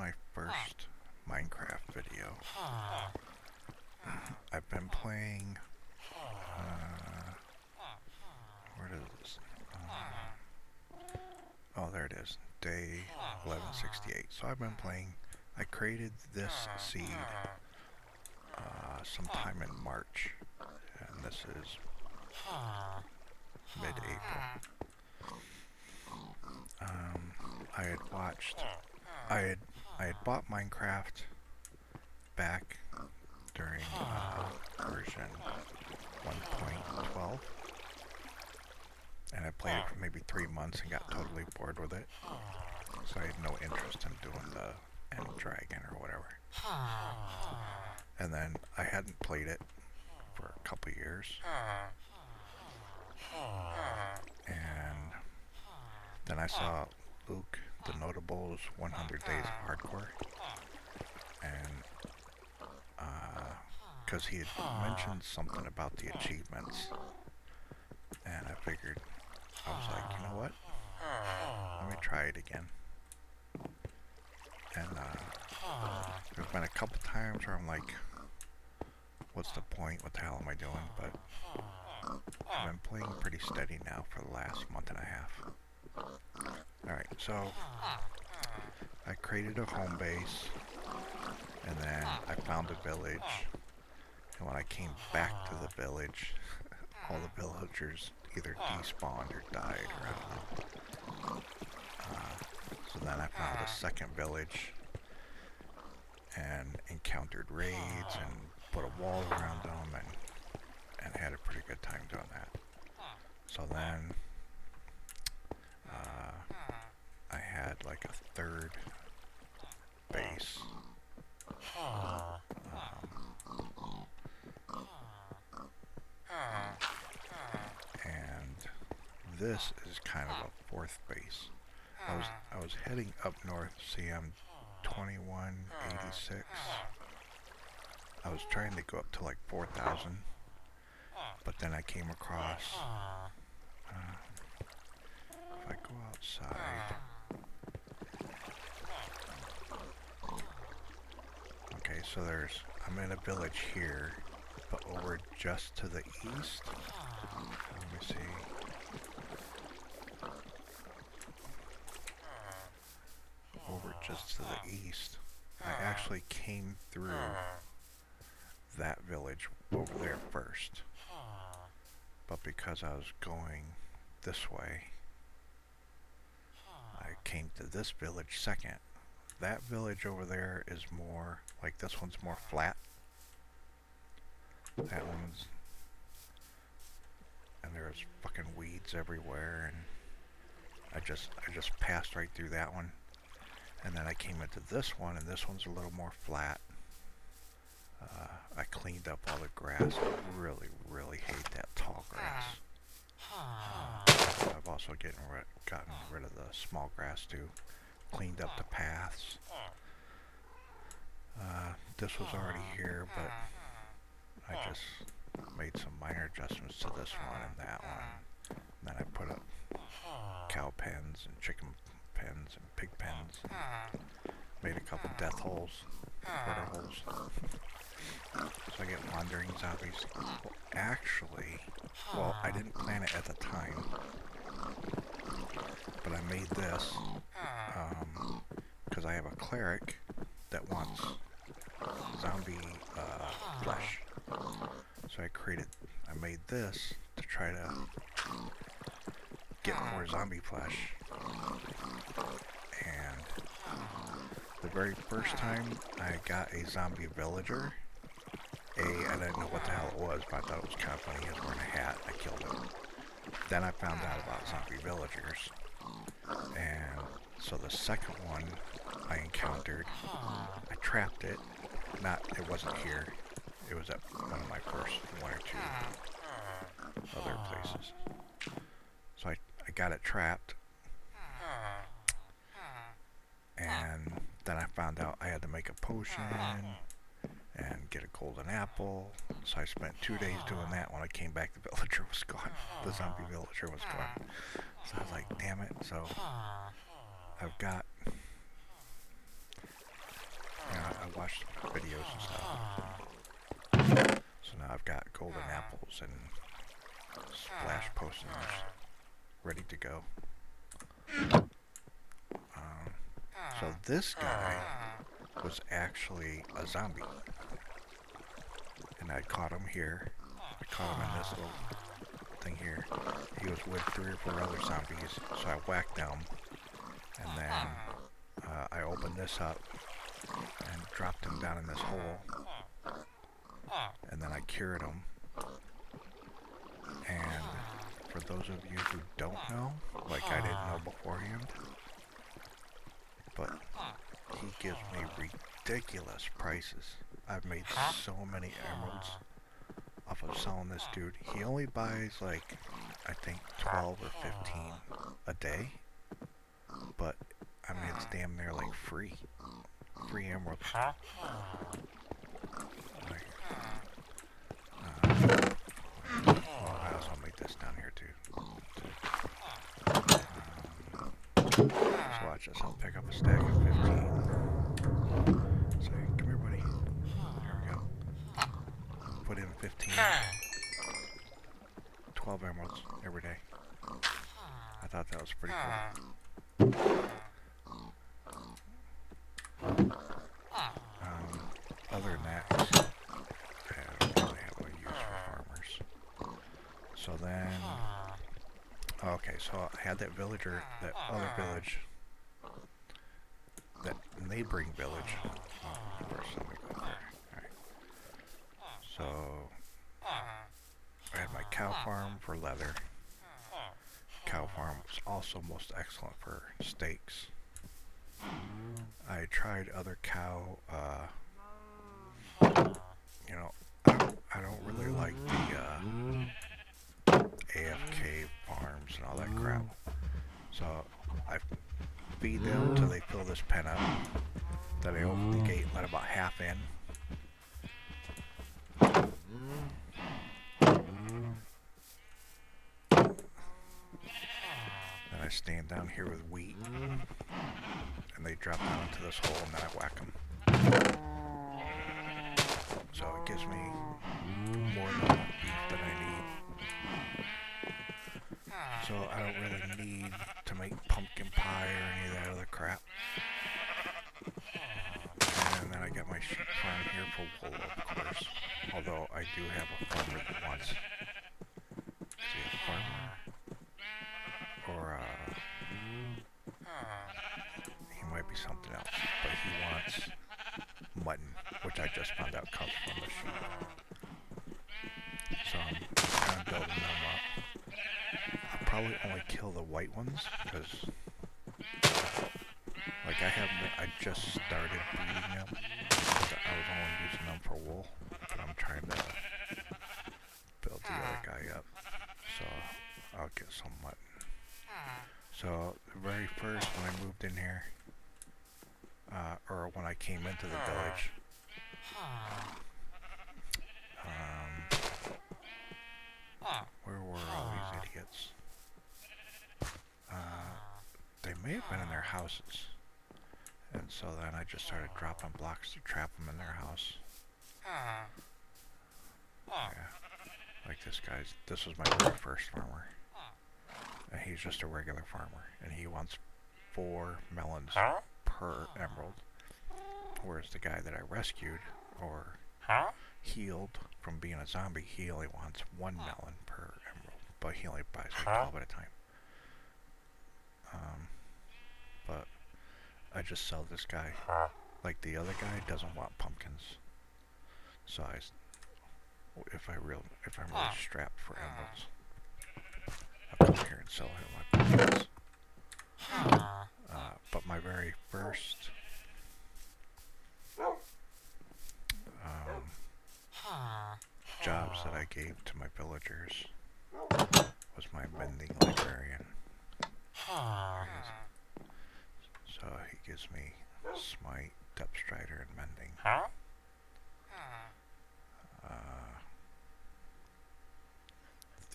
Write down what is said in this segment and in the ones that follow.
my first Minecraft video. I've been playing, where does, oh there it is, day 1168. So I've been playing, I created this seed sometime in March, and this is mid-April. I had watched, I had bought Minecraft back during version 1.12, and I played it for maybe 3 months and got totally bored with it, so I had no interest in doing the end dragon or whatever. And then I hadn't played it for a couple years, and then I saw Luke, the Notable's 100 Days of Hardcore, and because he had mentioned something about the achievements, and I figured, I was like, you know what, let me try it again. And there's been a couple times where I'm like, what's the point, what the hell am I doing, but I've been playing pretty steady now for the last month and a half. Alright, so I created a home base, and then I found a village, and when I came back to the village, all the villagers either despawned or died, or I don't know. So then I found a second village, and encountered raids, and put a wall around them, and had a pretty good time doing that. So then I had like a third base. And this is kind of a fourth base. I was heading up north, CM 2186. I was trying to go up to like 4,000, but then I came across, if I go outside, okay, so I'm in a village here, but over just to the east, let me see, over just to the east, I actually came through that village over there first, but because I was going this way, I came to this village second. That village over there is more, like this one's more flat. That one's, and there's fucking weeds everywhere, and I just passed right through that one. And then I came into this one, and this one's a little more flat. I cleaned up all the grass. I really hate that tall grass. I've also gotten rid of the small grass too. Cleaned up the paths. This was already here, but I just made some minor adjustments to this one and that one. And then I put up cow pens and chicken pens and pig pens. Made a couple death holes, portal holes. So I get wandering zombies. Well, actually, I didn't plan it at the time, but I made this because I have a cleric that wants zombie flesh. So I made this to try to get more zombie flesh. And the very first time I got a zombie villager, I didn't know what the hell it was, but I thought it was kind of funny. He was wearing a hat. I killed him. Then I found out about zombie villagers. And so the second one I encountered, I trapped it. It wasn't here. It was at one of my first one or two other places. So I got it trapped. And then I found out I had to make a potion and get a golden apple. So I spent 2 days doing that. When I came back, the villager was gone. The zombie villager was gone. So I was like, damn it. So I've got watch videos and stuff. So now I've got golden apples and splash potions ready to go. So this guy was actually a zombie. And I caught him here. I caught him in this little thing here. He was with 3 or 4 other zombies, so I whacked them. And then I opened this up and dropped him down in this hole. And then I cured him. And for those of you who don't know, like I didn't know beforehand, but he gives me ridiculous prices. I've made so many emeralds off of selling this dude. He only buys like, I think 12 or 15 a day, but I mean it's damn near like free emeralds. I also make this down here too. So watch this, I'll pick up a stack of 15. So come here, buddy. There we go. Put in 15. 12 emeralds every day. I thought that was pretty cool. Other than that, I don't really have a use for farmers. So then, okay, so I had that villager, that other village, that neighboring village. First, let me go there. Alright. So, I had my cow farm for leather. Cow farm was also most excellent for steaks. I tried other cow, you know, I don't really like the AFK farms and all that crap. So I feed them till they fill this pen up. Then I open the gate and let about half in. Then I stand down here with wheat. And they drop down into this hole and then I whack them. So it gives me more than enough beef that I need. So I don't really need to make pumpkin pie or any of that other crap. And then I got my sheep farm here for wool, of course. Although I do have a farmer that wants... See, a farmer? Or, he might be something else. But he wants mutton, which I just found out comes from the sheep. So I'm kind of building them up. I'll probably only kill the white ones, because... Like I just started breeding them. I was only using them for wool, but I'm trying to build the other guy up. So I'll get some mutton. So the very first when I moved in here, or when I came into the village, where were all these idiots? They may have been in their houses. And so then I just started dropping blocks to trap them in their house. Yeah. Like this this was my very first farmer. And he's just a regular farmer. And he wants 4 melons per emerald. Whereas the guy that I rescued, or healed from being a zombie, he only wants 1 melon per emerald. But he only buys like 12 at a time. But I just sell this guy. Like the other guy doesn't want pumpkins. So if I'm really strapped for emeralds, I'll come here and sell him my pumpkins. But my very first jobs that I gave to my villagers was my mending librarian. So he gives me smite, depth strider, and mending.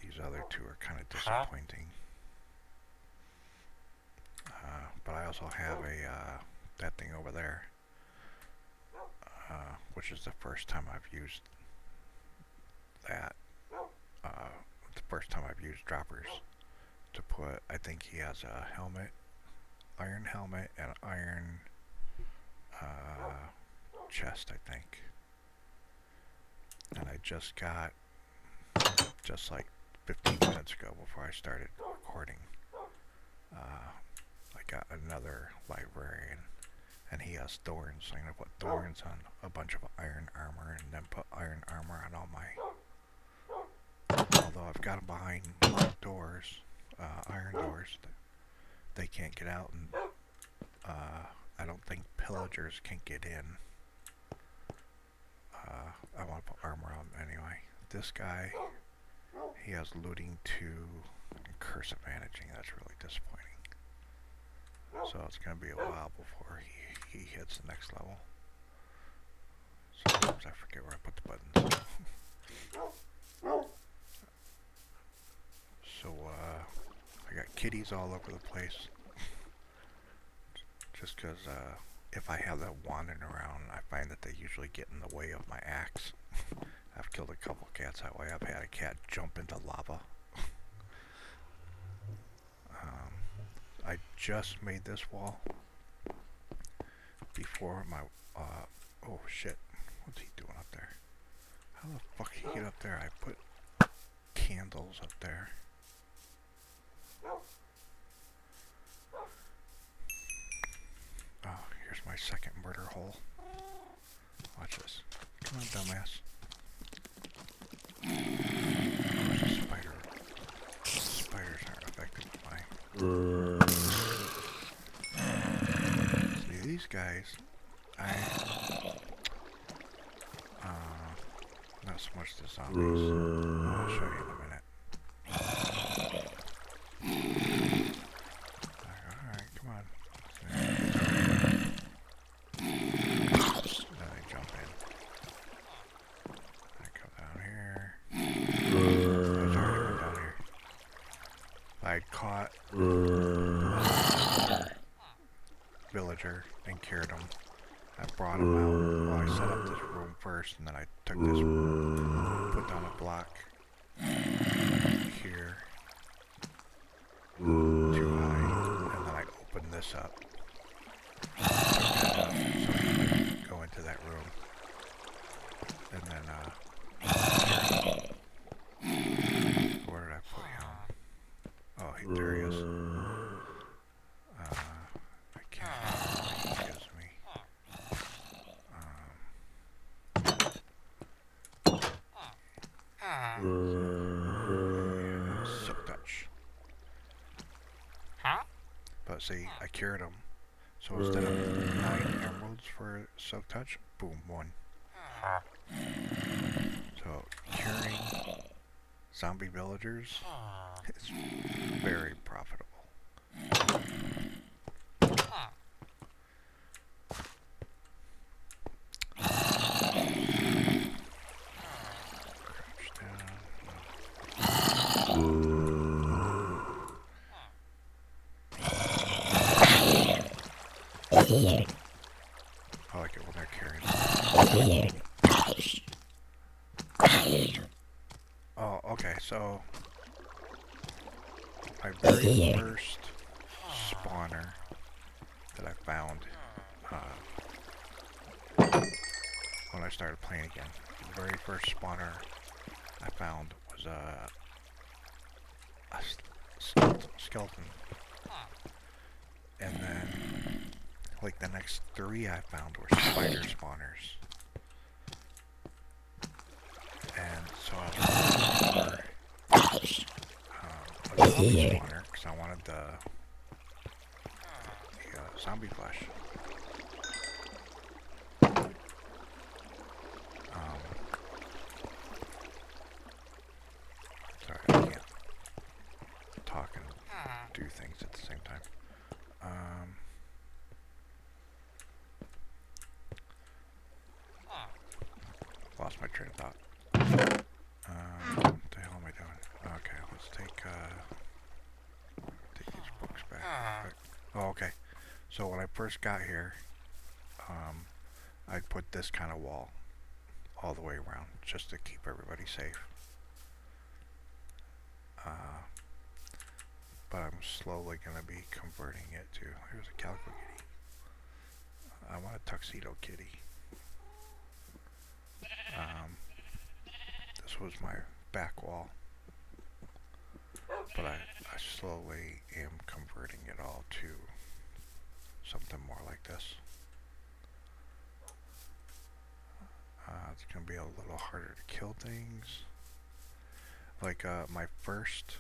These other 2 are kind of disappointing. But I also have that thing over there. which is the first time I've used that. The first time I've used droppers to put. I think he has a helmet, iron helmet, and iron chest, I think. And I just got, just like 15 minutes ago before I started recording, I got another librarian, and he has thorns. So I'm gonna put thorns on a bunch of iron armor, and then put iron armor on all my. Although I've got them behind locked doors, iron doors, they can't get out, and I don't think pillagers can get in. I want to put armor on him anyway. This guy, he has looting 2 and curse of managing. That's really disappointing. So it's going to be a while before he hits the next level. Sometimes I forget where I put the buttons. So I got kitties all over the place. Just because if I have them wandering around, I find that they usually get in the way of my axe. I've killed a couple cats that way. I've had a cat jump into lava. I just made this wall before my, oh shit, what's he doing up there? How the fuck did he get up there? I put candles up there. Oh, here's my second murder hole. Watch this. Come on, dumbass. There's a spider. Spiders aren't affected by see, these guys, not so much the zombies. I'll show you in a minute. Alright, come on. Then I jump in. I come down here. I already went down here. I caught villager and cured him. I brought him out. Well, I set up this room first, and then I took this, put down a block here, too high, and then I opened this up, so I could go into that room, and then where did I put him? Oh, there he is. I can't remember what he gives me. Silk touch. But see, I cured him. So instead of 9 emeralds for silk touch, boom, 1. So curing zombie villagers is very profitable. I like it when they're carrying. Oh, okay, so my very first spawner that I found when I started playing again, the very first spawner I found was a skeleton. And then, like, the next 3 I found were spider spawners. And so I was looking for a zombie spawner, because I wanted the zombie flesh. Sorry, I can't talk and do things at the same time. Lost my train of thought. What the hell am I doing? Okay, let's take these books back. Oh, okay. So when I first got here, I'd put this kind of wall all the way around just to keep everybody safe. But I'm slowly going to be converting it to, here's a calico kitty. I want a tuxedo kitty. This was my back wall, but I slowly am converting it all to something more like this. It's going to be a little harder to kill things. Like my first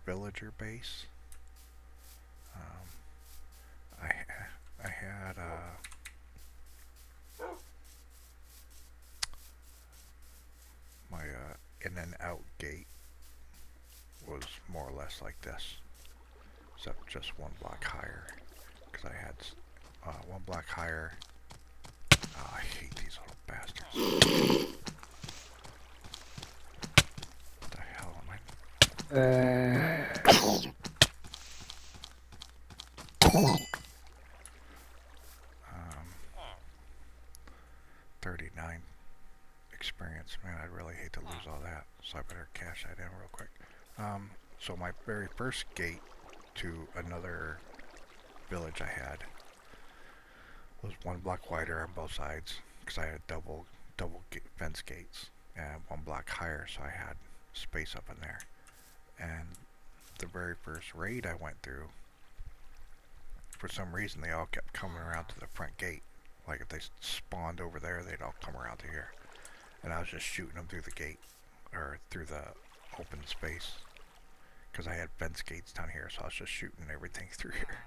villager base, I had my in and out gate was more or less like this, except just one block higher, because I had one block higher. Oh, I hate these little bastards. What the hell am I? 39 experience. Man, I'd really hate to lose all that, so I better cash that in real quick. So my very first gate to another village I had was one block wider on both sides, because I had double fence gates, and one block higher, so I had space up in there. And the very first raid I went through, for some reason they all kept coming around to the front gate. Like if they spawned over there, they'd all come around to here. And I was just shooting them through the gate, or through the open space, because I had fence gates down here, so I was just shooting everything through here,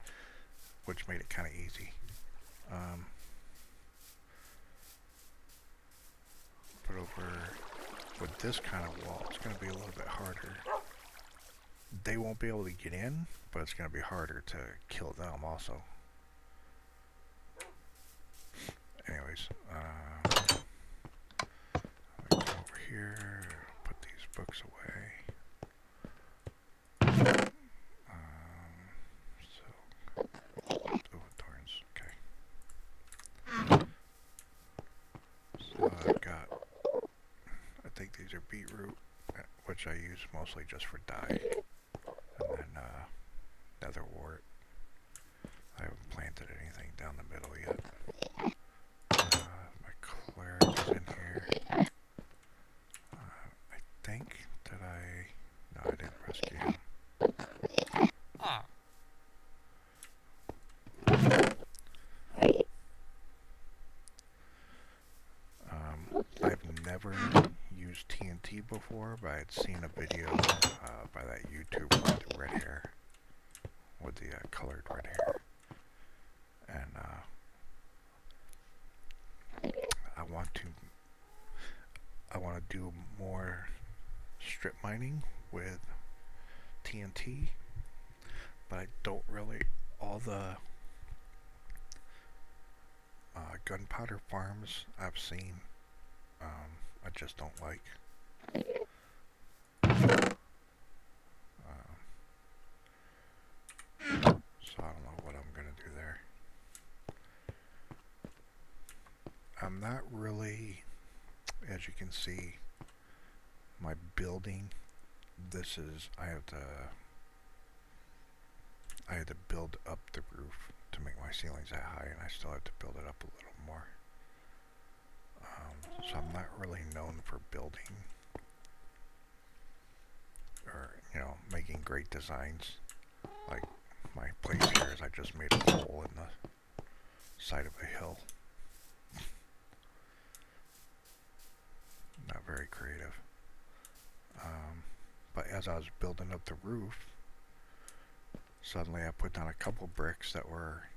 which made it kind of easy. But over with this kind of wall, it's going to be a little bit harder. They won't be able to get in, but it's going to be harder to kill them also. Anyways, go over here, put these books away. Thorns, okay. So I've got, I think these are beetroot, which I use mostly just for dye. And then nether wart. I haven't planted anything down the middle yet. My cleric is in here. I think that no, I didn't rescue him. I've never used TNT before, but I had seen a video by that YouTuber with the red hair, with the colored red hair, and I want to do more strip mining with TNT, but I don't really, all the gunpowder farms I've seen, I just don't like. So I don't know what I'm gonna do there. I'm not really, as you can see, my building, this is, I had to build up the roof to make my ceilings that high, and I still have to build it up a little more. So I'm not really known for building, or, you know, making great designs. Like my place here is I just made a hole in the side of a hill. Not very creative. But as I was building up the roof, suddenly I put down a couple bricks that were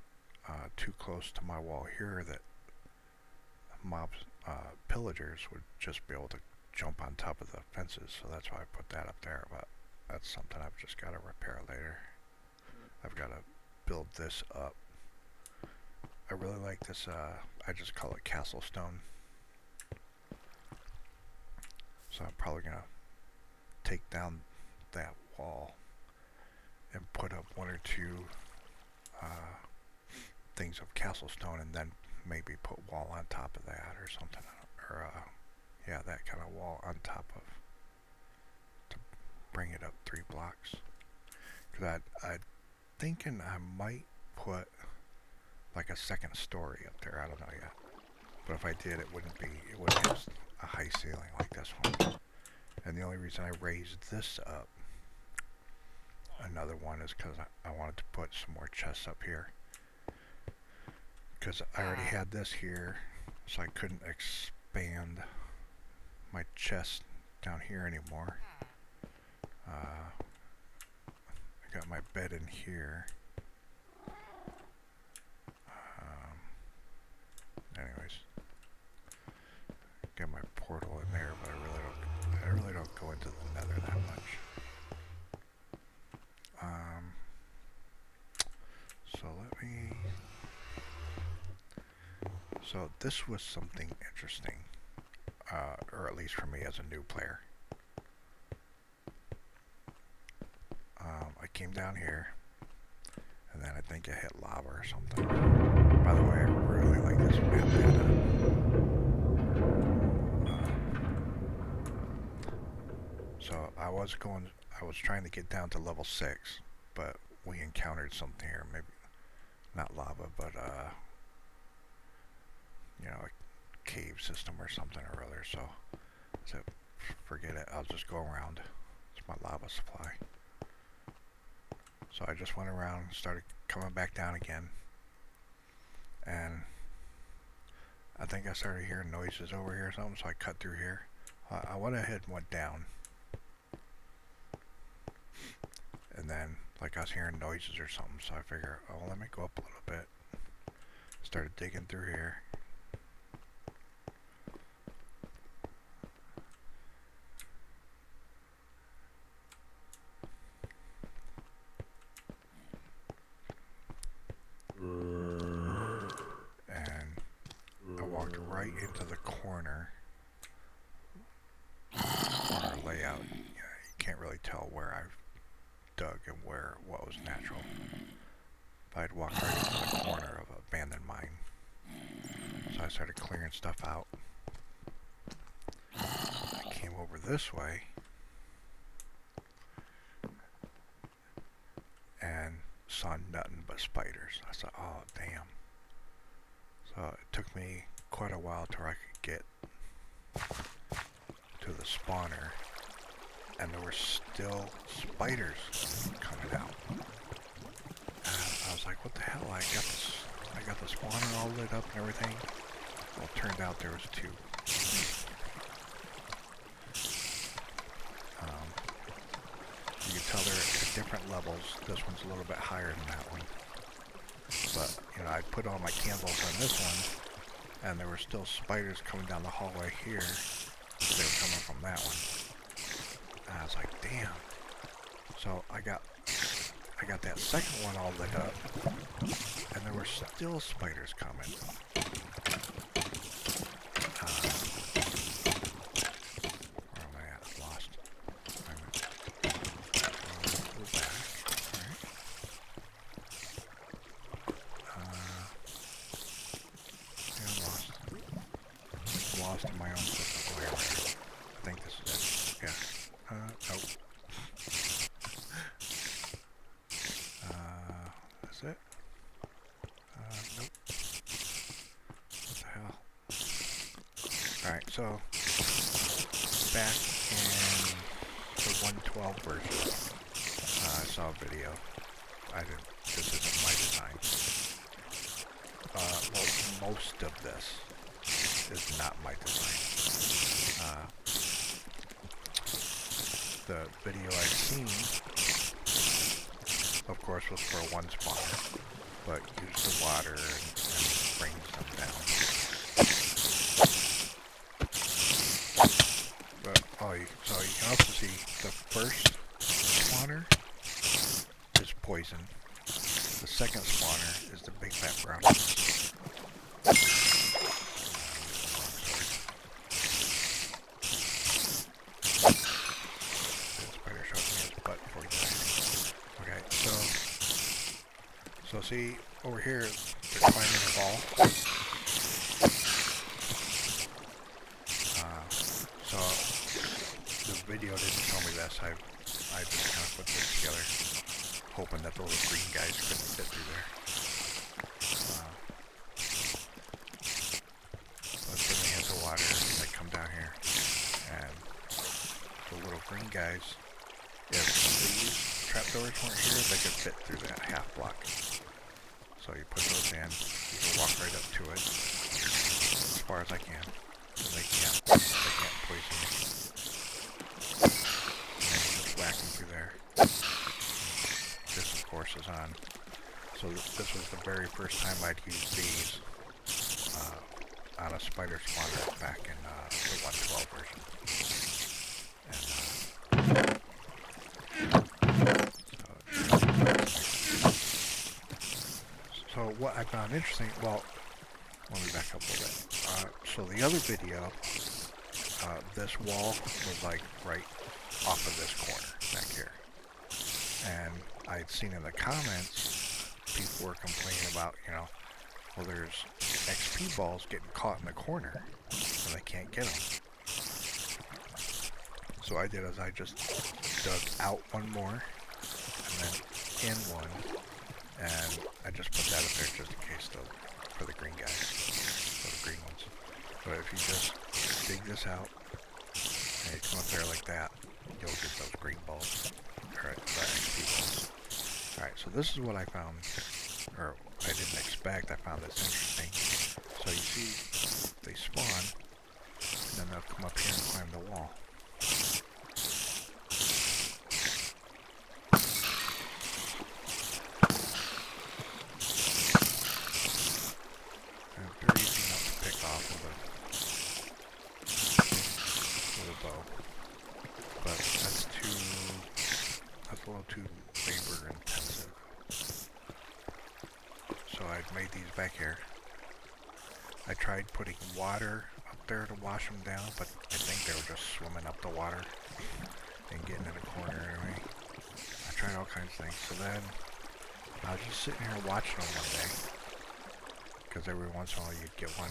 too close to my wall here, that mobs, pillagers would just be able to jump on top of the fences, so that's why I put that up there. But that's something I've just got to repair later. I've got to build this up. I really like this, I just call it castle stone. So I'm probably going to take down that wall and put up one or two things of castle stone and then maybe put wall on top of that or something. Or, yeah, that kind of wall on top of, to bring it up 3 blocks. Because I'm thinking I might put like a second story up there. I don't know yet. But if I did, it wouldn't have a high ceiling like this one. And the only reason I raised this up, another one, is because I wanted to put some more chests up here. Because I already had this here, so I couldn't expand my chest down here anymore. I got my bed in here. Anyways, got my portal in there, but I really don't go into the nether that much. So let me. So this was something interesting, or at least for me as a new player. I came down here, and then I think I hit lava or something. By the way, I really like this map data. So I was trying to get down to level 6, but we encountered something here. Maybe not lava, but you know, a cave system or something or other. So forget it. I'll just go around. It's my lava supply. So I just went around, started coming back down again, and I think I started hearing noises over here or something, so I cut through here. I went ahead and went down, and then like I was hearing noises or something, so I figured, oh, let me go up a little bit. Started digging through here. Right into the corner layout. You can't really tell where I've dug and what was natural. But I'd walk right into the corner of an abandoned mine. So I started clearing stuff out. I came over this way and saw nothing but spiders. I thought, oh damn. So it took me quite a while till I could get to the spawner, and there were still spiders coming out. And I was like, what the hell? I got the spawner all lit up and everything. Well, it turned out there was 2. You can tell they're at different levels. This one's a little bit higher than that one. But, you know, I put all my candles on this one, and there were still spiders coming down the hallway here. They were coming from that one. And I was like, damn. So I got that second one all lit up, and there were still spiders coming. Where am I at? Lost. Go back. Lost in my own system. Oh, I think this is it. Yeah. Nope. That's it? Nope. What the hell? Alright, so back in the 112 version, I saw a video. This isn't my design. Well, most of this is not my design. The video I've seen, of course, was for one spawner, but used the water and brings them down. But so you can also see the first spawner is poison. The second spawner is the big fat brown. So see, over here, they're climbing the ball. So the video didn't show me this. I just kind of put this together, hoping that those green guys couldn't fit through there. Let's say they hit the water, they come down here, and the little green guys, if these trapdoors weren't here, they could fit through that half block. So you put those in, you can walk right up to it, as far as I can. So they can't poison me. And then you just whack them through there. This, of course, is on. So this was the very first time I'd used these on a spider spawner back in the 112 version. So what I found interesting, well, let me back up a little bit. So the other video, this wall was like right off of this corner back here. And I'd seen in the comments, people were complaining about, you know, well, there's XP balls getting caught in the corner, and they can't get them. So I did is I just dug out one more, and then in one, and I just put that up there just in case for the green guys, for the green ones. But if you just dig this out, and you come up there like that, you'll get those green balls, or the XP balls. Alright, so this is what I found, or I didn't expect. I found this interesting. So you see, they spawn, and then they'll come up here and climb the wall. And they're easy enough to pick off with a bow. But that's a little too labor intensive. So I've made these back here. I tried putting water up there to wash them down, but I think they were just swimming up the water and getting in the corner anyway. I tried all kinds of things. So then I was just sitting here watching them one day, because every once in a while you'd get one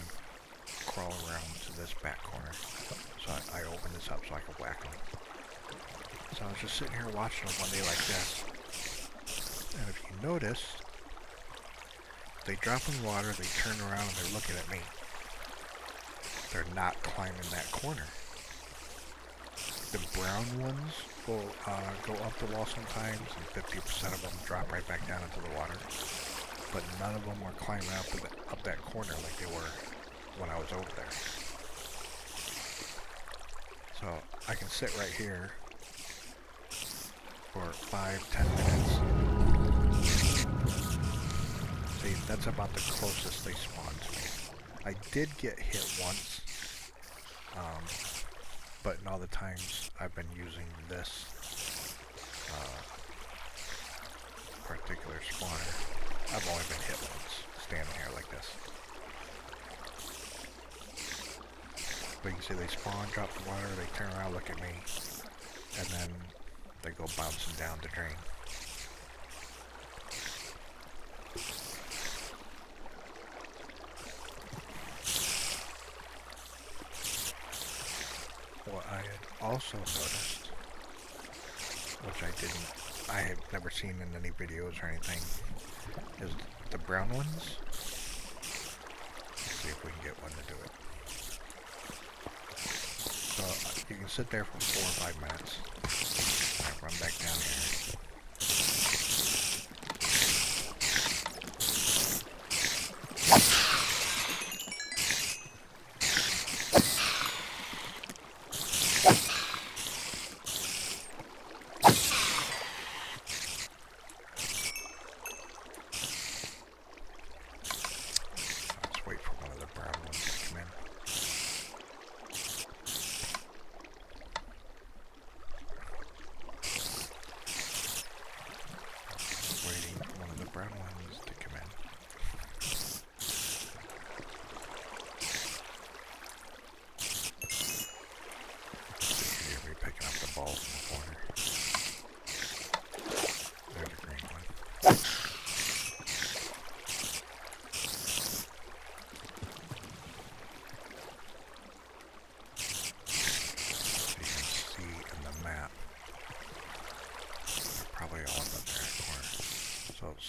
crawl around to this back corner. So I opened this up so I could whack them. So I was just sitting here watching them one day like this. And if you notice, they drop in the water, they turn around, and they're looking at me. They're not climbing that corner. The brown ones will go up the wall sometimes, and 50% of them drop right back down into the water. But none of them were climbing up that corner like they were when I was over there. So I can sit right here for 5-10 minutes. See, that's about the closest they spawn to me. I did get hit once, but in all the times I've been using this particular spawner, I've only been hit once, standing here like this. But you can see they spawn, drop the water, they turn around, look at me, and then they go bouncing down the drain. What I had also noticed, which I have never seen in any videos or anything, is the brown ones. Let's see if we can get one to do it. So you can sit there for 4 or 5 minutes. I run back down here. Let's wait for one of the brown ones to come in.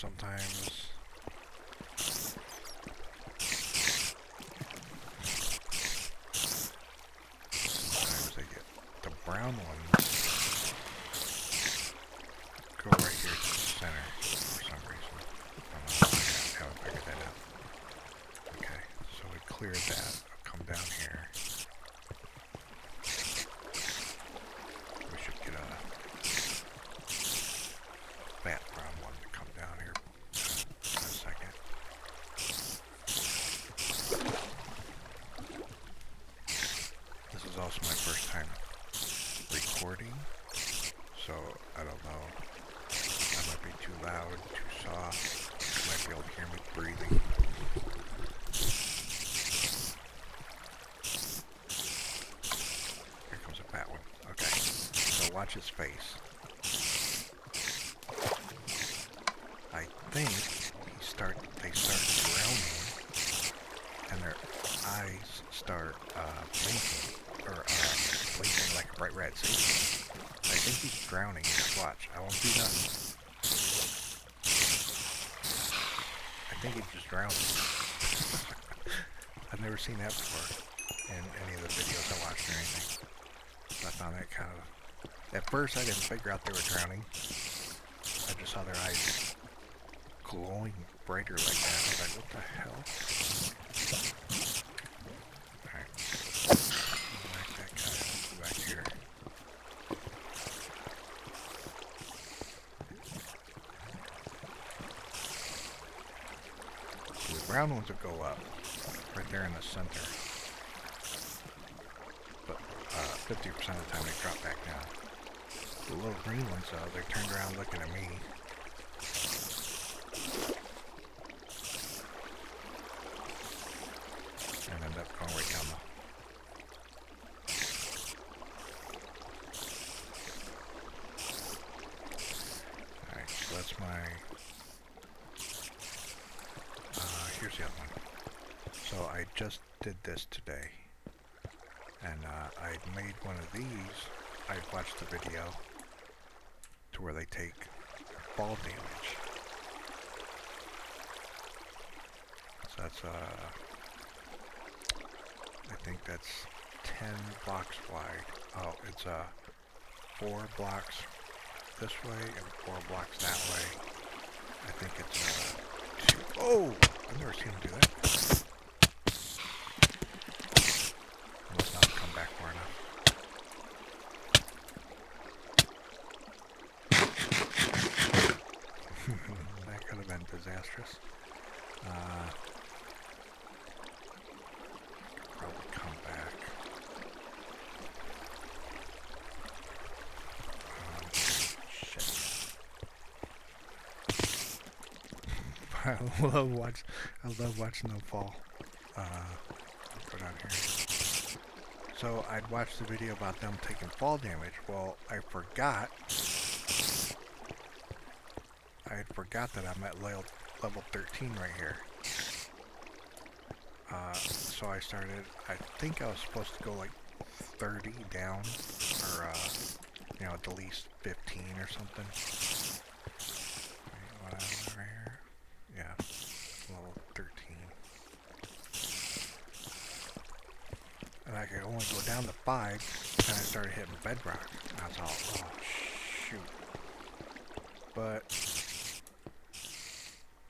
sometimes they get the brown ones go right here to the center for some reason. I don't know, I haven't figured that out. Okay, so we cleared that. I'll come down here. We should get a fat brown one to come down here in a second. This is also my first time recording, so I don't know. I might be too loud, too soft. You might be able to hear me breathing. Here comes a fat one. Okay, so watch his face. I think they start drowning, and their eyes start blinking, or blinking like a bright red. See? I think he's drowning. Just watch. I won't do nothing. I think he's just drowning. I've never seen that before in any of the videos I watched or anything. So I found that kind of... At first I didn't figure out they were drowning. I just saw their eyes glowing brighter like that. I was like, what the hell? Alright. Whack that guy. Go back here. The brown ones will go up. Right there in the center. But 50% of the time they drop back down. The little green ones though, they turned around looking at me. And end up going right down the... Alright, so that's my... here's the other one. So I just did this today. And I made one of these. I watched the video to where they take fall damage. So that's I think that's 10 blocks wide. Oh, it's 4 blocks this way and 4 blocks that way. I think it's 2. Oh! I've never seen him do that. Must not come back far enough. That could have been disastrous. Probably come back. Shit. I love watching them fall. Go down here. So I'd watched the video about them taking fall damage. Well, I forgot that I'm at level 13 right here. So I started, I think I was supposed to go like 30 down, or, you know, at least 15 or something. Right here. Yeah, level 13. And I could only go down to 5, and I started hitting bedrock. And I was all, oh shoot. But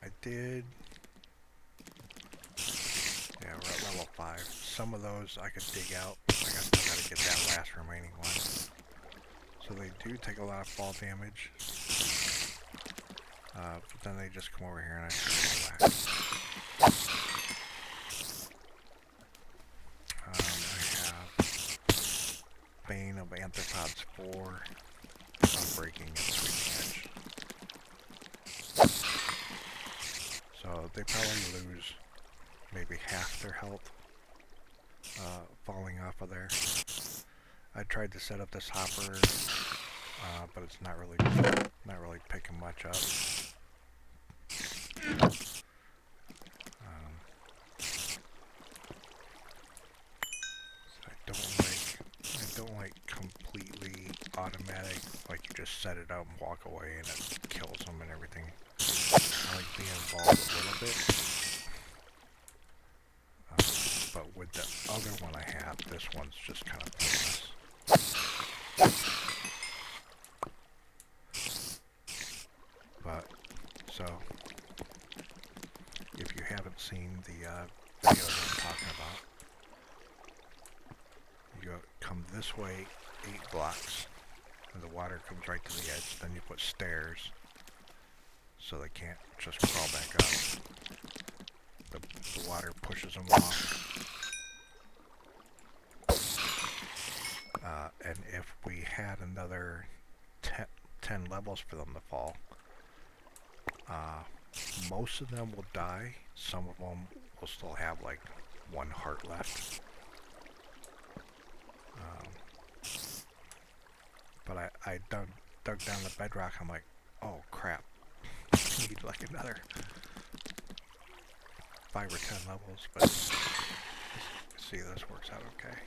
I did, yeah, we're at level 5. Some of those I could dig out. I still gotta get that last remaining one. So they do take a lot of fall damage. But then they just come over here and I can relax. I have Bane of Anthropods 4. Unbreaking and Sweeping Edge. So they probably lose maybe half their health falling off of there. I tried to set up this hopper, but it's not really picking much up. I don't like completely automatic, like you just set it up and walk away and it kills them and everything. I like being involved a little bit. But with the other one I have, this one's just kind of pointless. But, so, if you haven't seen the video that I'm talking about, you come this way 8 blocks, and the water comes right to the edge. Then you put stairs, so they can't just crawl back up. The water pushes them off. And if we had another 10 levels for them to fall, most of them will die. Some of them will still have like 1 heart left. But I dug down the bedrock. I'm like, oh crap, I need like another 5 or 10 levels. But see, this works out okay.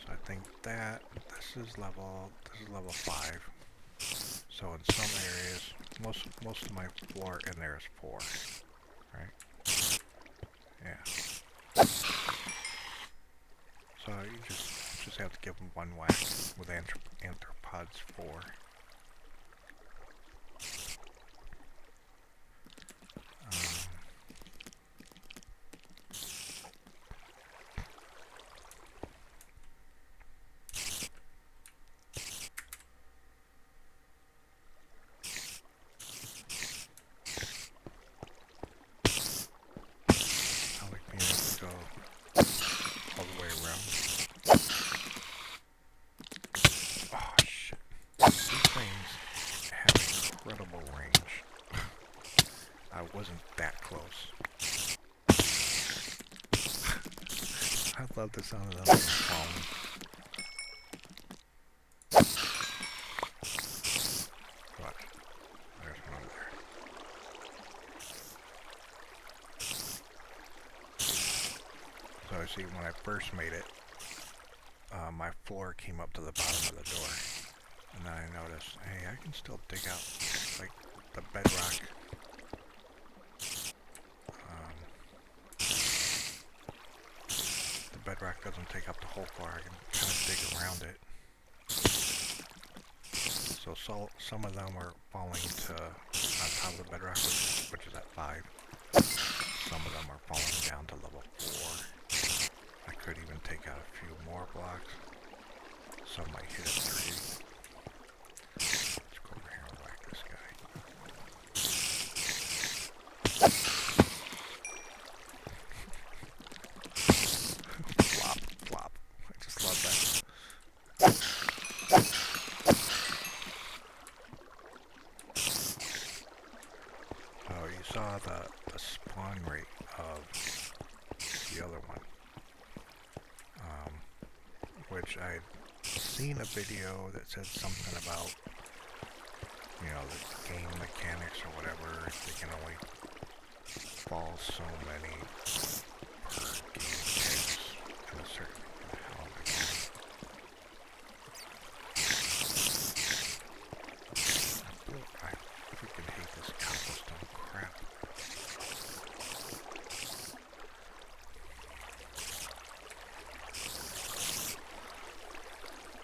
So I think that this is level 5. So in some areas, most of my floor in there is 4, right? Yeah. So you just have to give them 1 whack with arthropods 4. I like being able to go all the way around. Oh shit. These things have incredible range. I wasn't that close. I love the sound of them falling. But there's one over there. So I see when I first made it, my floor came up to the bottom of the door. And then I noticed, hey, I can still dig out like the bedrock. The bedrock doesn't take up the whole floor. I can kind of dig around it. So some of them are falling to on top of the bedrock, which is at 5. Some of them are falling down to level 4. I could even take out a few more blocks. Some might hit at 3. Let's go over here and whack this guy. Flop, flop. I just love that. Oh, you saw the spawn rate of the other one. Which I'd seen a video that said something about, you know, the game mechanics or whatever. They can only fall so many per game chance in a certain. How am I going? I freaking hate this cobblestone crap.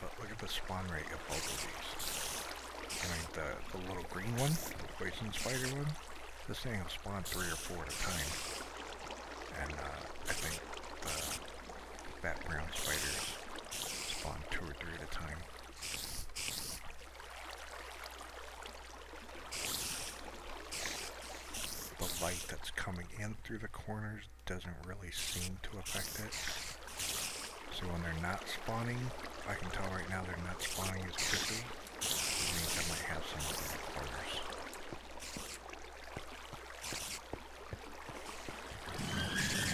But look at the spawn rate of both of these. I mean, the little green one, the poison spider one, this thing will spawn 3 or 4 at a time. And I think the fat brown spiders spawn 2 or 3 at a time. The light that's coming in through the corners doesn't really seem to affect it. So when they're not spawning, I can tell right now they're not spawning as quickly. It means I might have some in the corners.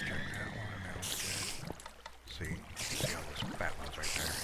Check that one, that one's good. See all those fat ones right there.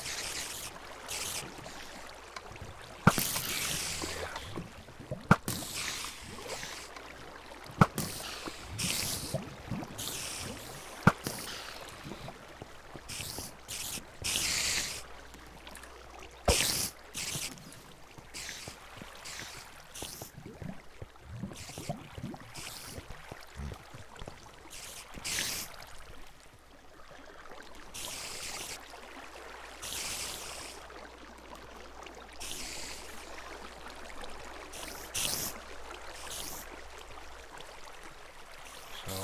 So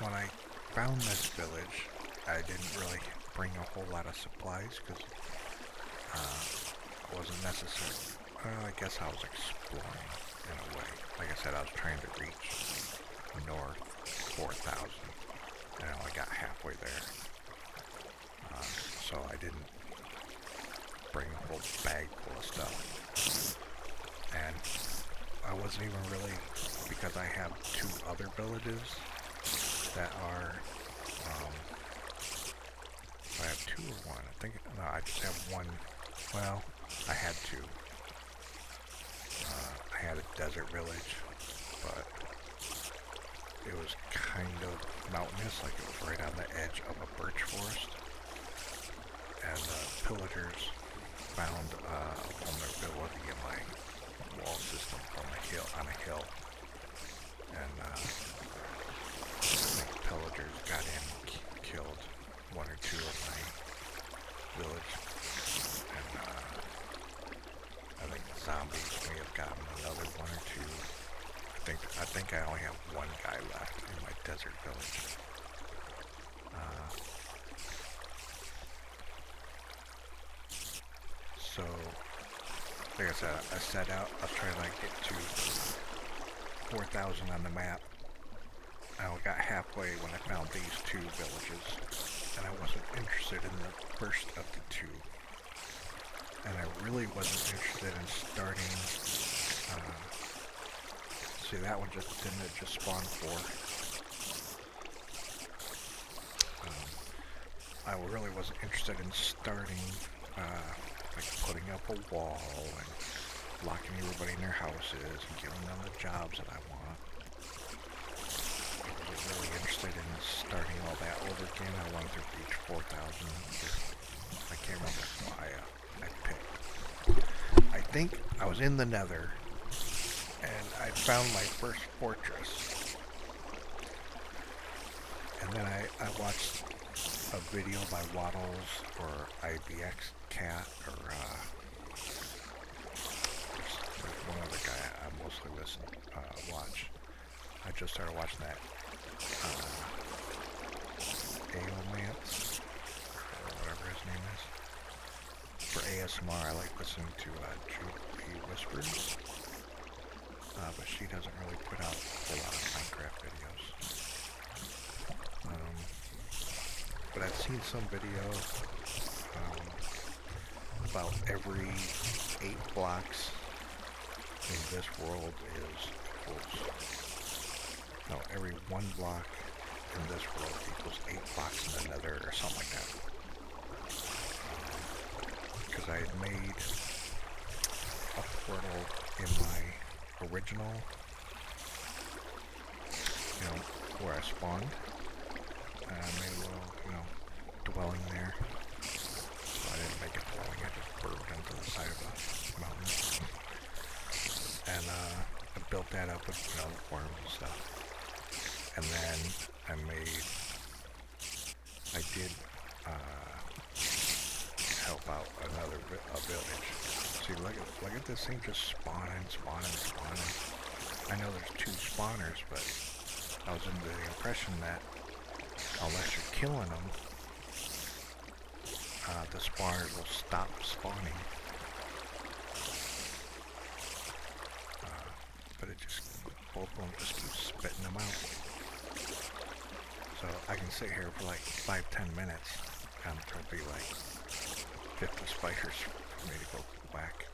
when I found this village, I didn't really bring a whole lot of supplies because it wasn't necessary. Well, I guess I was exploring in a way. Like I said, I was trying to reach north 4,000, and I only got halfway there. So I didn't bring a whole bag full of stuff. And I wasn't even really, because I have 2 other villages that are, I have 2 or 1. I think, no, I just have 1. Well, I had 2. I had a desert village, but it was kind of mountainous, like it was right on the edge of a birch forest. And pillagers found a vulnerability in my wall system from a hill, on a hill. And the pillagers got in, killed 1 or 2 of my village. And I think the zombies may have gotten another 1 or 2. I think I only have 1 guy left in my desert village. So, like I said, I set out. I was trying to get to 4,000 on the map. I got halfway when I found these 2 villages, and I wasn't interested in the first of the 2. And I really wasn't interested in starting. See, that one just spawn 4. I really wasn't interested in starting, like putting up a wall and locking everybody in their houses and giving them the jobs that I want. I wasn't really interested in starting all that over again. I wanted to reach 4,000. I can't remember why I picked. I think I was in the Nether, and I found my first fortress. And then I watched a video by Waddles or IBX Cat or one other guy I mostly watch. I just started watching that Aomance or whatever his name is. For ASMR, I like listening to Julie Whispers, but she doesn't really put out a lot of Minecraft videos. But I've seen some video about every 8 blocks in this world is equals, no, every 1 block in this world equals 8 blocks in another, or something like that. Because I had made a portal in my original, where I spawned. I made a little, dwelling there. So I didn't make a dwelling, I just burrowed into the side of a mountain. And I built that up with, worms and stuff. And then I did help out another village. See, look at this thing just spawning. I know there's 2 spawners, but I was under the impression that unless you're killing them, the spawners will stop spawning. But both of them just keep spitting them out. So I can sit here for like 5-10 minutes and there'll be like 50 spiders for me to go whack.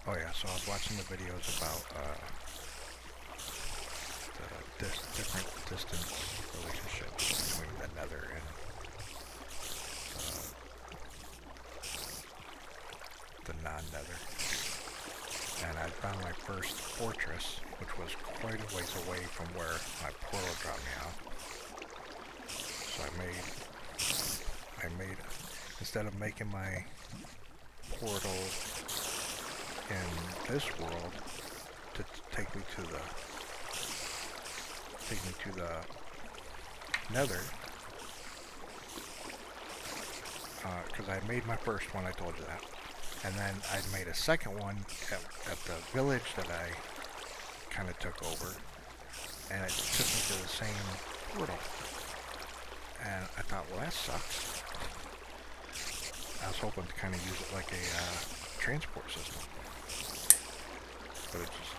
Oh yeah, so I was watching the videos about the different distance relationships between the Nether and the non-Nether. And I found my first fortress, which was quite a ways away from where my portal dropped me off. So I made, instead of making my portal in this world to take me to the Nether, because I made my first one, I told you that. And then I made a second one at the village that I kind of took over. And it took me to the same portal. And I thought, well, that sucks. I was hoping to kind of use it like a transport system. But it just,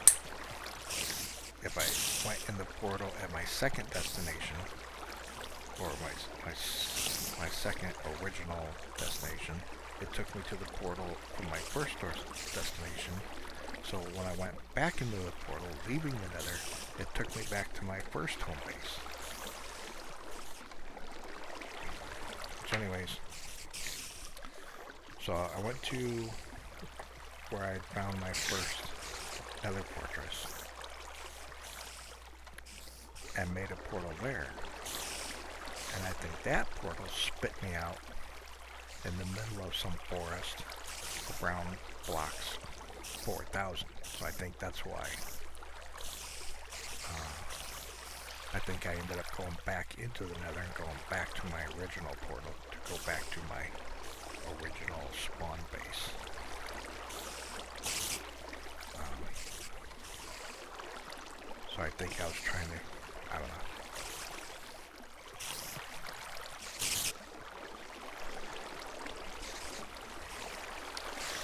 if I went in the portal at my second destination, or my second original destination, it took me to the portal from my first destination. So when I went back into the portal, leaving the Nether, it took me back to my first home base. So anyways, so I went to where I found my first Nether fortress and made a portal there. And I think that portal spit me out in the middle of some forest of brown blocks 4,000. So I think that's why. I think I ended up going back into the Nether and going back to my original portal to go back to my original spawn base. So I think I was trying to, I don't know.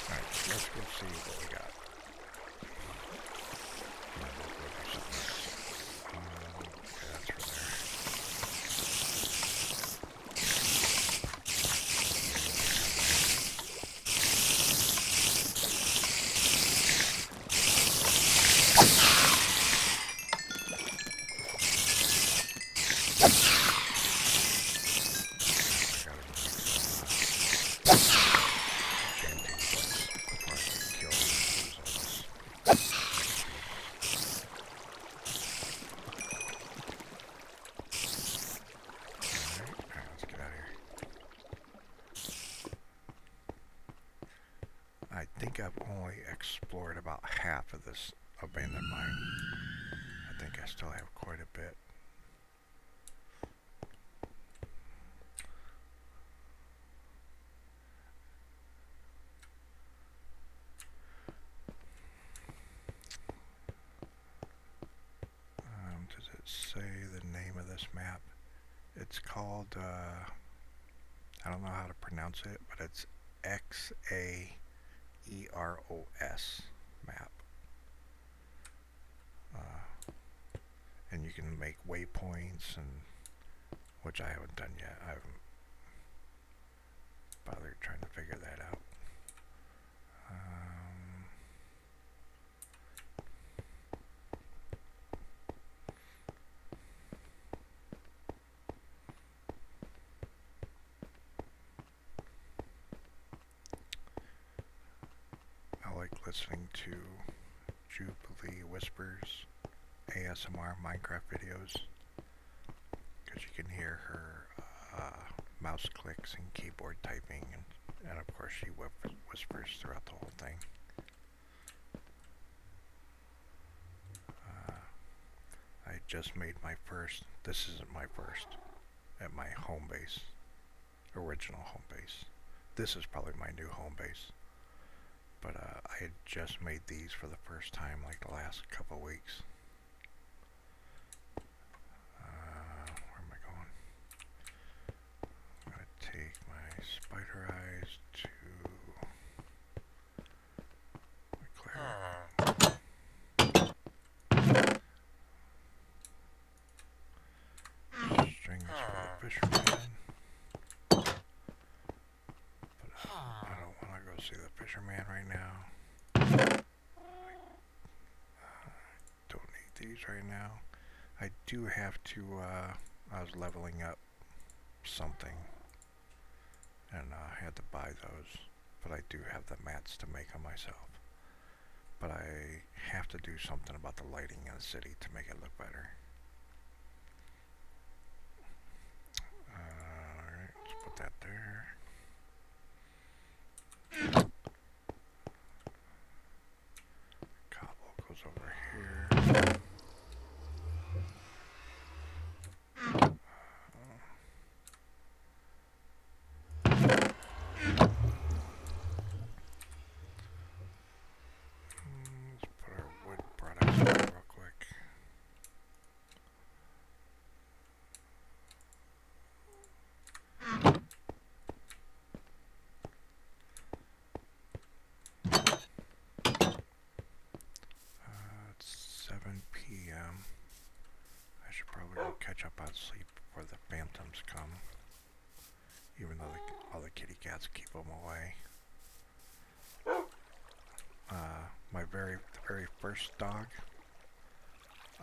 Alright, let's go see what we got. And then we'll go do something else. Okay, that's from there. I think I've only explored about half of this abandoned mine. I think I still have quite a bit. Does it say the name of this map? It's called, I don't know how to pronounce it, but it's XAEROS map. And you can make waypoints, and which I haven't done yet. I haven't bothered trying to figure that out. I like listening to Jubilee Whispers ASMR Minecraft videos because you can hear her mouse clicks and keyboard typing, and of course she whispers throughout the whole thing. I just made my first, this isn't my first, at my home base, original home base. This is probably my new home base. But I had just made these for the first time like the last couple weeks. Where am I going? I'm going to take my spider eyes to my cleric. Strings for the fisherman. But I don't want to go see the fisherman right now. Don't need these right now. I do have to, I was leveling up something, and I had to buy those, but I do have the mats to make them myself. But I have to do something about the lighting in the city to make it look better. Alright, let's put that there. Cobble goes over here. kitty cats, keep them away. The very first dog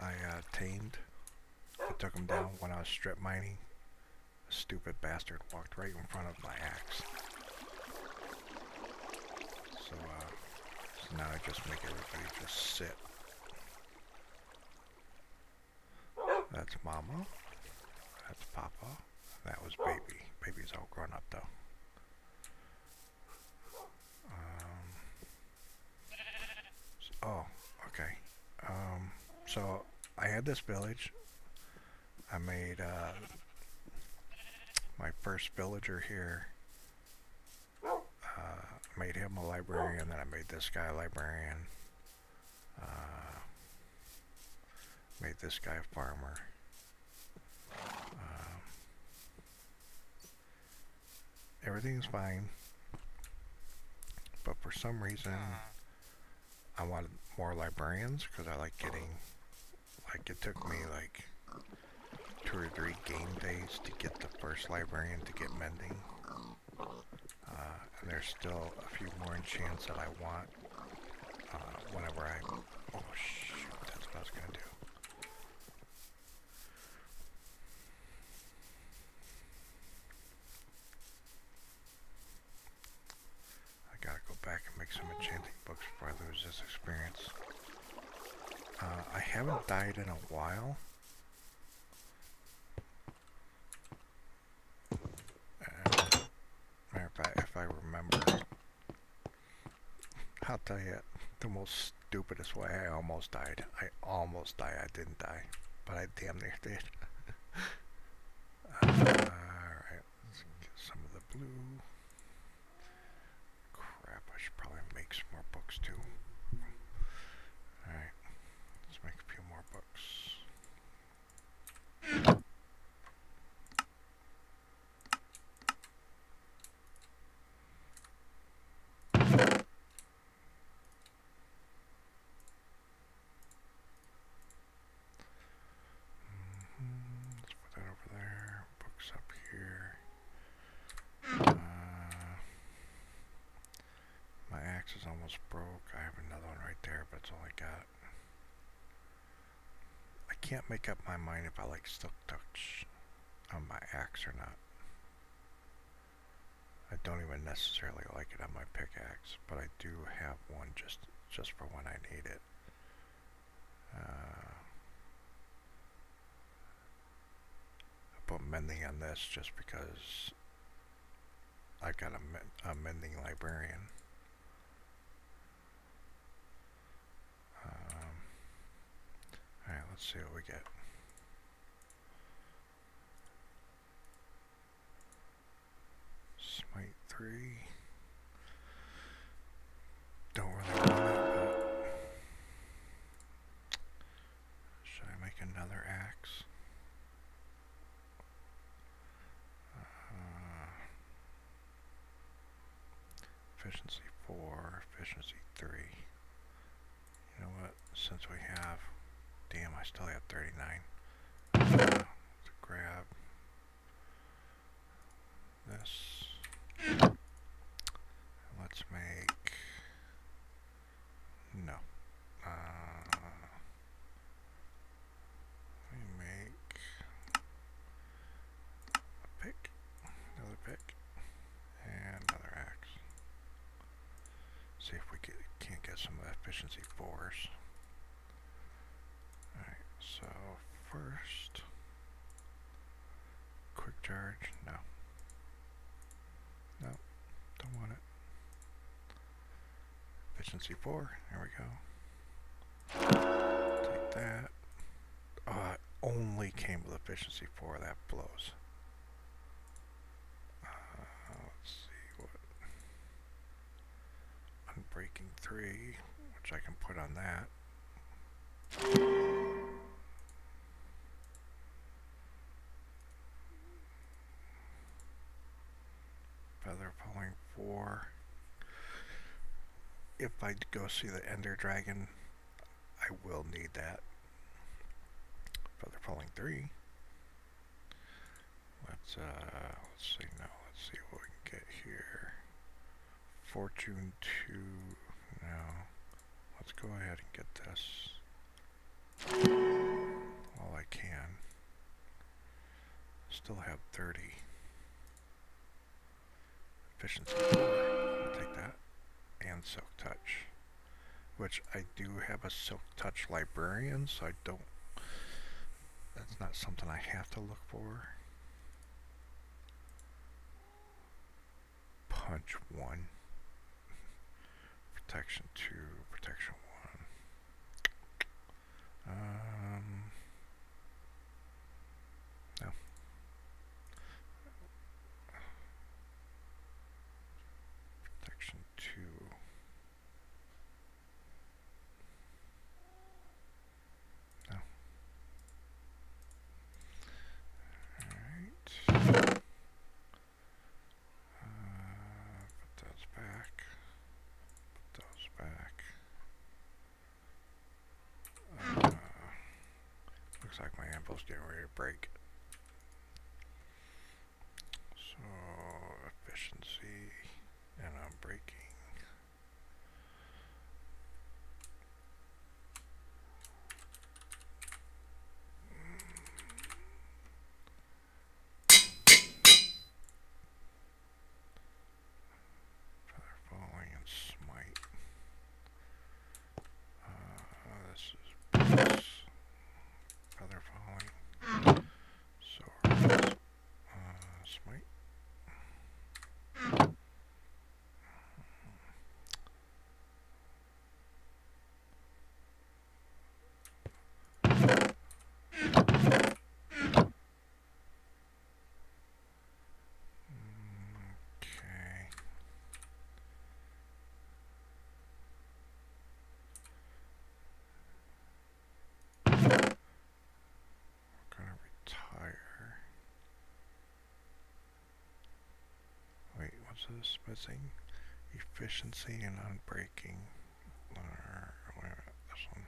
I tamed, I took him down when I was strip mining. A stupid bastard walked right in front of my axe. So now I just make everybody just sit. That's Mama. That's Papa. That was Baby. Baby's all grown up though. Oh, okay. So I had this village. I made my first villager here. Made him a librarian, then I made this guy a librarian. Made this guy a farmer. Everything's fine, but for some reason I wanted more librarians because I like getting, like, it took me like 2 or 3 game days to get the first librarian to get mending. And there's still a few more enchants that I want whenever I... Oh shoot, that's what I was gonna do. I gotta go back and make some enchanting books before I lose this experience. I haven't died in a while. Matter of fact, if I remember, I'll tell you the most stupidest way I almost died. I almost died. I didn't die, but I damn near did. Alright, let's get some of the blue. Crap, I should probably make some more books too. Alright, let's make a few more books. Let's put that over there. Books up here. My axe is almost broke. I have another one right there, but it's all I got. I can't make up my mind if I like silk touch on my axe or not. I don't even necessarily like it on my pickaxe, but I do have one just for when I need it. I put mending on this just because I got a mending librarian. Alright, let's see what we get. Smite 3. Don't really want it, but should I make another axe? Efficiency 4, efficiency 3. You know what? Since we have... Damn, I still have 39. To grab this. Let's make... No. We make a pick, another pick, and another axe. See if we can't get some efficiency 4s. Alright, so first, quick charge, no. No, don't want it. Efficiency 4, there we go. Take that. It only came with efficiency 4, that blows. Let's see what... Unbreaking 3, which I can put on that. Feather falling 4. If I go see the Ender Dragon, I will need that. Feather falling 3. Let's see what we can get here? Fortune 2. No. Let's go ahead and get this while I can. Still have 30. Efficiency 4. I'll take that. And Silk Touch. Which I do have a Silk Touch librarian, so I don't... That's not something I have to look for. Punch 1. Protection 2. Protection 1. No. Protection 2. No. Alright. Put those back. Put those back. Looks like my anvil's getting ready to break. So, efficiency, and I'm breaking. Feather falling and smite. This is boots. Feather falling. Swords. Smite. Okay. We're gonna retire. Wait, what's this missing? Efficiency and unbreaking. Wait a minute, this one.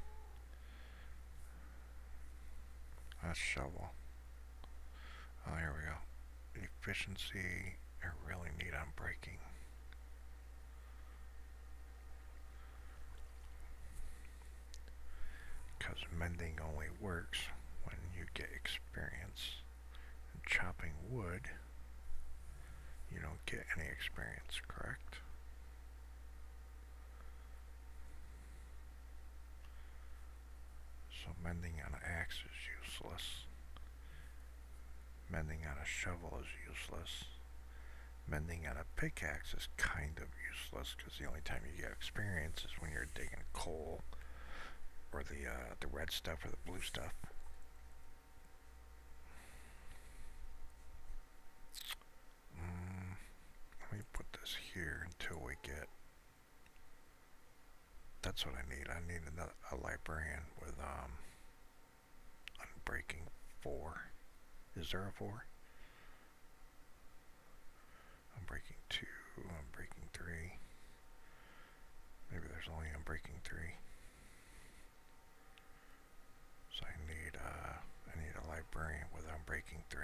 That's shovel. Oh, here we go. Efficiency, I really need unbreaking. Because mending only works when you get experience. And chopping wood, you don't get any experience, correct? So mending on an axe is useless. Mending on a shovel is useless. Mending on a pickaxe is kind of useless because the only time you get experience is when you're digging coal or the red stuff or the blue stuff. Let me put this here until we get... That's what I need. I need a librarian with unbreaking 4. Is there a 4? Unbreaking 2, unbreaking 3. Maybe there's only unbreaking 3. So I need a librarian with unbreaking 3.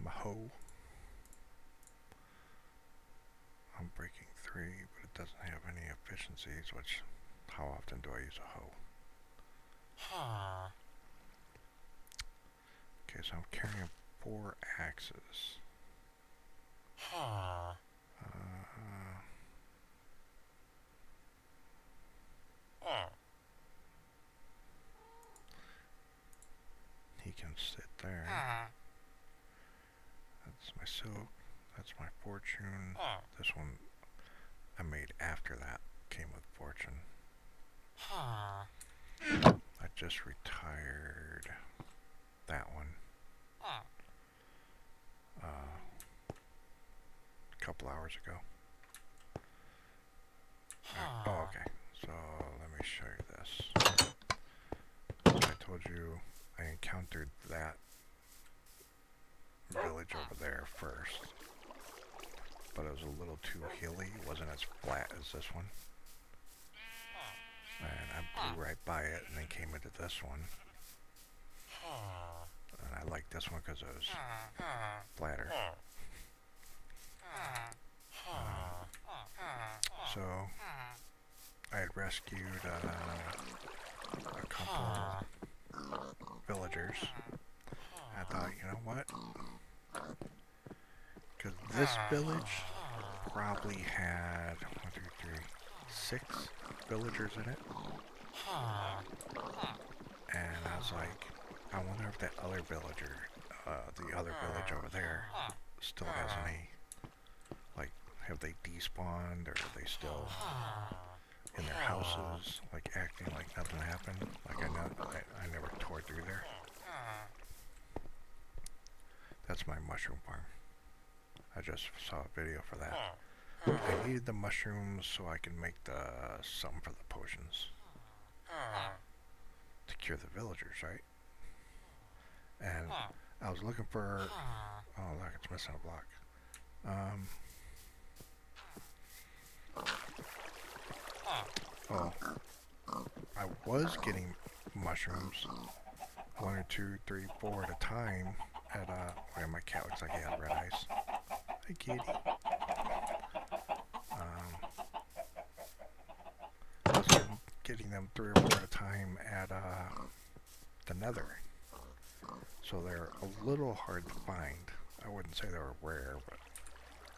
Maho. Unbreaking 3, but it doesn't have any efficiencies, which, how often do I use a hoe? Okay, so I'm carrying 4 axes. He can sit there. That's my silk. That's my fortune. This one I made after that came with fortune. I just retired that one. A couple hours ago. Oh, okay. So let me show you this. So I told you I encountered that village over there first, but it was a little too hilly. It wasn't as flat as this one. And I blew right by it and then came into this one. And I like this one because it was flatter. So I had rescued a couple villagers. I thought, you know what? Because this village probably had 1, 2, 3, 6 villagers in it. And I was like, I wonder if that other villager, the other village over there, still has any, like, have they despawned, or are they still in their houses, like, acting like nothing happened? Like, I never tore through there. That's my mushroom farm. I just saw a video for that. I needed the mushrooms so I can make something for the potions. To cure the villagers, right? And I was looking for... Oh, look, it's missing a block. I was getting mushrooms 1 or 2, 3, 4 at a time at, where my cat looks like he has red eyes. Hi, kitty. I was getting them 3 or 4 at a time at, the nether. So they're a little hard to find. I wouldn't say they were rare, but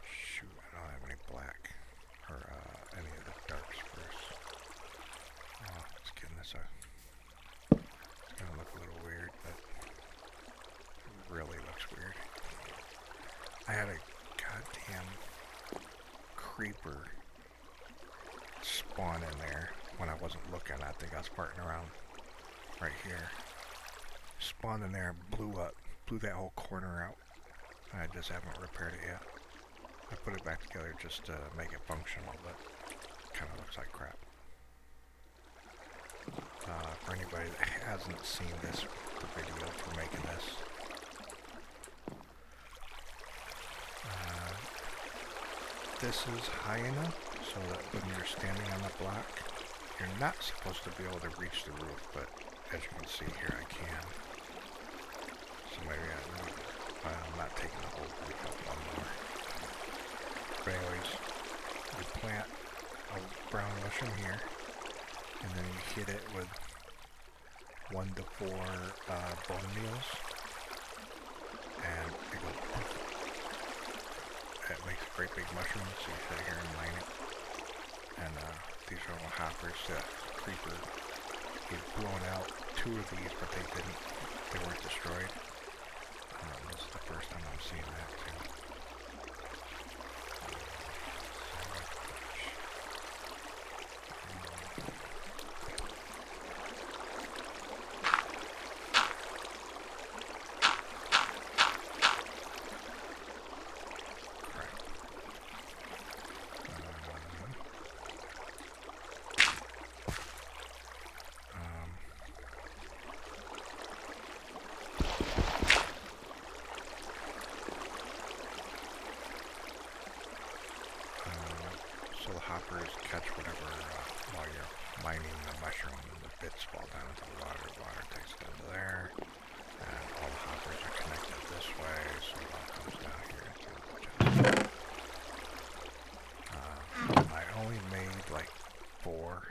shoot, I don't have any black or any of the dark spruce. Oh, it's getting this it's gonna look a little weird, but it really looks weird. I had a goddamn creeper spawn in there when I wasn't looking. I think I was farting around right here. Spawned in there, blew that whole corner out. I just haven't repaired it yet. I put it back together just to make it functional, but it kind of looks like crap. For anybody that hasn't seen the video for making this, this is high enough so that when you're standing on the block, you're not supposed to be able to reach the roof, but as you can see here, I can. So maybe I'm not taking the whole roof up one more. But anyways, you plant a brown mushroom here, and then you hit it with 1 to 4 bone meals, and it goes poof. It makes a great big mushroom, so you sit here and mine it. And these are all hoppers that creeper. He'd blown out 2 of these, but they weren't destroyed. This is the first time I'm seeing that too. So the hoppers catch whatever while you're mining the mushroom, and the bits fall down into the water. Water takes it into there, and all the hoppers are connected this way, so it all comes down here into the chest. I only made like 4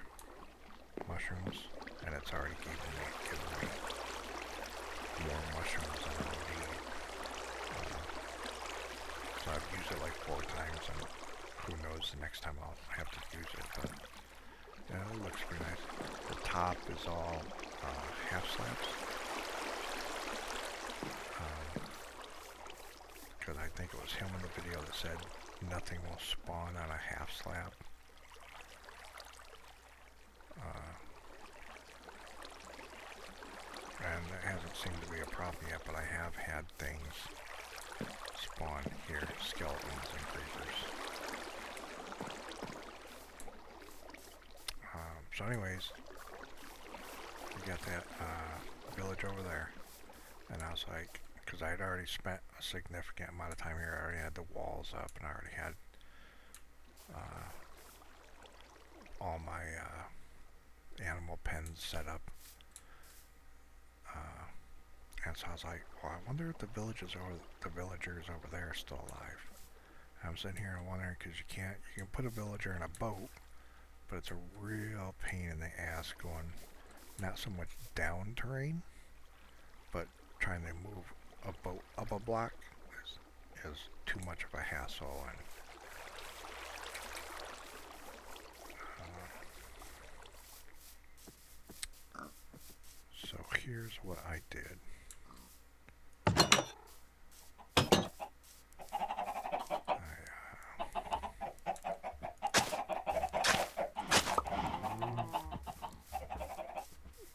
mushrooms, and it's already given me more mushrooms than I need. So I've used it like 4 times, and who knows the next time I'll have to use it, but yeah, it looks pretty nice. The top is all half slabs. Because I think it was him in the video that said nothing will spawn on a half slab. And it hasn't seemed to be a problem yet, but I have had things spawn here, skeletons and creepers. So anyways, we got that village over there, and I was like, because I had already spent a significant amount of time here, I already had the walls up, and I already had all my animal pens set up, And so I was like, well, I wonder if the villagers over there are still alive. And I'm sitting here and wondering because you can put a villager in a boat, but it's a real pain in the ass going not so much down terrain, but trying to move a boat up a block is too much of a hassle. And so here's what I did.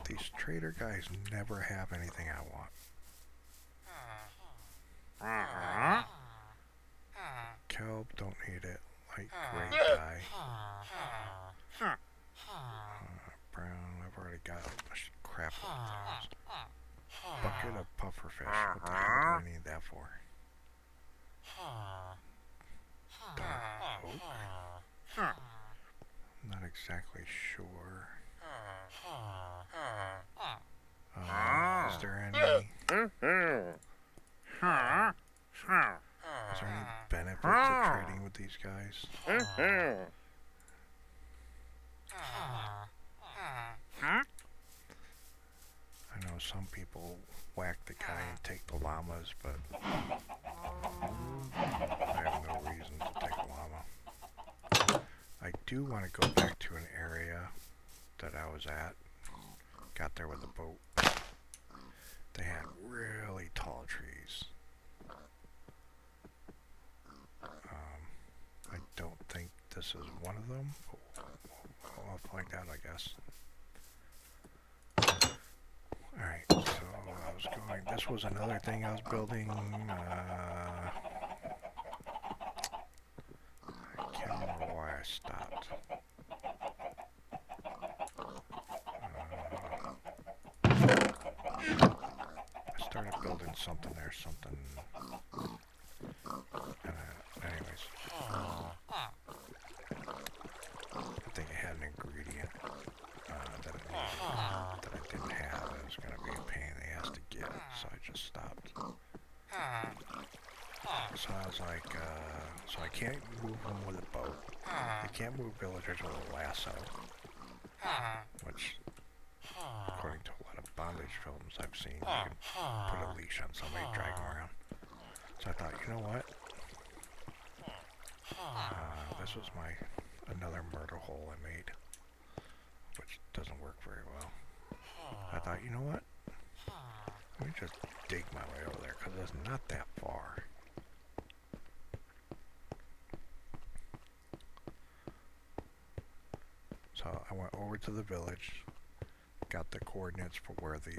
These trader guys never have anything I want. Kelp, don't need it. Light gray dye. Brown, I've already got crap of those. Bucket of pufferfish. What the hell do I need that for? Dark oak? I'm not exactly sure. Is there any benefit to trading with these guys? I know some people whack the guy and take the llamas, but I have no reason to take a llama. I do want to go back to an area that I was at. Got there with a boat. They had really tall trees. I don't think this is one of them. I'll find out, I guess. Alright, so I was going, this was another thing I was building. I can't remember why I stopped. I started building something there, anyways. I think I had an ingredient that I didn't have. It was going to be a pain in the ass to get, so I just stopped. So I was like, so I can't move them with a boat. I can't move villagers with a lasso, which, according to a lot of bondage films I've seen, you can put a leash on somebody, drag them around. So I thought, you know what? This was another murder hole I made, which doesn't work very well. I thought, you know what? Let me just dig my way over there, because it's not that far. So I went over to the village, got the coordinates for where the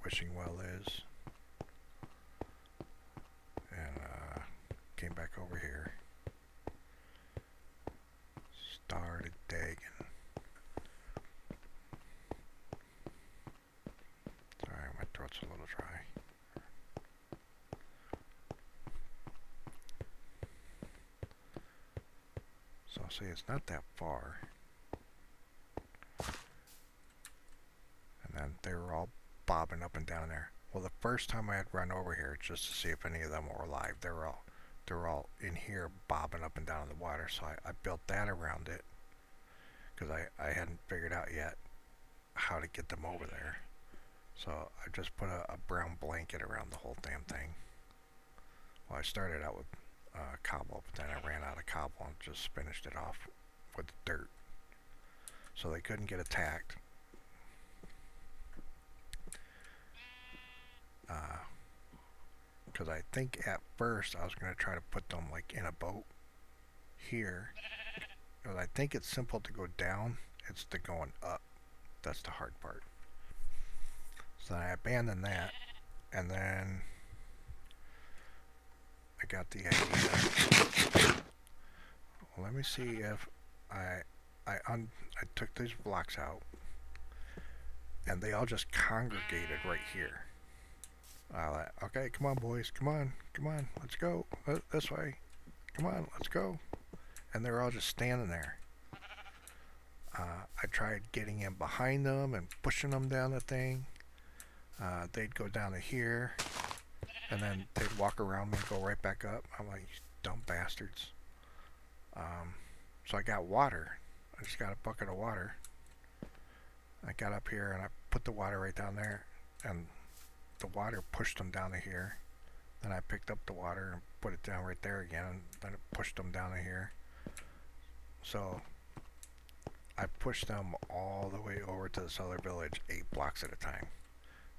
wishing well is, and came back over here, started digging. Sorry, my throat's a little dry. So see, it's not that far. And then they were all bobbing up and down there. Well, the first time I had run over here just to see if any of them were alive, they were all in here bobbing up and down in the water. So I built that around it because I hadn't figured out yet how to get them over there. So I just put a brown blanket around the whole damn thing. Well, I started out with cobble, but then I ran out of cobble and just finished it off with dirt. So they couldn't get attacked. Because I think at first I was going to try to put them like in a boat here. Because I think it's simple to go down. It's the going up. That's the hard part. So I abandoned that. And then I got the idea. Well, let me see if I took these blocks out. And they all just congregated right here. Okay, come on, boys, come on, let's go, this way, come on, let's go. And they're all just standing there. I tried getting in behind them and pushing them down the thing. They'd go down to here, and then they'd walk around me and go right back up. I'm like, you dumb bastards. So I got water. I just got a bucket of water. I got up here and I put the water right down there, and the water pushed them down to here. Then I picked up the water and put it down right there again, and then it pushed them down to here. So I pushed them all the way over to this other village, 8 blocks at a time.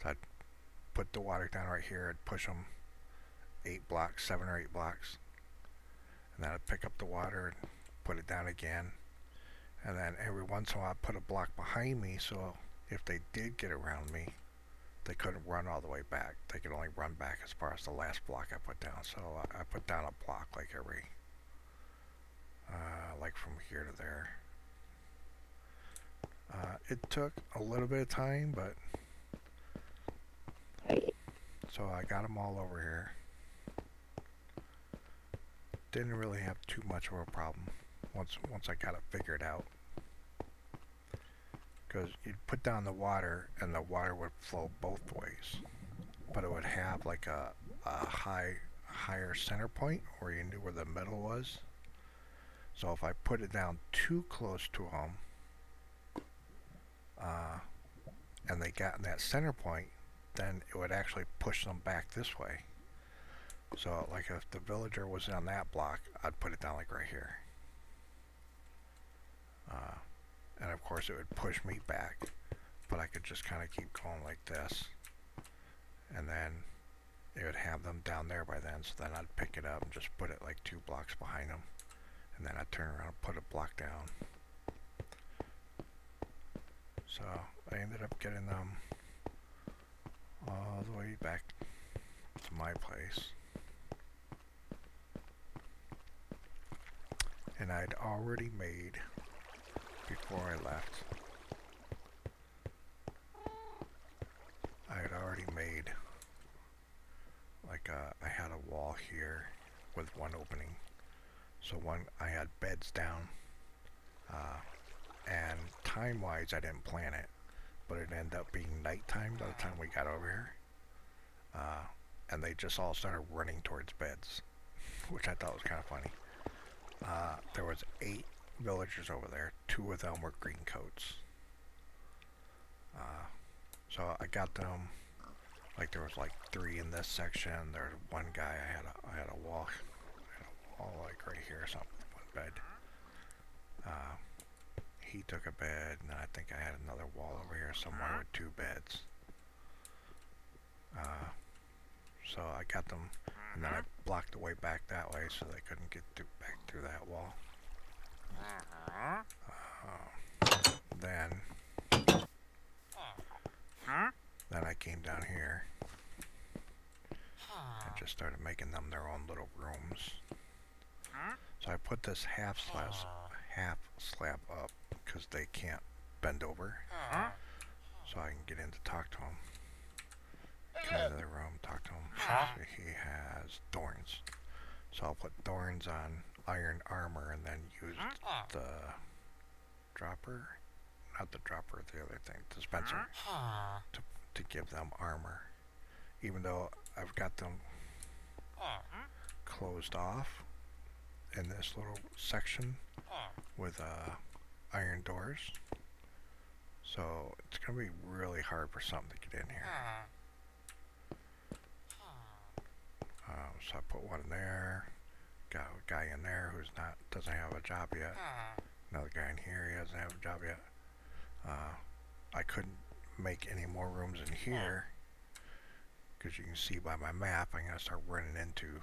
So I'd put the water down right here, I'd push them 8 blocks, 7 or 8 blocks, and then I'd pick up the water and put it down again. And then every once in a while I'd put a block behind me, so if they did get around me, they couldn't run all the way back. They could only run back as far as the last block I put down. So I put down a block like every, like from here to there. It took a little bit of time, but so I got them all over here. Didn't really have too much of a problem once I got it figured out. Because you'd put down the water and the water would flow both ways, but it would have like a higher center point where you knew where the middle was. So if I put it down too close to them, and they got in that center point, then it would actually push them back this way. So like if the villager was on that block, I'd put it down like right here. And of course it would push me back, but I could just kind of keep going like this, and then it would have them down there by then. So then I'd pick it up and just put it like 2 blocks behind them, and then I'd turn around and put a block down. So I ended up getting them all the way back to my place, and I'd already made, before I left, I had already made like I had a wall here with one opening. So I had beds down, and time-wise I didn't plan it, but it ended up being nighttime by the time we got over here, and they just all started running towards beds, which I thought was kind of funny. There was 8 villagers over there. 2 of them were green coats. So I got them, like there was like 3 in this section. There was one guy, I had a wall like right here or something, one bed. He took a bed, and I think I had another wall over here somewhere with 2 beds. So I got them, and then I blocked the way back that way so they couldn't get back through that wall. Then I came down here and just started making them their own little rooms. So I put this half slab up because they can't bend over, so I can get in to talk to him. Come into the room, talk to him. So he has thorns, so I'll put thorns on iron armor and then use the dropper, not the dropper, the other thing, dispenser, to give them armor, even though I've got them closed off in this little section with iron doors. So it's gonna be really hard for something to get in here. So I put one in there, got a guy in there who's doesn't have a job yet. Another guy in here, he doesn't have a job yet. I couldn't make any more rooms in here because you can see by my map I'm gonna start running into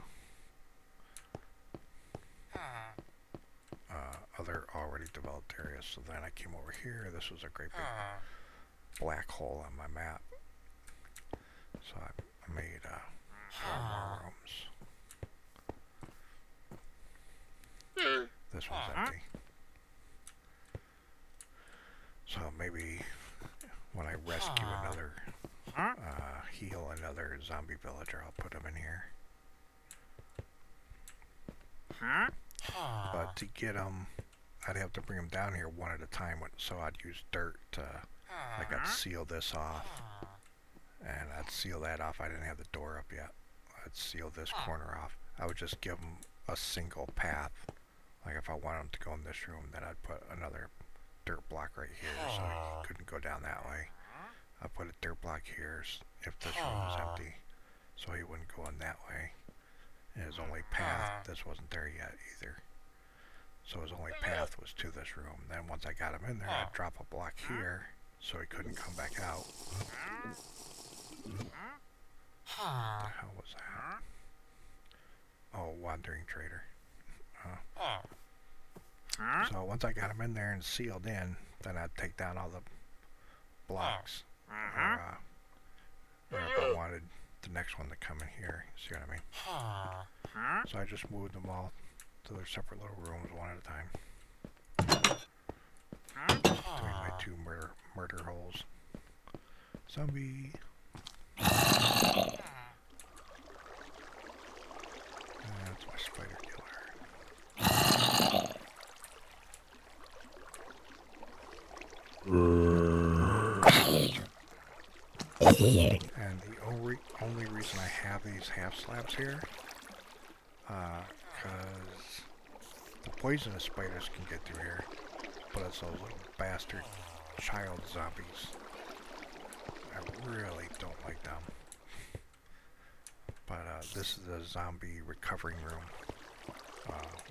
other already developed areas. So then I came over here. This was a great big black hole on my map. So I made 4 more rooms. This one's empty. So maybe when I rescue another, heal another zombie villager, I'll put him in here. But to get them I'd have to bring them down here one at a time, so I'd use dirt to, like I'd seal this off, and I'd seal that off. I didn't have the door up yet. I'd seal this corner off. I would just give them a single path. Like if I wanted them to go in this room, then I'd put another dirt block right here so he couldn't go down that way. I'd put a dirt block here if this room was empty, so he wouldn't go in that way. And his only path, this wasn't there yet either. So his only path was to this room. Then once I got him in there, I'd drop a block here so he couldn't come back out. What the hell was that? Oh, wandering trader. So once I got him in there and sealed in, then I'd take down all the blocks. Or if I wanted the next one to come in here, see what I mean? So I just moved them all to their separate little rooms one at a time. Doing my two murder holes. Zombie. That's my spider killer. And the only reason I have these half slabs here, because the poisonous spiders can get through here, but it's those little bastard child zombies. I really don't like them. But this is the zombie recovering room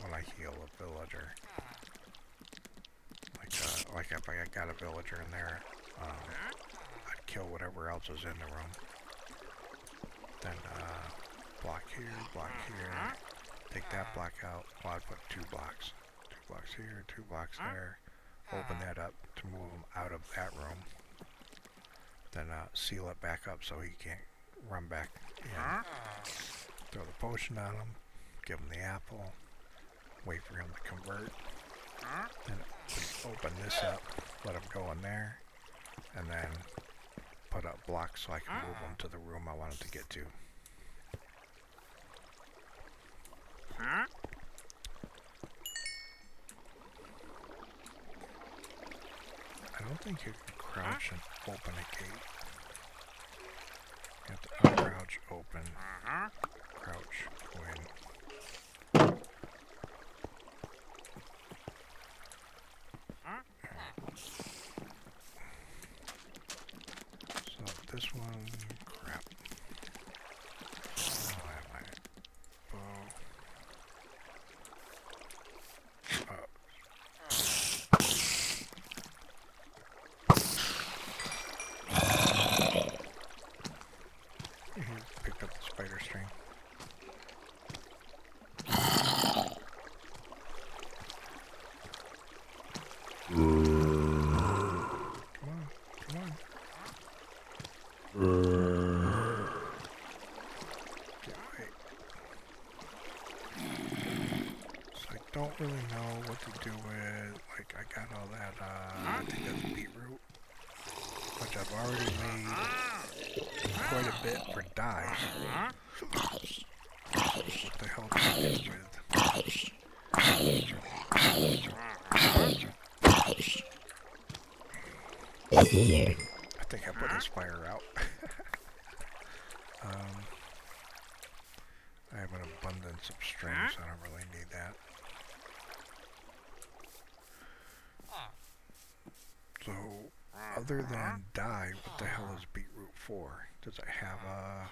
when I heal a villager. Like if I got a villager in there, I'd kill whatever else is in the room. Then block here, take that block out. Well, I'd put 2 blocks. 2 blocks here, 2 blocks there. Open that up to move him out of that room. Then seal it back up so he can't run back in. Throw the potion on him, give him the apple, wait for him to convert. Then open this up, let him go in there, and then put up blocks so I can move him to the room I want him to get to. I don't think you can crouch and open a gate. You have to uncrouch, open, crouch, go in. So this one, crap. I have my bow. He picked up the spider string. Don't really know what to do with, like I got all that, I think that's beetroot, which I've already made quite a bit for dye. What the hell do I do with? I think I put this fire out. I have an abundance of strings, so I don't really need that. So, other than dye, what the hell is beetroot for? Does it have a...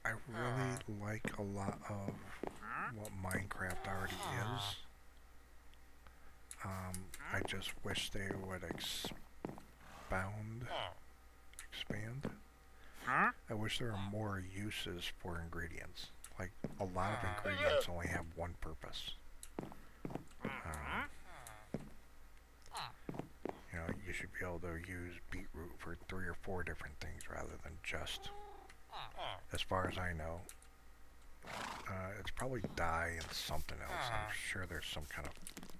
I really like a lot of what Minecraft already is. I just wish they would expand. I wish there were more uses for ingredients. Like, a lot of ingredients only have one purpose. You know, you should be able to use beetroot for 3 or 4 different things rather than just, as far as I know. It's probably dye and something else. I'm sure there's some kind of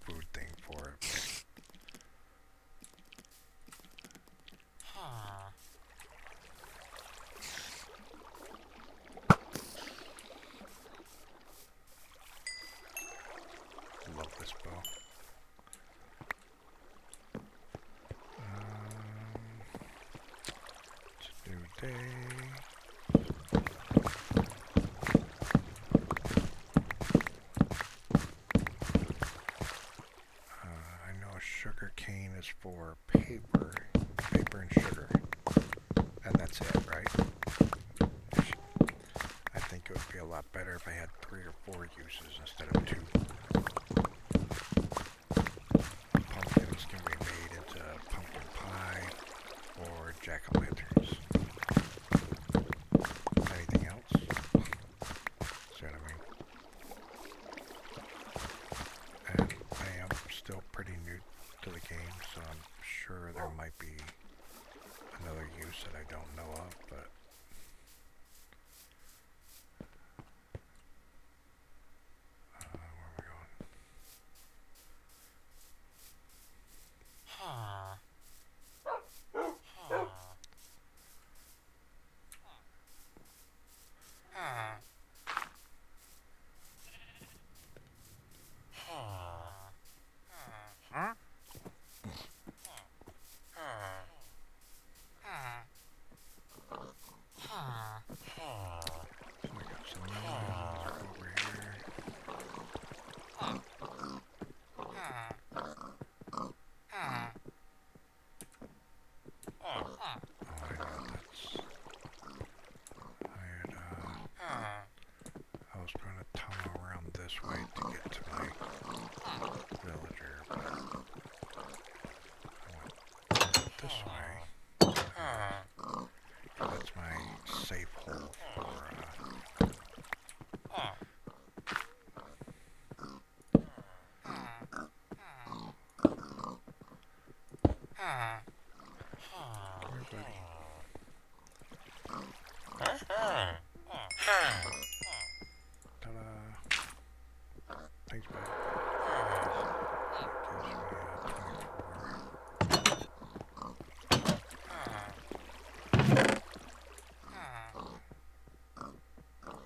food thing for it. day. I know sugar cane is for paper and sugar, and that's it, right? I think it would be a lot better if I had 3 or 4 uses instead of 2. Pumpkins can be made into pumpkin pie or jack-o'-lanterns. Anything else? See what I mean? And I am still pretty new to the game, so I'm sure there might be another use that I don't know of, but where are we going? So I got some melons over here. Oh, I know that's... I was going to tunnel around this way to get to my villager, but I went this way. That's my safe hole for everybody. Ta-da! Thanks, bud. Gives me 24.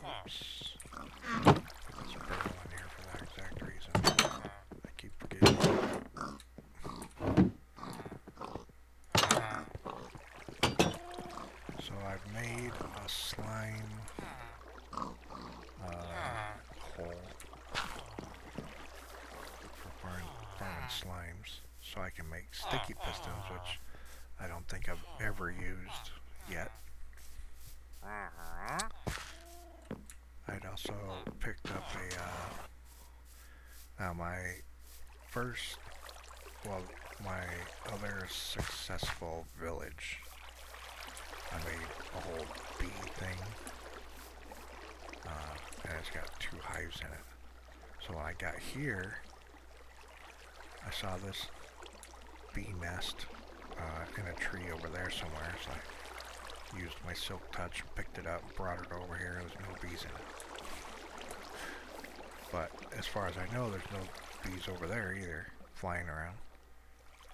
Oops. Put this barrel in here for that exact reason. I keep forgetting. So I've made a slime hole for farming slimes, so I can make sticky pistons, which I don't think I've ever used yet. I'd also picked up a my first, well, my other successful village. I made a whole bee thing, and it's got 2 hives in it. So when I got here, I saw this bee nest in a tree over there somewhere, so I used my silk touch, picked it up, brought it over here. There's no bees in it. But as far as I know, there's no bees over there either, flying around.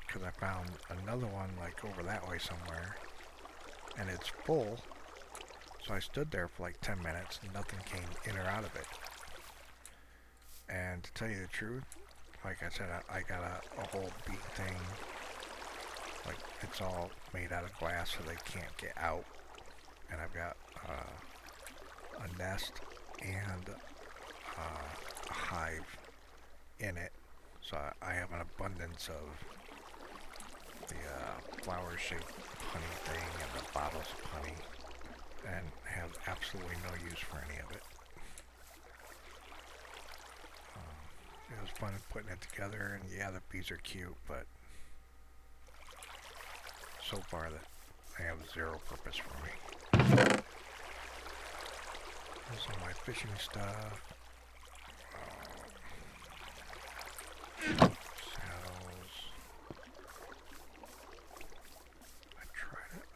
Because I found another one like over that way somewhere, and it's full. So I stood there for like 10 minutes, and nothing came in or out of it. And to tell you the truth, like I said, I got a whole bee thing. Like, it's all made out of glass so they can't get out. And I've got a nest and a hive in it. So I have an abundance of the flower-shaped honey thing and the bottles of honey, and have absolutely no use for any of it. It was fun putting it together, and yeah, the bees are cute, but so far that they have 0 purpose for me. Here's all my fishing stuff. Saddles.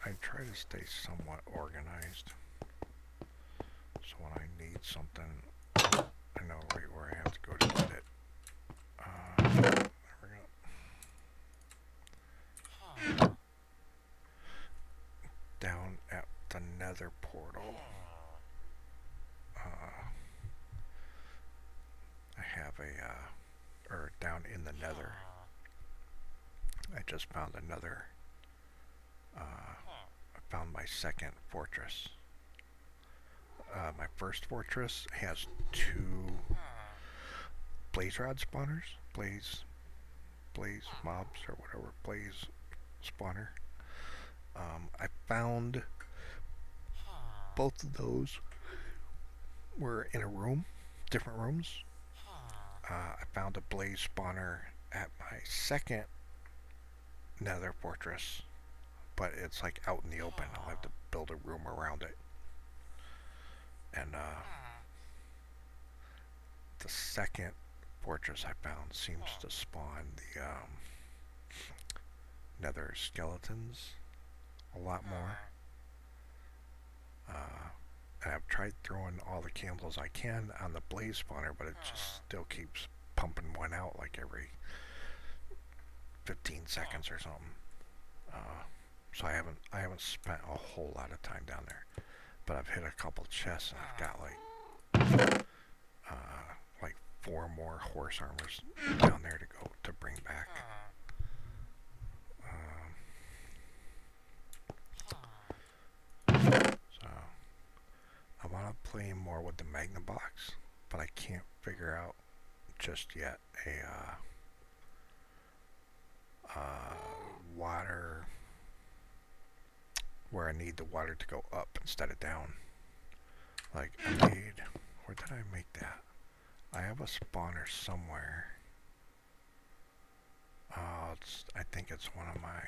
I try to stay somewhat organized, so when I need something, I know right where I have to go to get it. There we go. Down at the nether portal, I have or down in the nether, I just found another, I found my second fortress. My first fortress has 2 blaze rod spawners, blaze mobs or whatever, blaze spawner. I found both of those were in a room, different rooms. I found a blaze spawner at my second nether fortress, but it's like out in the open. I'll have to build a room around it. And the second fortress I found seems to spawn the nether skeletons a lot more. And I've tried throwing all the candles I can on the blaze spawner, but it just still keeps pumping one out like every 15 seconds or something. So I haven't spent a whole lot of time down there, but I've hit a couple chests and I've got like 4 more horse armors down there to bring back. So I want to play more with the Magna box, but I can't figure out just yet a water where I need the water to go up instead of down. Like where did I make that? I have a spawner somewhere. I think it's one of my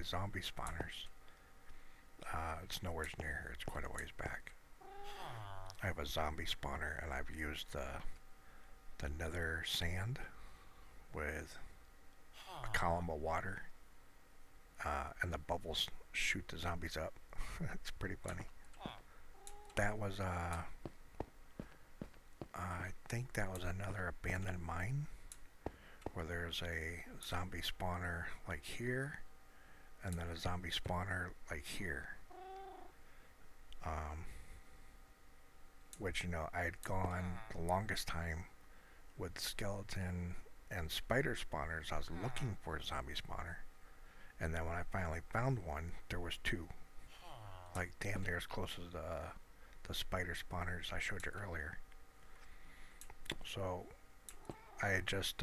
zombie spawners. It's nowhere near here. It's quite a ways back. I have a zombie spawner, and I've used the nether sand with a column of water, and the bubbles shoot the zombies up. It's pretty funny. That was I think that was another abandoned mine where there's a zombie spawner like here, and then a zombie spawner like here. Which, I had gone the longest time with skeleton and spider spawners. I was looking for a zombie spawner, and then when I finally found one, there was 2. Like damn near as close as the spider spawners I showed you earlier. So I had just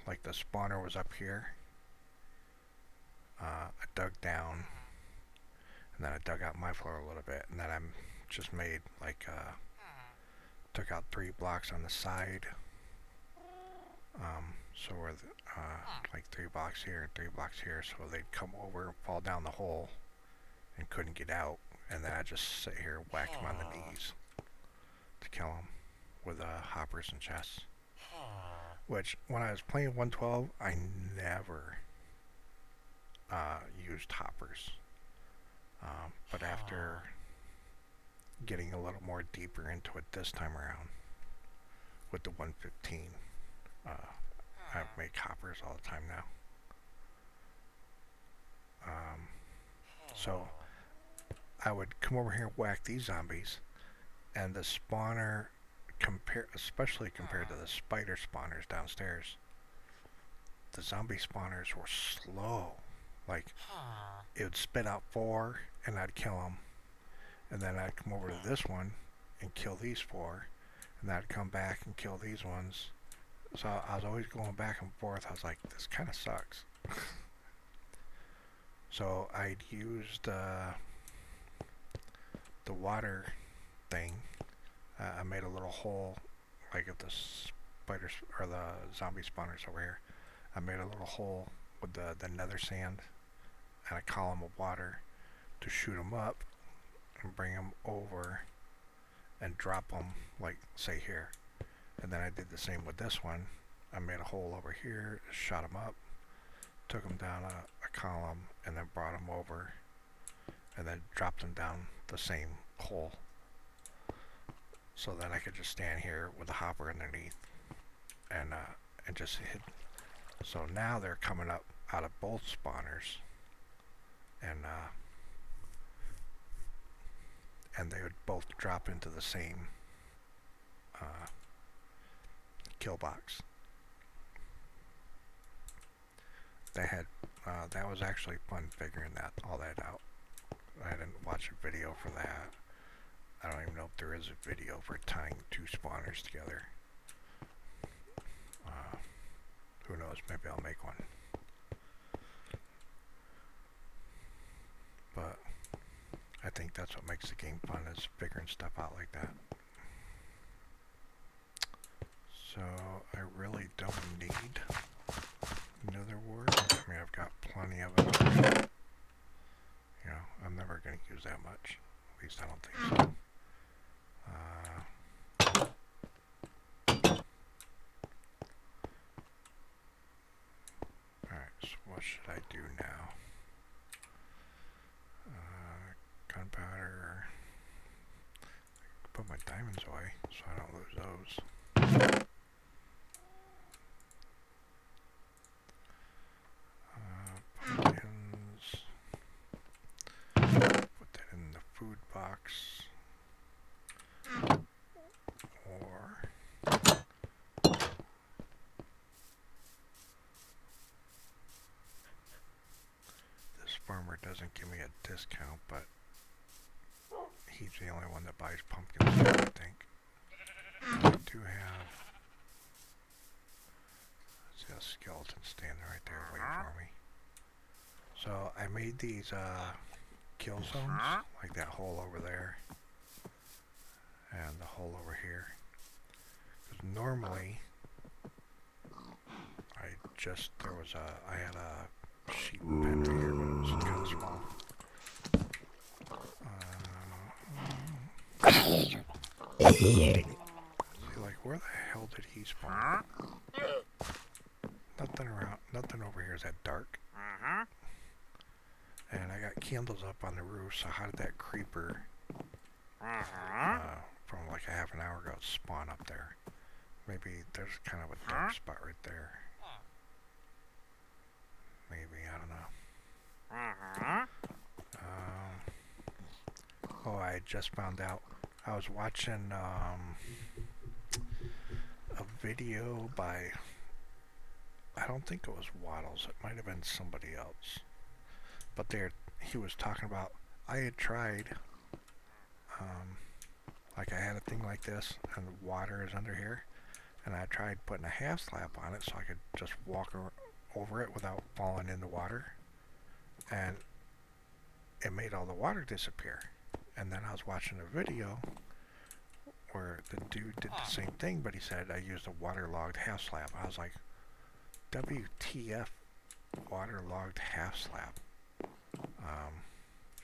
like the spawner was up here. I dug down, and then I dug out my floor a little bit, and then I just made like took out 3 blocks on the side. So we're like 3 blocks here and 3 blocks here, so they'd come over and fall down the hole and couldn't get out, and then I just sit here and whack them on the knees to kill them with hoppers and chests. Which, when I was playing 112, I never used hoppers. But after getting a little more deeper into it this time around with the 115, I make hoppers all the time now. So I would come over here and whack these zombies, and the spawner, especially compared to the spider spawners downstairs, the zombie spawners were slow. Like, it would spit out 4, and I'd kill them. And then I'd come over to this one and kill these 4. And then I'd come back and kill these ones. So I was always going back and forth. I was like, this kind of sucks. So I'd used the water thing. I made a little hole, like at the spiders or the zombie spawners over here. I made a little hole with the nether sand and a column of water to shoot them up and bring them over and drop them, like say here. And then I did the same with this one. I made a hole over here, shot them up, took them down a column, and then brought them over and then dropped them down the same hole. So then I could just stand here with the hopper underneath and just hit. So now they're coming up out of both spawners, and they would both drop into the same kill box. They had That was actually fun figuring all that out. I didn't watch a video for that. I don't even know if there is a video for tying two spawners together. Who knows, maybe I'll make one. But I think that's what makes the game fun, is figuring stuff out like that. So I really don't need another word. I mean, I've got plenty of it. You know, I'm never going to use that much. At least I don't think so. Alright, so what should I do now? Gunpowder. Put my diamonds away so I don't lose those. Pumpkins. Put that in the food box. Or this farmer doesn't give me a discount, but he's the only one that buys pumpkins, I think. I do have, see a skeleton standing right there waiting for me. So I made these kill zones, like that hole over there and the hole over here. Because normally I had a sheep pen right here, but it was kind of small. See, like, where the hell did he spawn? Nothing around, nothing over here is that dark. And I got candles up on the roof, so how did that creeper from like a half an hour ago spawn up there? Maybe there's kind of a dark spot right there. Maybe, I don't know. Oh, I just found out. I was watching a video by, I don't think it was Waddles, it might have been somebody else. But he was talking about, I had tried, like I had a thing like this, and the water is under here, and I tried putting a half slab on it so I could just walk over it without falling in the water, and it made all the water disappear. And then I was watching a video where the dude did the same thing, but he said I used a waterlogged half slab. I was like, WTF, waterlogged half slab?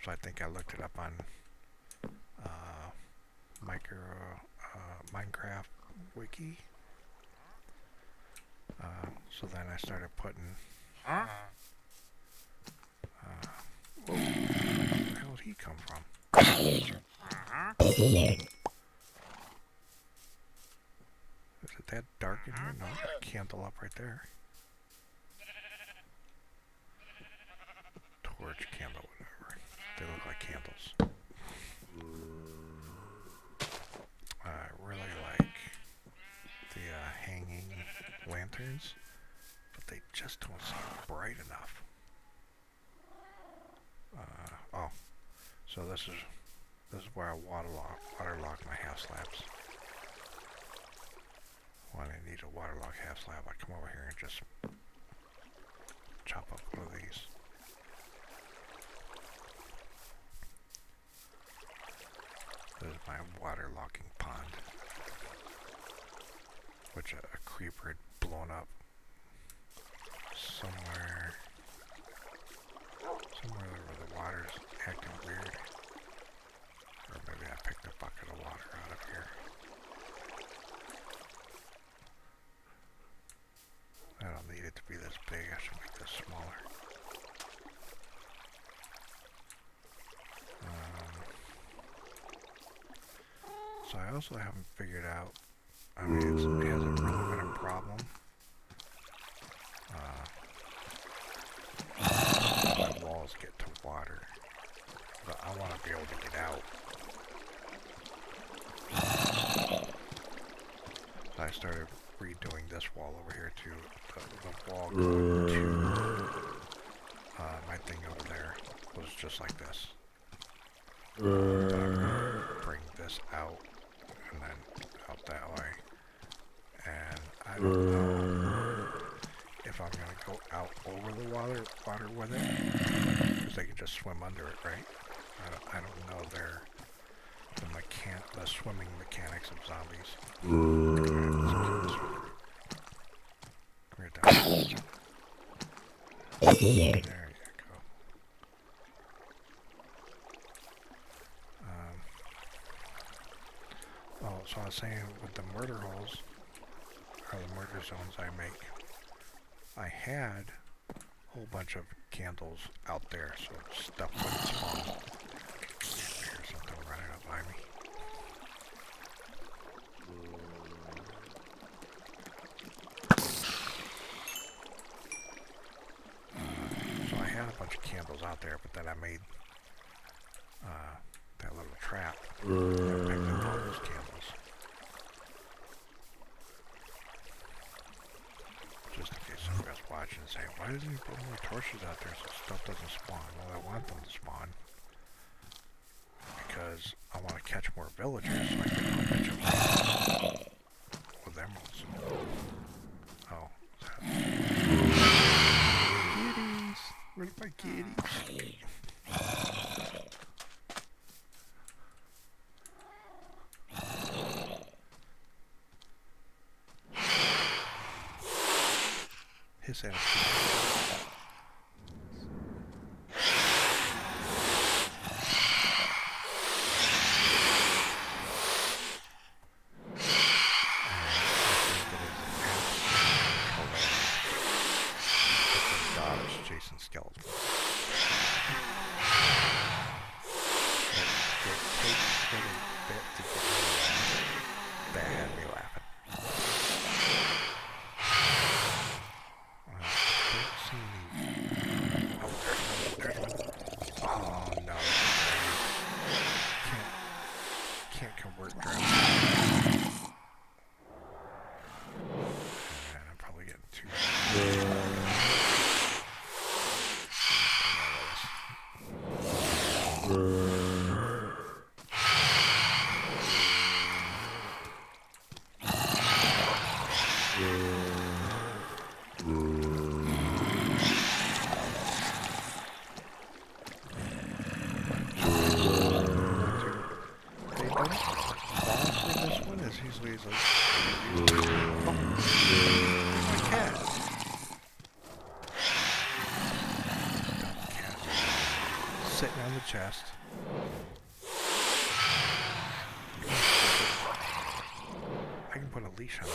So I think I looked it up on Minecraft wiki. So then I started putting. Where the hell did he come from? Is it that dark in here? No, I got a candle up right there. Torch, candle, whatever. They look like candles. I really like the hanging lanterns, but they just don't seem bright enough. Oh, so this is where I waterlog my half slabs. When I need a waterlog half slab, I come over here and just chop up one of these. This is my waterlogging pond, which a creeper had blown up somewhere where the water's acting weird. Or maybe I picked a bucket of water out of here. I don't need it to be this big, I should make this smaller. So I also haven't figured out, I mean, it hasn't really been a problem. My walls get to water, but I want to be able to get out. So I started redoing this wall over here too. The wall going to my thing over there was just like this. But I'm gonna bring this out and then out that way. And I don't know if I'm gonna go out over the water with it, because they can just swim under it, right? I don't know the swimming mechanics of zombies. Come here, down. There you go. So I was saying with the murder holes, or the murder zones I make, I had a whole bunch of candles out there so stuff wouldn't spawn. Here's something running up by me. So I had a bunch of candles out there, but then I made that little trap. I picked up all those candles. Just in case somebody's watching and saying, why doesn't he put more torches out there so stuff doesn't spawn? Well, I want them to spawn because I want to catch more villagers so I can go catch them with emeralds. Oh, kitties! Where's my kitties? His attitude. Jason Skeleton. It takes a bit to get me laughing. That had me laughing. Don't see me. Oh, there's one. Oh no. Can't convert drones. And I'm probably getting too. Usually he's like, oh, my cat. Cat. Sitting on the chest. I can put a leash on it.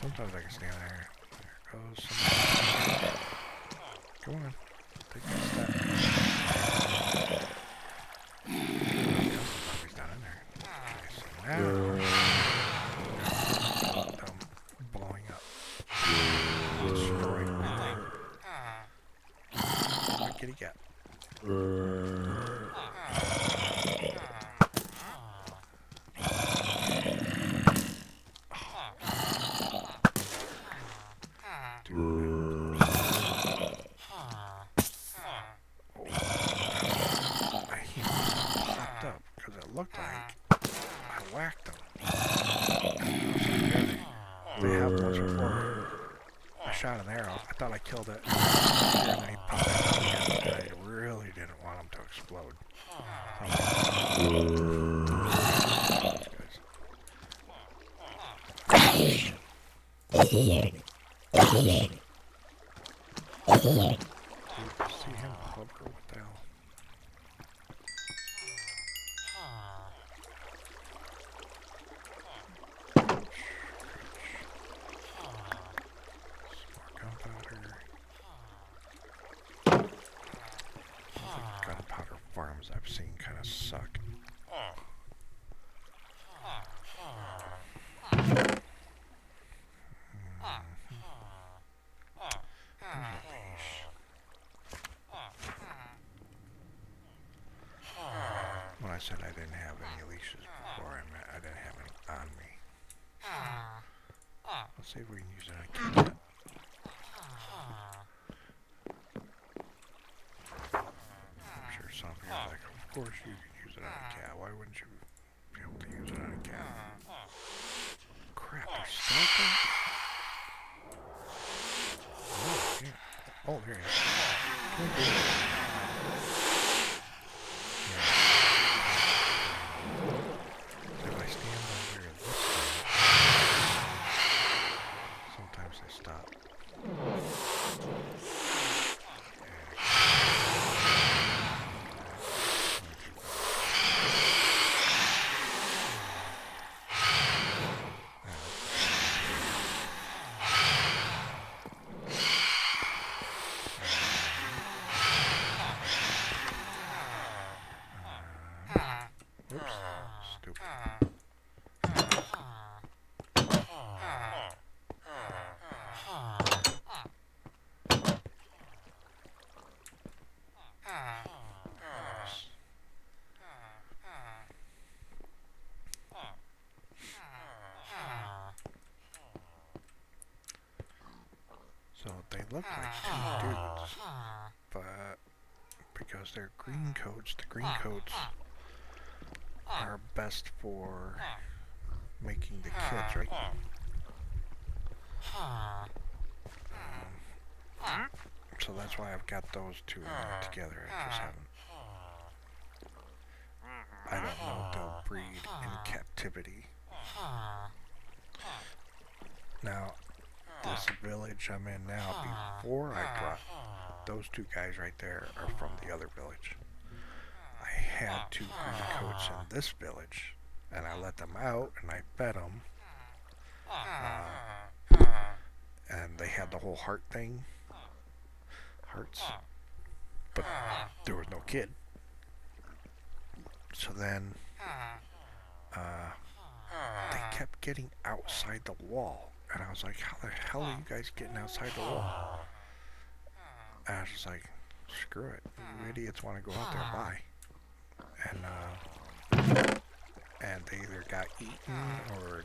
Sometimes I can stand there. There goes somebody. Go on. Take that step. Somebody's down in there. Okay, so now shot an arrow. I thought I killed it. And then he popped back up again. And I really didn't want him to explode. See him hover? What the hell? Gunpowder. All the gunpowder farms I've seen kind of suck. When I said I didn't have any leashes before, I meant I didn't have any on me. Let's see if we can use it on a cat. I'm sure some of you are like, of course you can use it on a cat. Why wouldn't you be able to use it on a cat? Crap, they're stealthing? Oh, yeah. Oh, there he is. Come on, dude. If I stand under this thing, sometimes they stop. Oops, stupid. So they look like two dudes, but because they're green coats, the green coats are best for making the kids, right? So that's why I've got those two in there together. I just haven't. I don't know if they'll breed in captivity. Now, this village I'm in now, before I brought those two guys right there are from the other village. I had two green coats in this village, and I let them out and I fed them. And they had the whole heart thing. Hearts. But there was no kid. So then they kept getting outside the wall. And I was like, how the hell are you guys getting outside the wall? And I was just like, screw it. You idiots want to go out there, bye. And they either got eaten or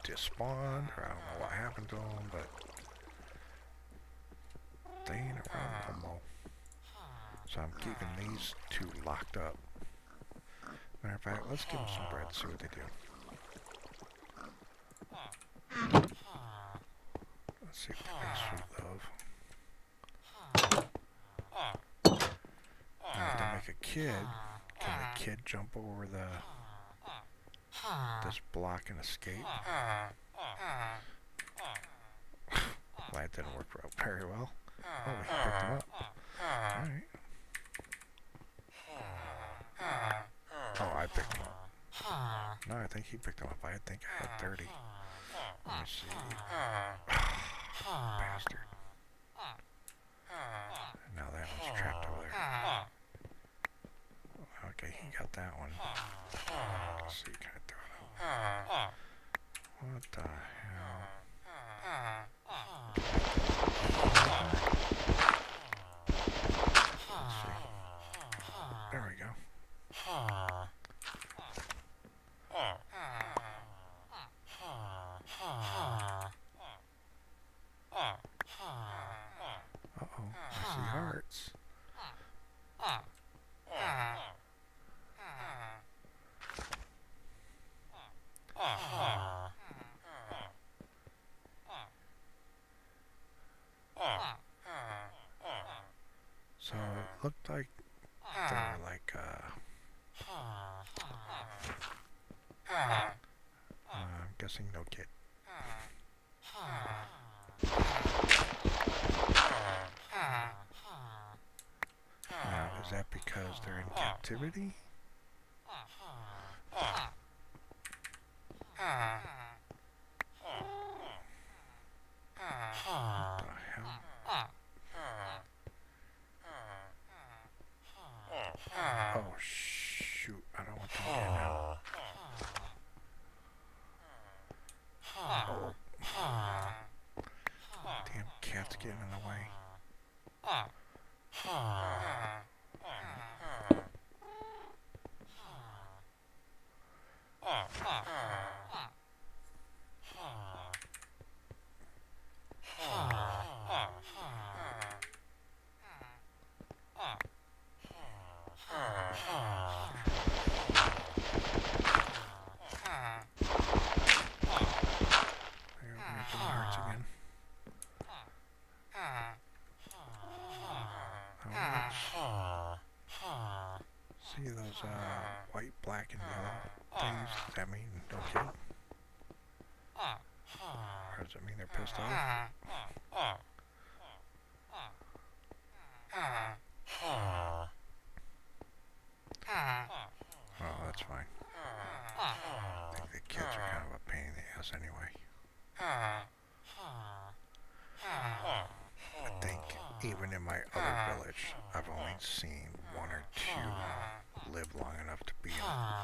despawned, or I don't know what happened to them, but they ain't around no more. So I'm keeping these two locked up. Matter of fact, let's give them some bread, see what they do. Let's see what they make sweet love. Now if they make a kid, can the kid jump over this block and escape? Well, that didn't work very well. Oh, we picked him up. Alright. Oh, I picked him up. No, I think he picked him up. I think I had 30. Let me see. Bastard. Now that one's trapped over there. Okay, he got that one. Let's see, can I throw it out? What the hell? Let's see. There we go. Uh-oh, I see hearts. looked like they were like, I'm guessing no kid. Now, is that because they're in captivity? What the hell? Oh shoot, I don't want them getting out. Damn cat's getting in the way. There we have the hearts again. See those white, black, and yellow things? Does that mean no kid? Or does it mean they're pissed off? Oh, that's fine. I think the kids are kind of a pain in the ass anyway. I think even in my other village, I've only seen one or two live long enough to be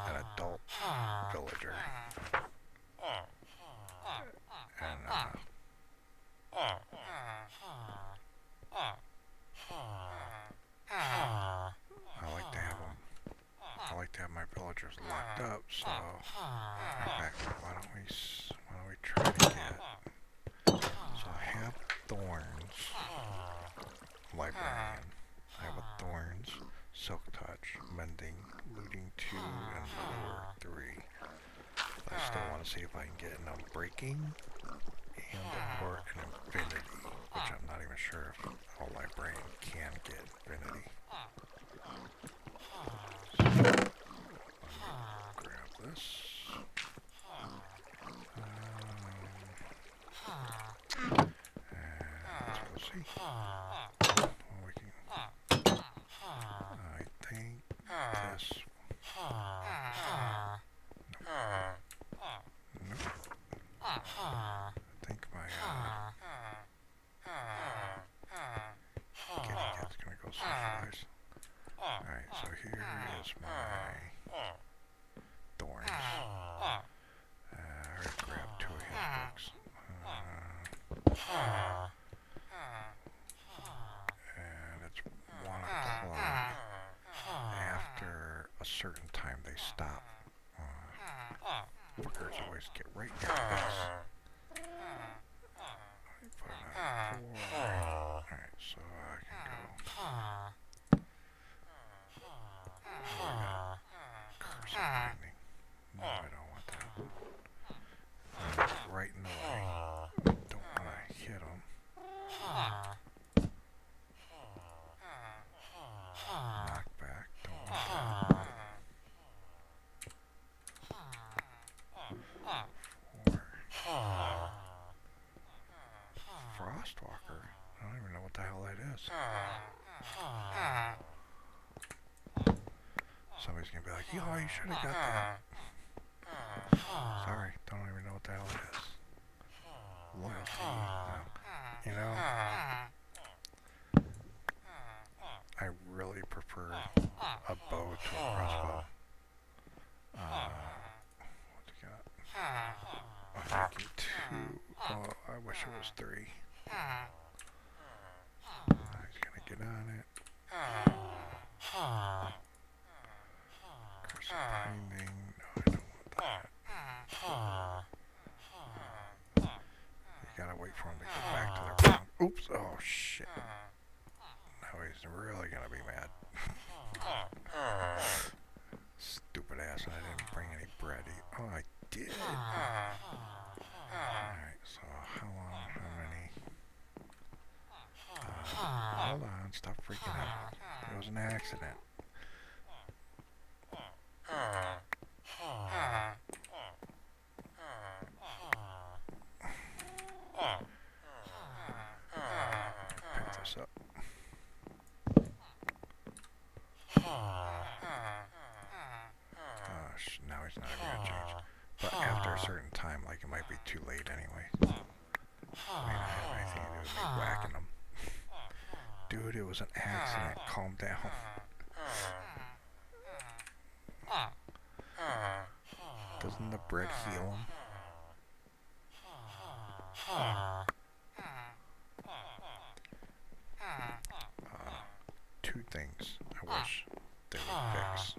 an adult villager. And I like to have my villagers locked up. So, in fact, why don't we try to get? So I have thorns, librarian. I have a thorns, silk touch, mending, looting 2, and lure 3. But I still want to see if I can get an unbreaking and or an infinity, which I'm not even sure if a librarian can get infinity. So, let me grab this. And let's go see. Well, we can, I think this. Nope. I think my kitty cat's gonna go socialize. Alright, so here is my thorns. I already grabbed 2 of his books. And it's 1 o'clock. After a certain time they stop. Fuckers always get right near this. Put it on 4. Alright, so I can go. Curse of lightning. No, I don't want that. Right in the way. Don't want to hit him. Knock back. Don't want that. 4. Frostwalker? I don't even know what the hell that is. Somebody's gonna be like, yo, you should have got that. Sorry, don't even know what the hell it is. Loyalty. You know, I really prefer a bow to a crossbow. What's he got? I think 2. Oh, I wish it was 3. He's gonna get on it. Curse of binding. No, I don't want that. You gotta wait for him to get back to the ground. Oops! Oh shit! Now he's really gonna be mad. Stupid ass! I didn't bring any bread. Oh, I did. Alright, so how long? How many? Hold on! Stop freaking out. It was an accident. Pick this up. Now he's not even gonna change. But after a certain time, like it might be too late anyway. I mean, I have anything to do with me whacking him. Dude, it was an accident. Calm down. Doesn't the bread heal him? Two things I wish they would fix.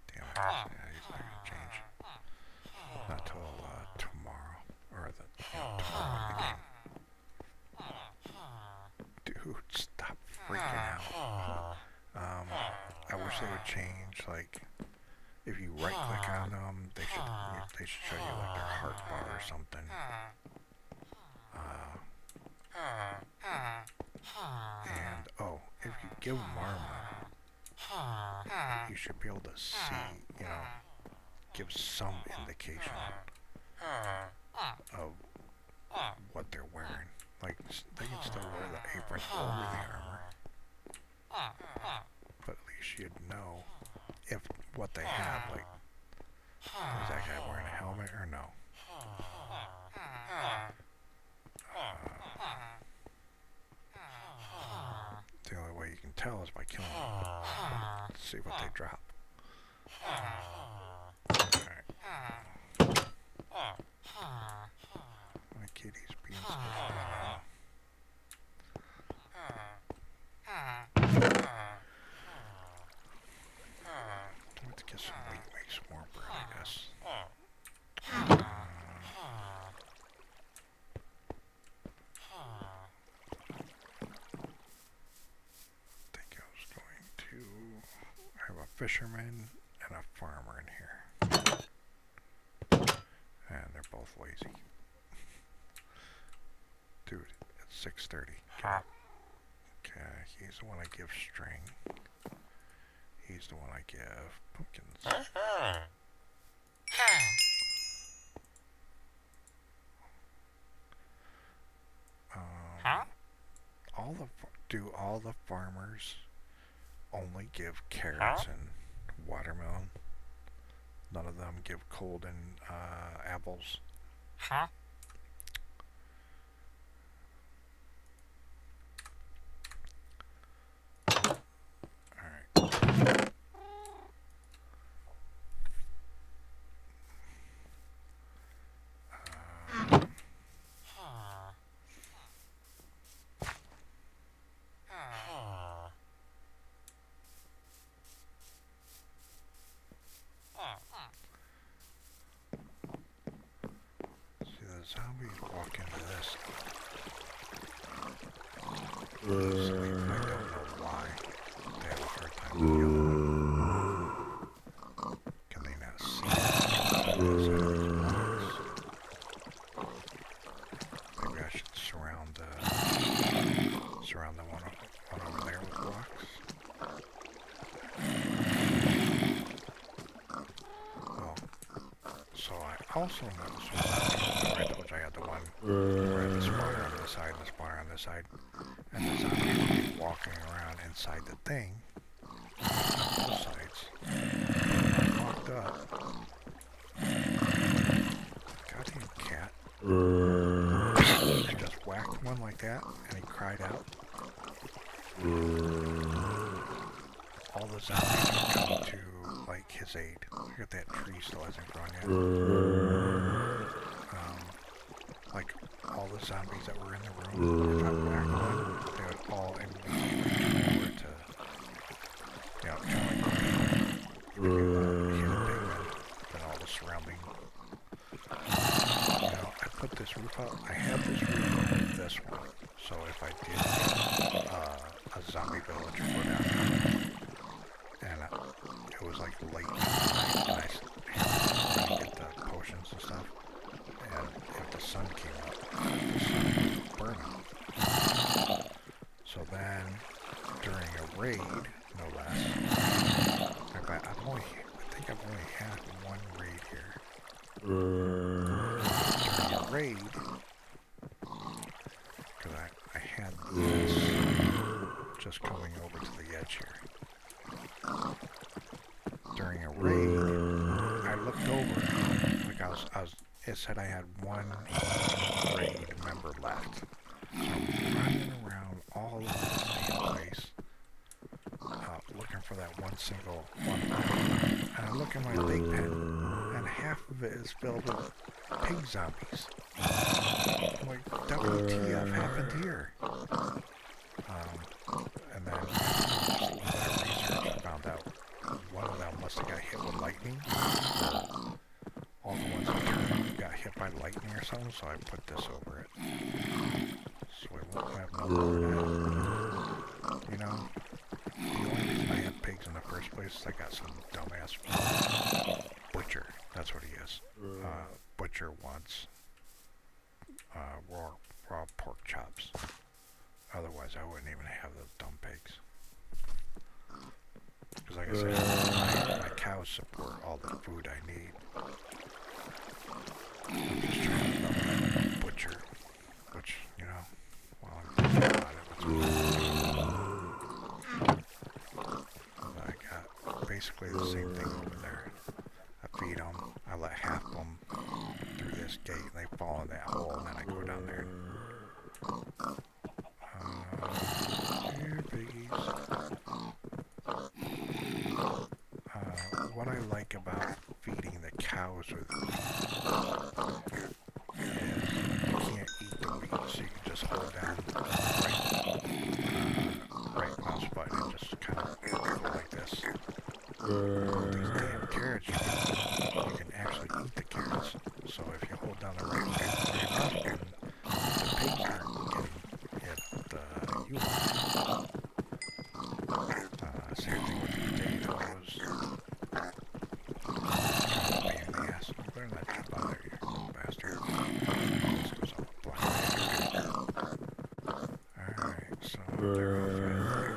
Damn it. Yeah, he's not gonna change. Not till tomorrow. Or tomorrow in the game. Dude, stop freaking out. I wish they would change, like, if you right click on them, they should show you like their heart bar or something. And if you give them armor, you should be able to see, give some indication of what they're wearing. Like, they can still wear the apron over the armor, but at least you'd know if what they have, like, is that guy wearing a helmet or no? The only way you can tell is by killing them. Let's see what they drop. Alright. My kitty's being scared. Let's get some wheat, make some more bread, I guess. I have a fisherman and a farmer in here. And they're both lazy. Dude, it's 6:30. Okay, he's the one I give string. He's the one I give pumpkins. Do all the farmers only give carrots and watermelon? None of them give cold and apples? Alright. Zombies walk into this. I don't know why they have a hard time healing. Can they not see Maybe I should surround the one over there with blocks. Well, so I also noticed I told you I had the one where the spawner on this side and the spawner on this side. And the zombies walking around inside the thing. Both sides. I walked up. Goddamn cat. I just whacked one like that and he cried out. All the zombies come to like his aid. Look at that tree still hasn't grown yet. Like all the zombies that were in the room, if I whacked one, they would all immediately come over to, kind of like hit a big one, then all the surrounding. I put this roof up. I have this roof over this one, so if I did get a zombie villager go down there, and it was like late night, and I had to get the potions and stuff. And if the sun came up, the sun would burn them. raid, because I had this just coming over to the edge here. During a raid, I looked over, like it said I had one raid member left. So I'm running around all over this damn place, looking for that one single one. And I look in my big pen, and half of it is filled with pig zombies. I'm like, WTF happened here? And then after just a little bit of research, I found out one of them must have got hit with lightning. All the ones that turned got hit by lightning or something, so I put this over it. So we won't have no more of that. You know, the only reason I have pigs in the first place is I got some dumbass butcher. That's what he is. Butcher wants raw pork chops. Otherwise, I wouldn't even have those dumb pigs. Because like I said, my cows support all the food I need. I'm just trying to develop a butcher, which, you know, while I'm thinking about it, I got basically the same thing over there. I feed them, I let half of them through this gate, and they fall in that hole, and then I go down there. Here, piggies. What I like about feeding the cows with wheat is you can't eat the wheat, so you can just hold down the right mouse button and just kind of go like this. These damn carrots, you can actually eat the carrots. So if you hold down the right mouse button, the pigs aren't getting you. Same thing with the potatoes. Pain in the ass. You better not jump out there, you bastard. This goes all black. Alright, so they're over there.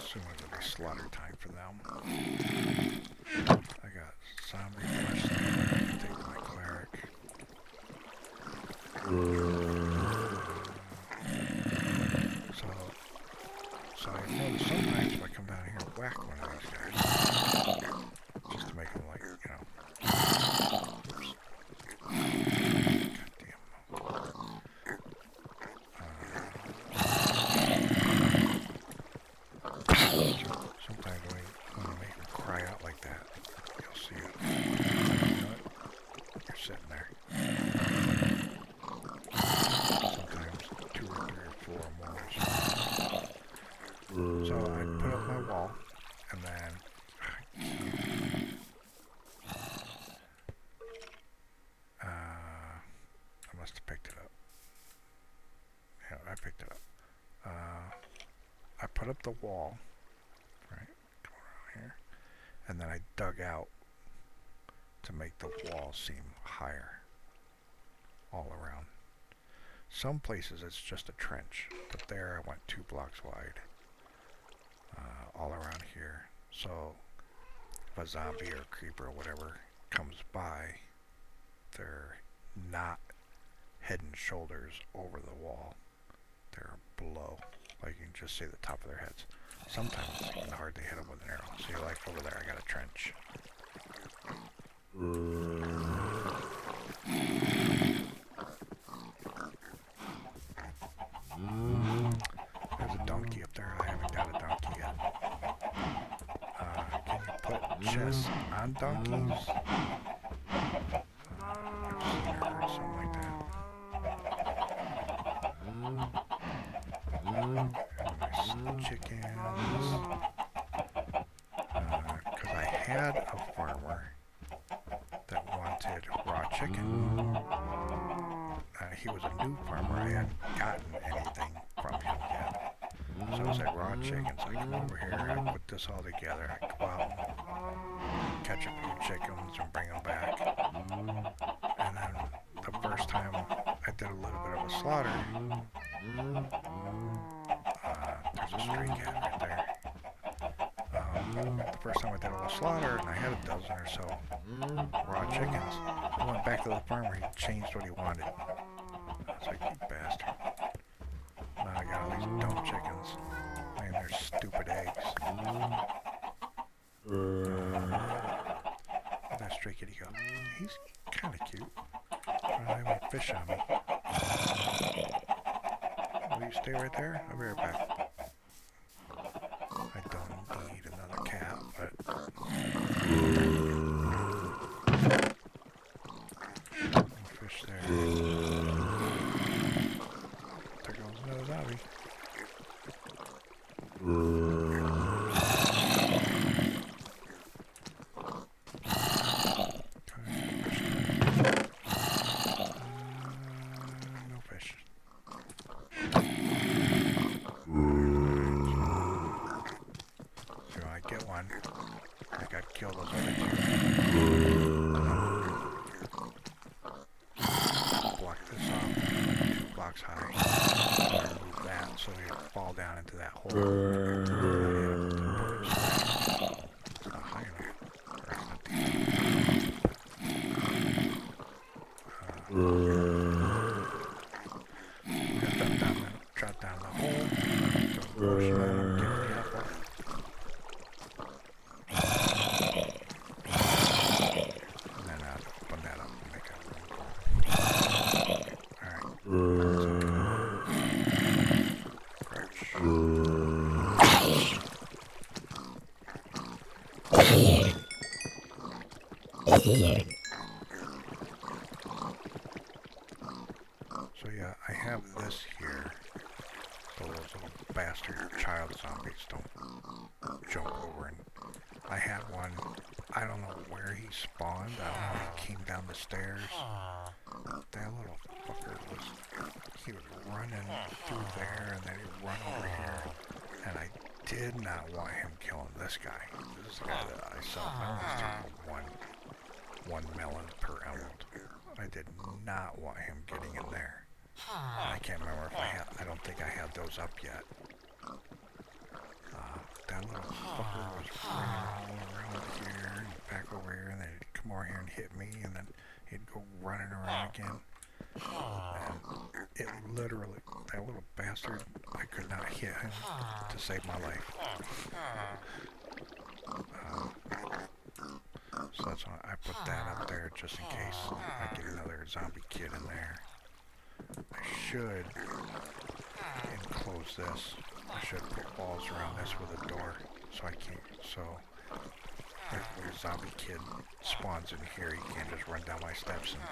Soon it'll be slaughter time for them. I got zombie flesh there. I can take my cleric. So I know sometimes if I come down here and whack one of these guys, just to make them like, you know. Oops. Goddamn. Sometimes when I make them cry out like that, you'll see it. You know what? You're sitting there. Sometimes 2 or 3 or 4 or more. So I put up my wall, and then I must have picked it up. Yeah, I picked it up. I put up the wall, right? Come around here, and then I dug out to make the wall seem higher all around. Some places it's just a trench, but there I went 2 blocks wide. All around here, so if a zombie or creeper or whatever comes by, they're not head and shoulders over the wall, they're below, like you can just see the top of their heads. Sometimes it's even hard to hit them with an arrow. See, like over there I got a trench. There's a donkey up there. I haven't got a donkey yet. Can you put chests on donkeys? Or something like that. And my chickens. Because I had a farmer that wanted raw chicken. He was a new farmer. I hadn't gotten anything from him yet. So I said, raw chickens. I come over here, I put this all together. I go out and catch a few chickens and bring them back. And then the first time I did a little bit of a slaughter, there's a stray cat right there. The first time I did a little slaughter, and I had a dozen or so raw chickens. I went back to the farmer, he changed what he wanted. I was like, you bastard. Now I got all these dumb chickens, and their stupid eggs. Where'd that stray kitty go? He's kind of cute. I don't have any fish on me. Will you stay right there? I'll be right back. I don't need another cat, but... no fish there. There goes another zombie. No fish. So I get one. I gotta kill those other two. Block this off. 2 blocks high. Remove that so they fall down into that hole. It's not high enough. Or it's not deep. Drop down the hole. Throw a lotion on them. Get the apple. And then open that up and make a room. Alright. So yeah, I have this here. So those little bastard child zombies don't jump over. And I had one, I don't know where he spawned. I don't know if he came down the stairs. That little fucker he was running through there and then he'd run over here. And I did not want him killing this guy. This is the guy that I sell melons to, one melon per emerald. I did not want him getting in there. I can't remember if I don't think I have those up yet. That little fucker was running all around here and back over here, and then he'd come over here and hit me, and then he'd go running around again. And it literally, that little bastard, I could not hit him to save my life. So that's why I put that up there just in case I get another zombie kid in there. I should enclose this. I should put walls around this with a door so I can't, so if a zombie kid spawns in here, he can't just run down my steps and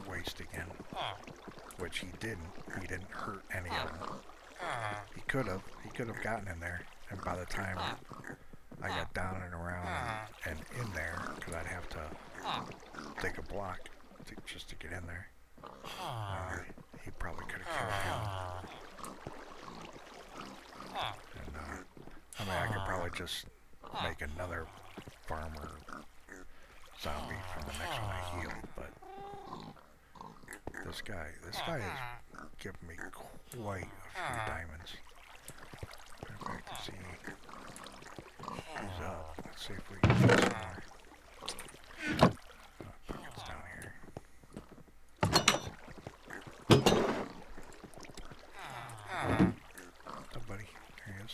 waste again. Which he didn't. He didn't hurt any of them. He could have gotten in there, and by the time I got down and around and in there, because I'd have to dig a block just to get in there. He probably could have killed him. And, I mean, I could probably just make another farmer zombie from the next one I heal, but this guy has given me quite a few diamonds. If I can see who's up. Let's see if we can get some more. Buckets down here. What's up, buddy? There he is.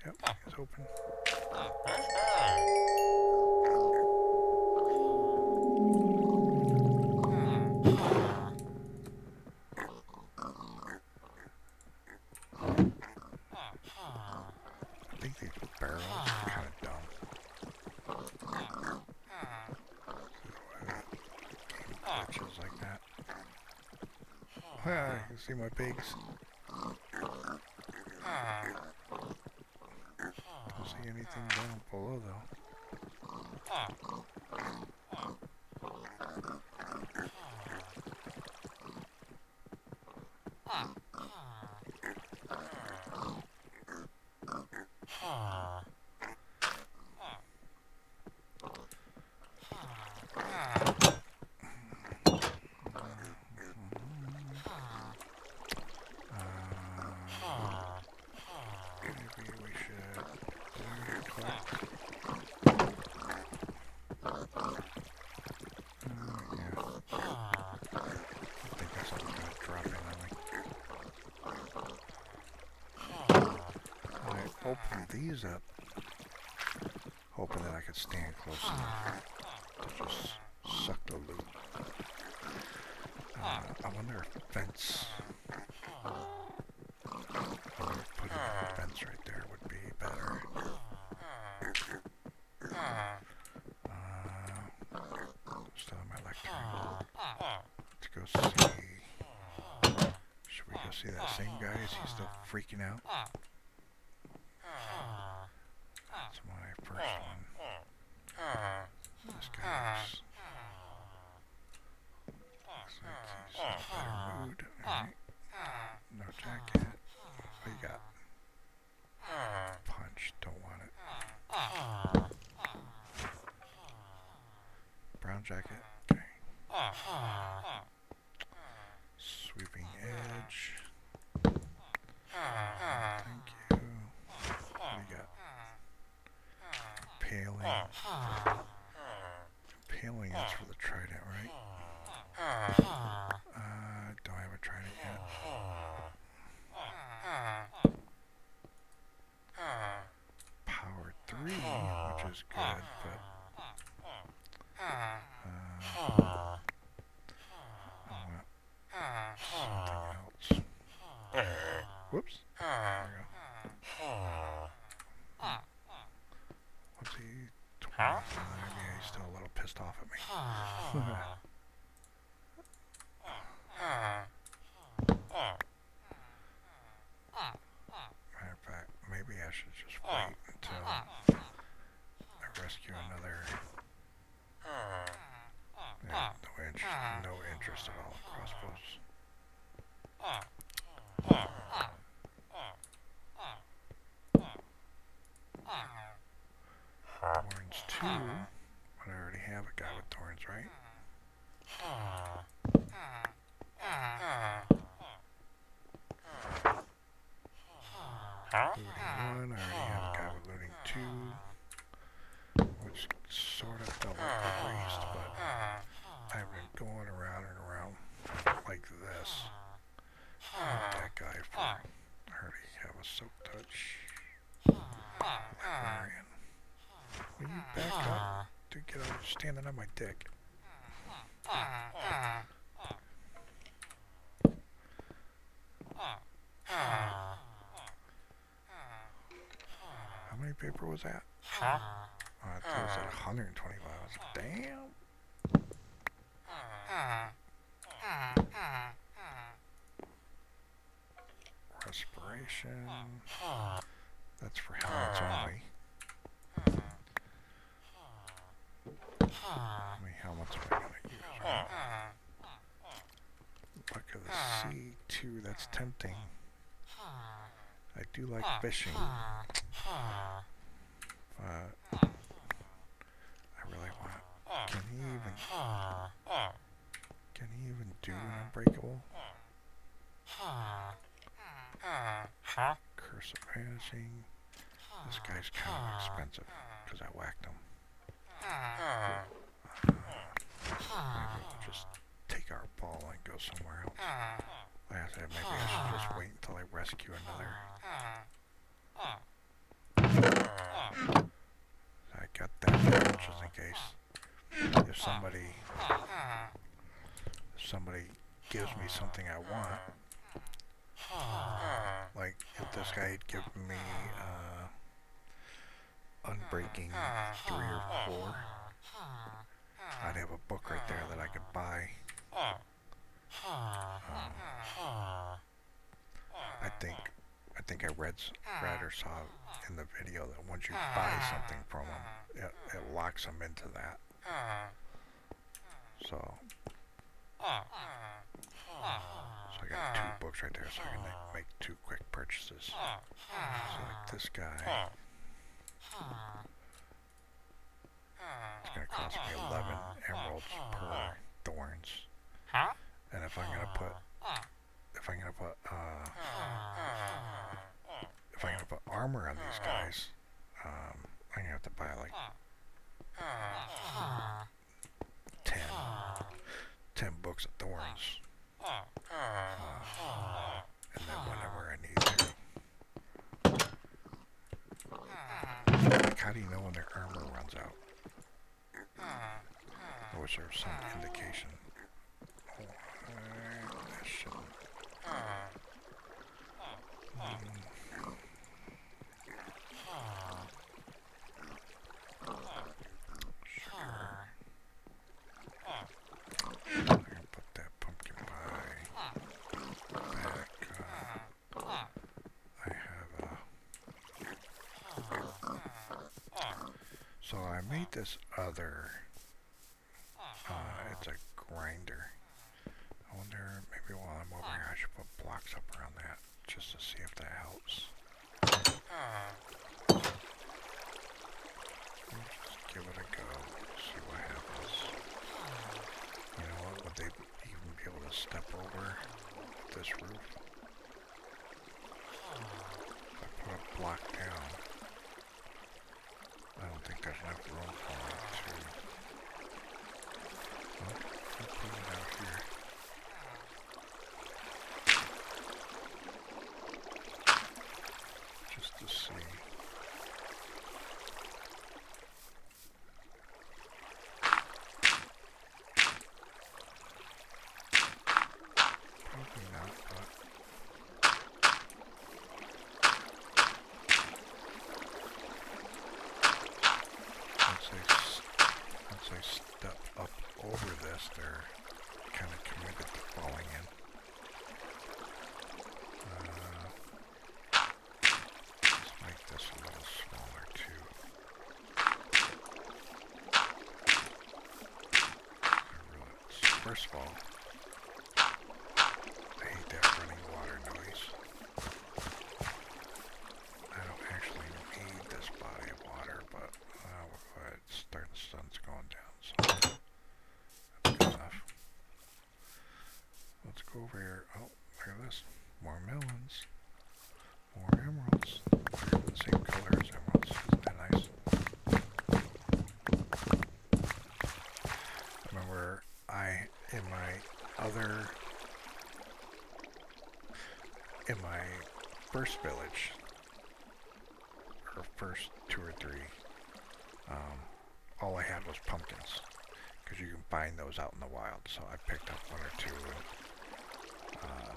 Yep, he's open. I think these barrels are kind of dumb. Glitches like that. Ah, you can see my pigs. Don't see anything down below though. Maybe we should collect these up, hoping that I could stand close enough to just suck the loot. I wonder if vents, putting vents right there would be better. Still in my lectern. Let's go see. Should we go see that same guy? Is he still freaking out? That's my first one. This guy looks like he's in a better mood. Alright. No jacket. What you got? Punch. Don't want it. Brown jacket. Okay. Sweeping edge. Thank you. What do you got? Paling. Paling is for the trident, right? Don't have a trident yet. Power 3, which is good, but I want something else. Whoops. There we go. What's he? 25. Yeah, he's still a little pissed off at me. Matter of fact, maybe I should just wait until I rescue another. Yeah, no interest at all in crossbows. Thorns 2. But I already have a guy with thorns, right? Looting 1. I already have a guy with looting 2. Which sort of felt like a waste, but I've been going around and around like this. With that guy for. I already have a soak touch. Librarian. Will you back up? Dude, get out. Standing on my dick. How many paper was that? I thought it was at 125. I was like, damn. Respiration. That's for helmets only. How many helmets am I going to use, right? Luck of the Sea 2, that's tempting. I do like fishing. But I really want... Can he even do an unbreakable? Curse of Vanishing. This guy's kind of expensive because I whacked him. Maybe we'll just take our ball and go somewhere else. Like I said, maybe I should just wait until I rescue another. I got that just in case. If somebody gives me something I want, like if this guy had given me Unbreaking 3 or 4, I'd have a book right there that I could buy. I think I read or saw in the video that once you buy something from them, it locks them into that. So I got 2 books right there, so I can make 2 quick purchases. So like this guy, it's gonna cost me 11 emeralds per thorns. And if I'm gonna put armor on these guys, I'm gonna have to buy like 10 books of thorns. And then whenever I need to how do you know when their armor runs out? Or is there some indication? Oh, that shouldn't. Sure. I'm gonna put that pumpkin pie back. I have so I made this other. It's a grinder. I wonder, maybe while I'm over here, I should put blocks up around that just to see if that helps. Just give it a go, see what happens. You know what? Would they even be able to step over this roof? If I put a block down, I don't think there's enough room for it to. Well, I'll put it out here. Just to see. Probably not, but once I step up over this, they're kind of committed to falling in. Let's make this a little smaller too. First of all, I hate that running water noise. I don't actually need this body of water, but we'll go ahead. The sun's going down, so that's good enough. Let's go over here. Oh, look at this. More melons. More emeralds. They're the same color as emeralds. Isn't that nice? Remember, in my first village, or first 2 or 3, all I had was pumpkins, because you can find those out in the wild. So I picked up 1 or 2, and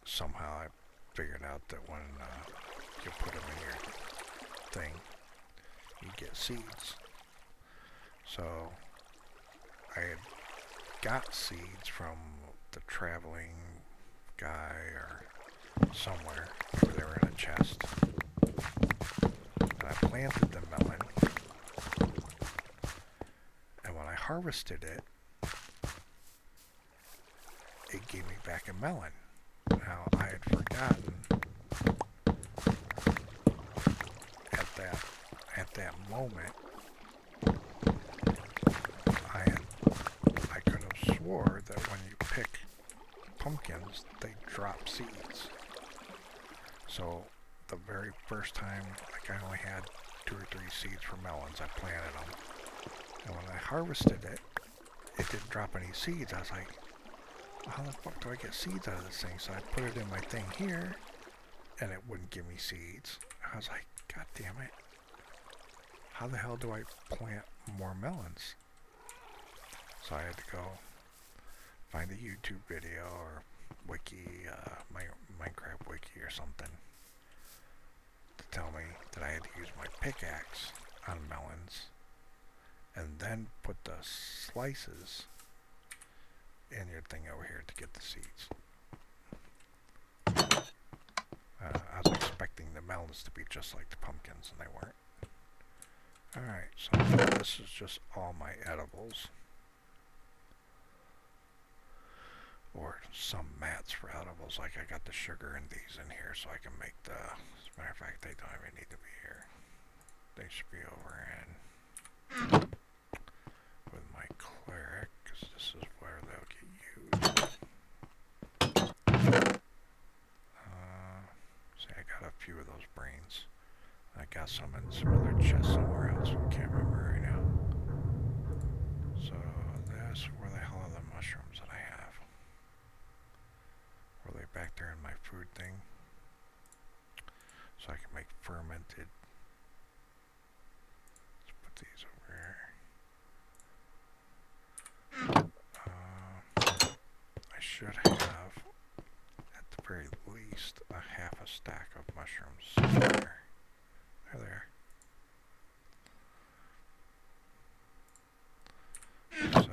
somehow I figured out that when you put them in your thing, you get seeds. So I had got seeds from the traveling guy or somewhere. Maybe they were in a chest. And I planted the melon. And when I harvested it, it gave me back a melon. Now I had forgotten at that moment. I could have swore that when you pick pumpkins, they drop seeds. So the very first time, like I only had 2 or 3 seeds for melons, I planted them. And when I harvested it, it didn't drop any seeds. I was like, well, how the fuck do I get seeds out of this thing? So I put it in my thing here, and it wouldn't give me seeds. I was like, God damn it. How the hell do I plant more melons? So I had to go find a YouTube video or wiki, Minecraft wiki or something, to tell me that I had to use my pickaxe on melons and then put the slices in your thing over here to get the seeds. I was expecting the melons to be just like the pumpkins, and they weren't. Alright, so this is just all my edibles. Or some mats for edibles, like I got the sugar and these in here so I can make the, as a matter of fact, they don't even need to be here. They should be over in with my cleric, because this is where they'll get used. See, I got a few of those brains. I got some in some other chest somewhere else, I can't remember right now. So this, where the hell are the mushrooms that I have? Were they back there in my food thing? So I can make fermented these over here. I should have, at the very least, a half a stack of mushrooms somewhere. They're there. So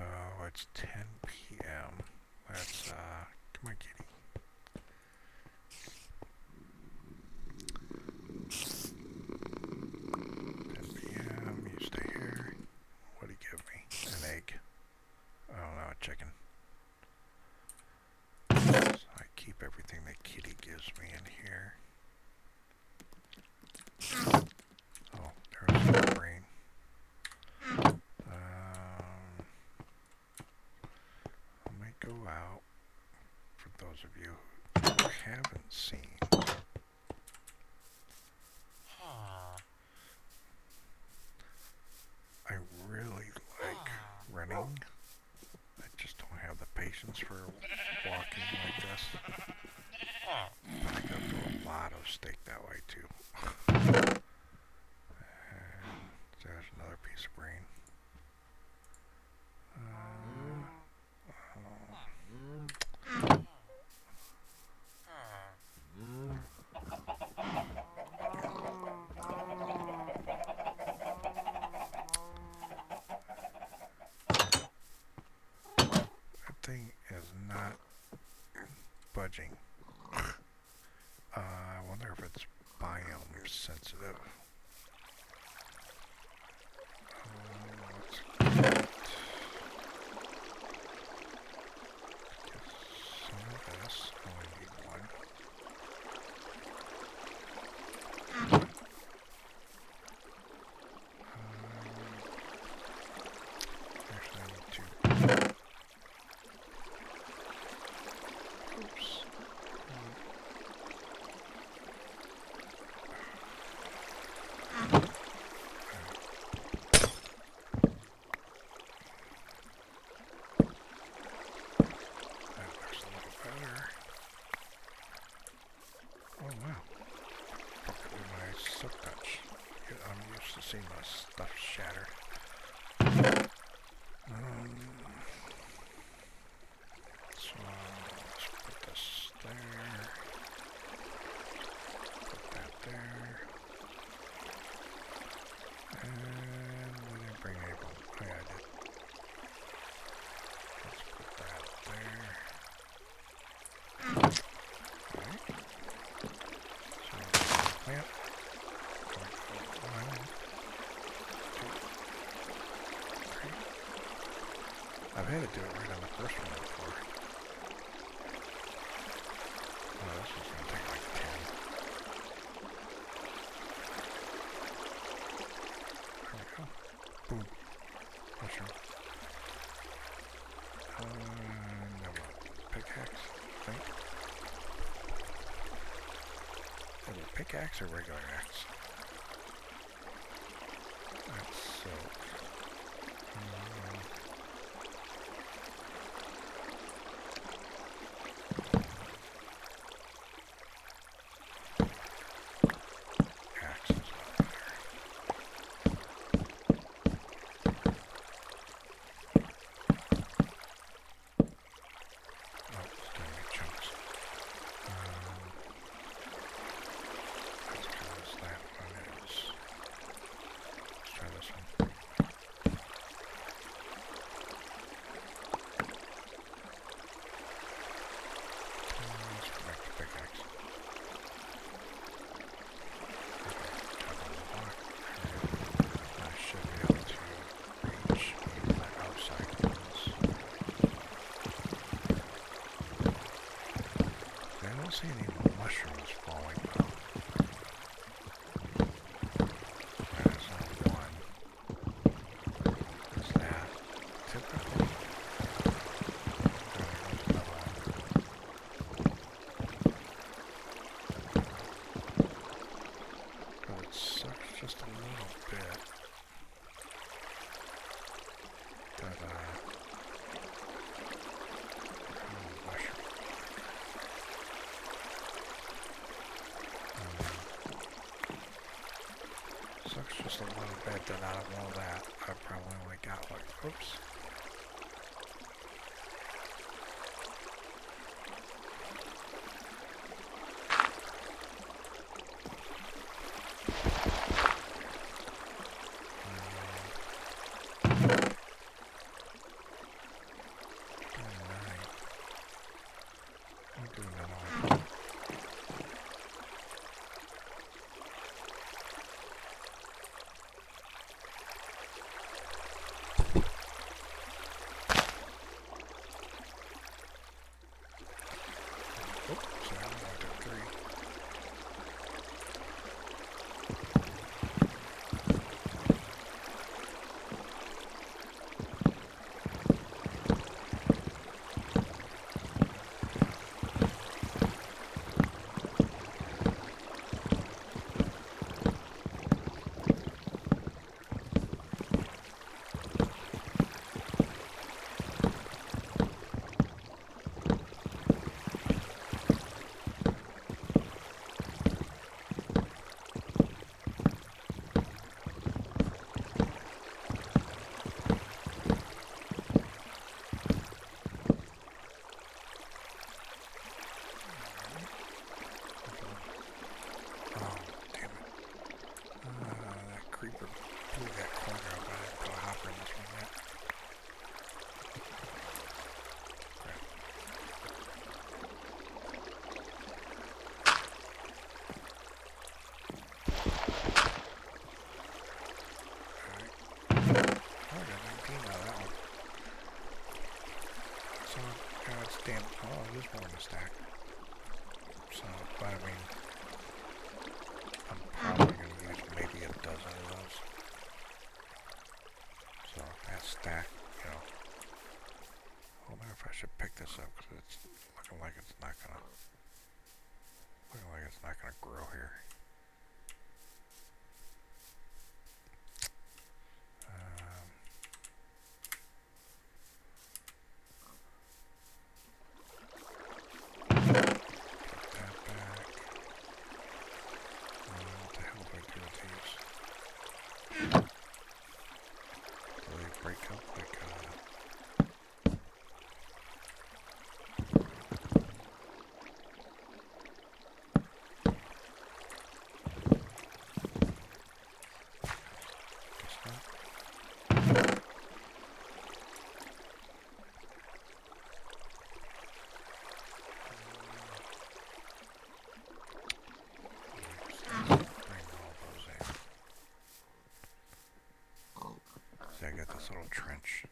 it's 10 p.m. Let's, come on, kitty. 10 p.m. You stay here. What do you give me? An egg. Oh no, a chicken. So I keep everything that kitty gives me in here. Oh, there's the brain. I might go out for those of you who haven't seen. I really like running. I just don't have the patience for walking like this. But I go through a lot of steak that way too. And there's another piece of brain. That thing is not budging. I wonder if it's biome sensitive. Let's get some of this. Only need one. Actually, I need two. Oops. See my stuff shattered. So let's put this there. Put that there. And I didn't bring any bone. Oh yeah, I did. Let's put that there. Alright. So plant. I've had to do it right on the first one before. Oh, this is going to take like 10. There we go. Boom. Mushroom. Now what? Pickaxe, I think. Is it pickaxe or regular axe? That's silk. I don't see any mushrooms falling though. That's not one. Is that typical? There's another one. But it sucks just a little bit. But mushroom. Sucks just a little bit that out of all that, I probably only got like, oops. Damn, oh, there's more in the stack. So, but I mean, I'm probably going to use maybe a dozen of those. So, that stack, you know. I wonder if I should pick this up because it's looking like it's not going to grow here. I got this little trench.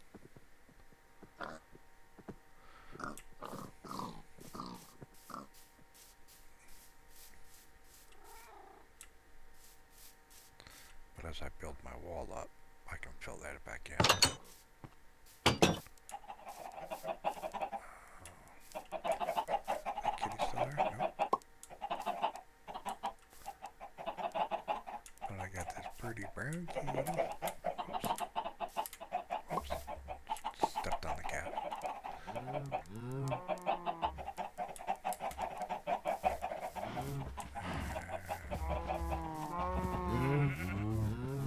But as I build my wall up, I can fill that back in. Kitty still there? Nope. But I got this pretty brown kitty. Oops. Stepped on the cat. I'm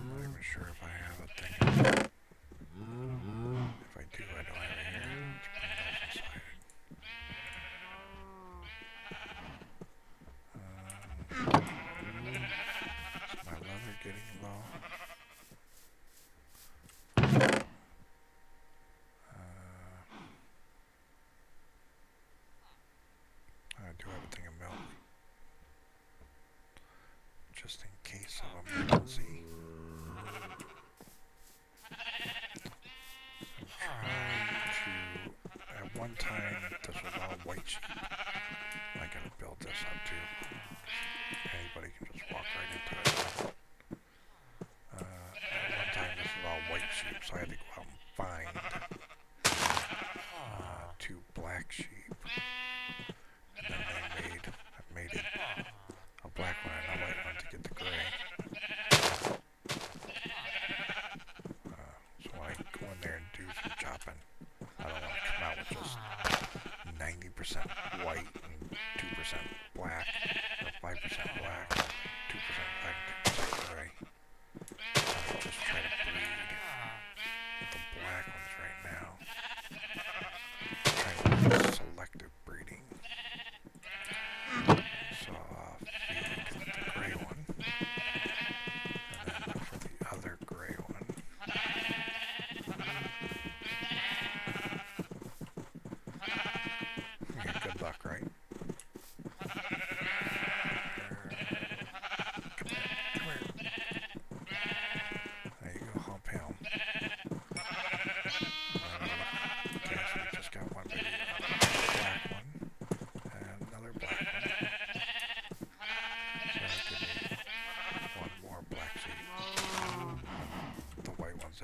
not even sure if I have a thing. If I do, I don't have it here. Let's bring those inside. Is my leather getting low? I do have a thing of milk. Just in case of emergency. At one time, this was all white sheep. I gotta build this up too. Anybody can just walk right into it. At one time, this was all white sheep, so I had to go out and find 2 black sheep. And then I made it a black one and a white one to get the gray. So when I go in there and do some chopping, I don't want to come out with just 90% white and 2% black, or 5% black, 2% black, 2% gray. I just try to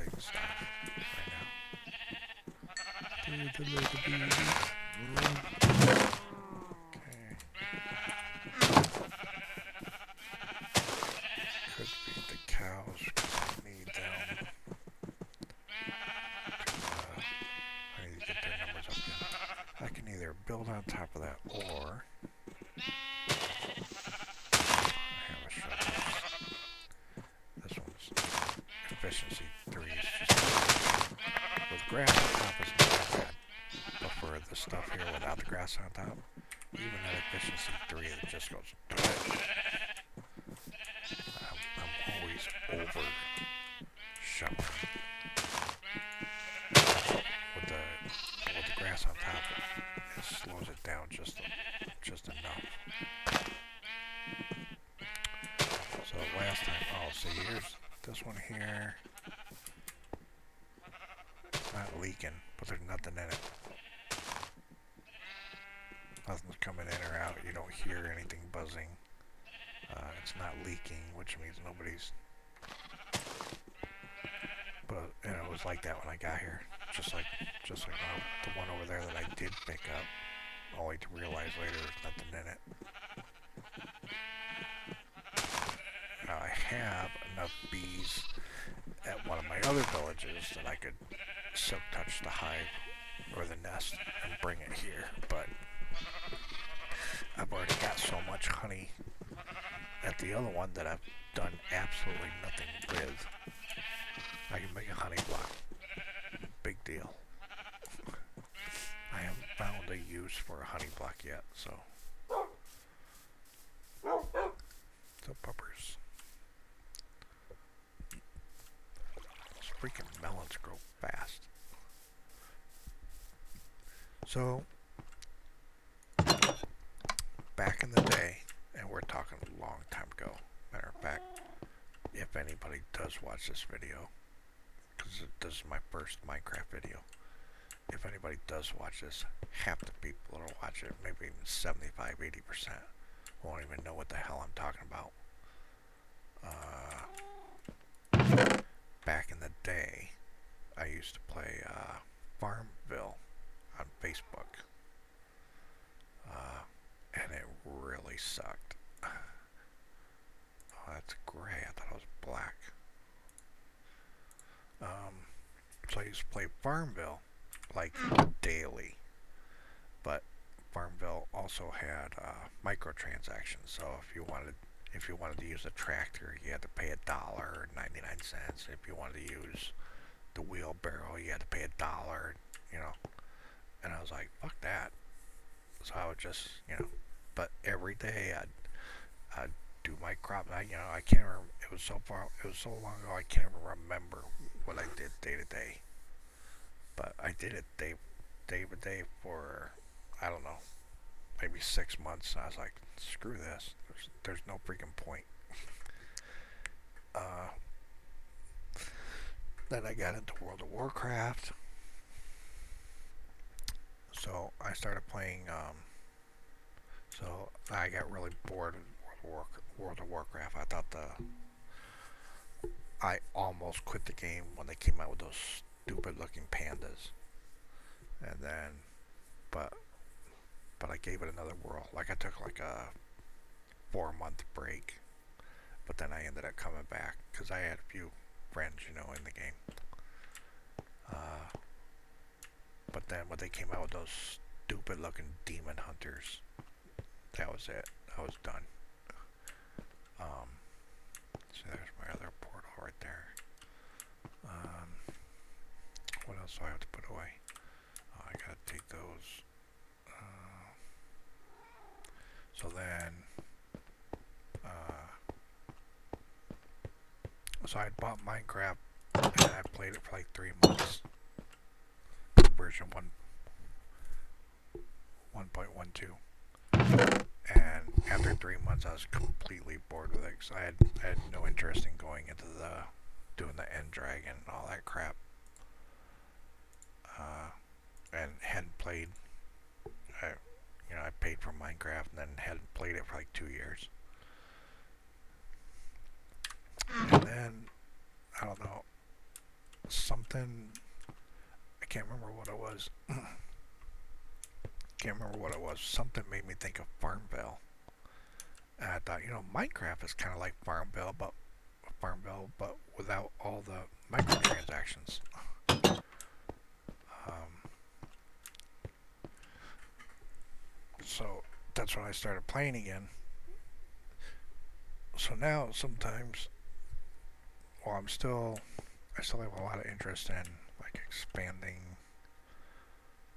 doing stuff right now. Do the little bees. Okay. Could feed the cows because I need them. I need to get their numbers up again. I can either build on top of that or I have a shovel. This one's efficiency 3 is just with grass on top is not that bad. But for the stuff here without the grass on top, even at efficiency 3 it just goes I'm always over shoveling. With the grass on top, it slows it down just enough. So last time, oh, see, here's this one here. It's not leaking, but there's nothing in it. Nothing's coming in or out. You don't hear anything buzzing. It's not leaking, which means nobody's. But it was like that when I got here. Just like the one over there that I did pick up, only to realize later there's nothing in it. Now I have enough bees at one of my other villages that I could silk touch the hive or the nest and bring it here, but I've already got so much honey at the other one that I've done absolutely nothing with. I can make a honey block. Big deal. I haven't found a use for a honey block yet, so. The puppers. Those freaking melons grow fast. So, back in the day, and we're talking a long time ago, matter of fact, if anybody does watch this video, because this is my first Minecraft video, if anybody does watch this, half the people that'll watch it, maybe even 75-80%, won't even know what the hell I'm talking about. Back in the day, I used to play Farmville on Facebook, and it really sucked. Oh, that's gray. I thought it was black. So I used to play Farmville like daily, but Farmville also had microtransactions. So if you wanted to use a tractor, you had to pay $1.99. If you wanted to use the wheelbarrow, you had to pay $1. You know, and I was like, fuck that. So I would just, but every day I'd do my crop. I can't remember. It was so long ago. I can't even remember what I did day to day. But I did it day by day for, I don't know, maybe 6 months. I was like, screw this. There's no freaking point. Then I got into World of Warcraft. So I started playing. So I got really bored with World of Warcraft. I almost quit the game when they came out with those stupid looking pandas. And then, but I gave it another whirl. Like I took like a 4-month break, but then I ended up coming back because I had a few friends, in the game. But then when they came out with those stupid looking demon hunters, that was it. I was done. So there's my other portal right there. What else do I have to put away? Oh, I gotta take those. So then, so I bought Minecraft and I played it for like 3 months. Version 1.12. And after 3 months, I was completely bored with it because I had no interest in going into doing the end dragon and all that crap. And hadn't played. I paid for Minecraft and then hadn't played it for like 2 years. And then, I don't know, something, I can't remember what it was. Can't remember what it was. Something made me think of Farmville. And I thought, Minecraft is kind of like Farmville, but without all the microtransactions. Um, so that's when I started playing again. So now sometimes, well, I still have a lot of interest in like expanding.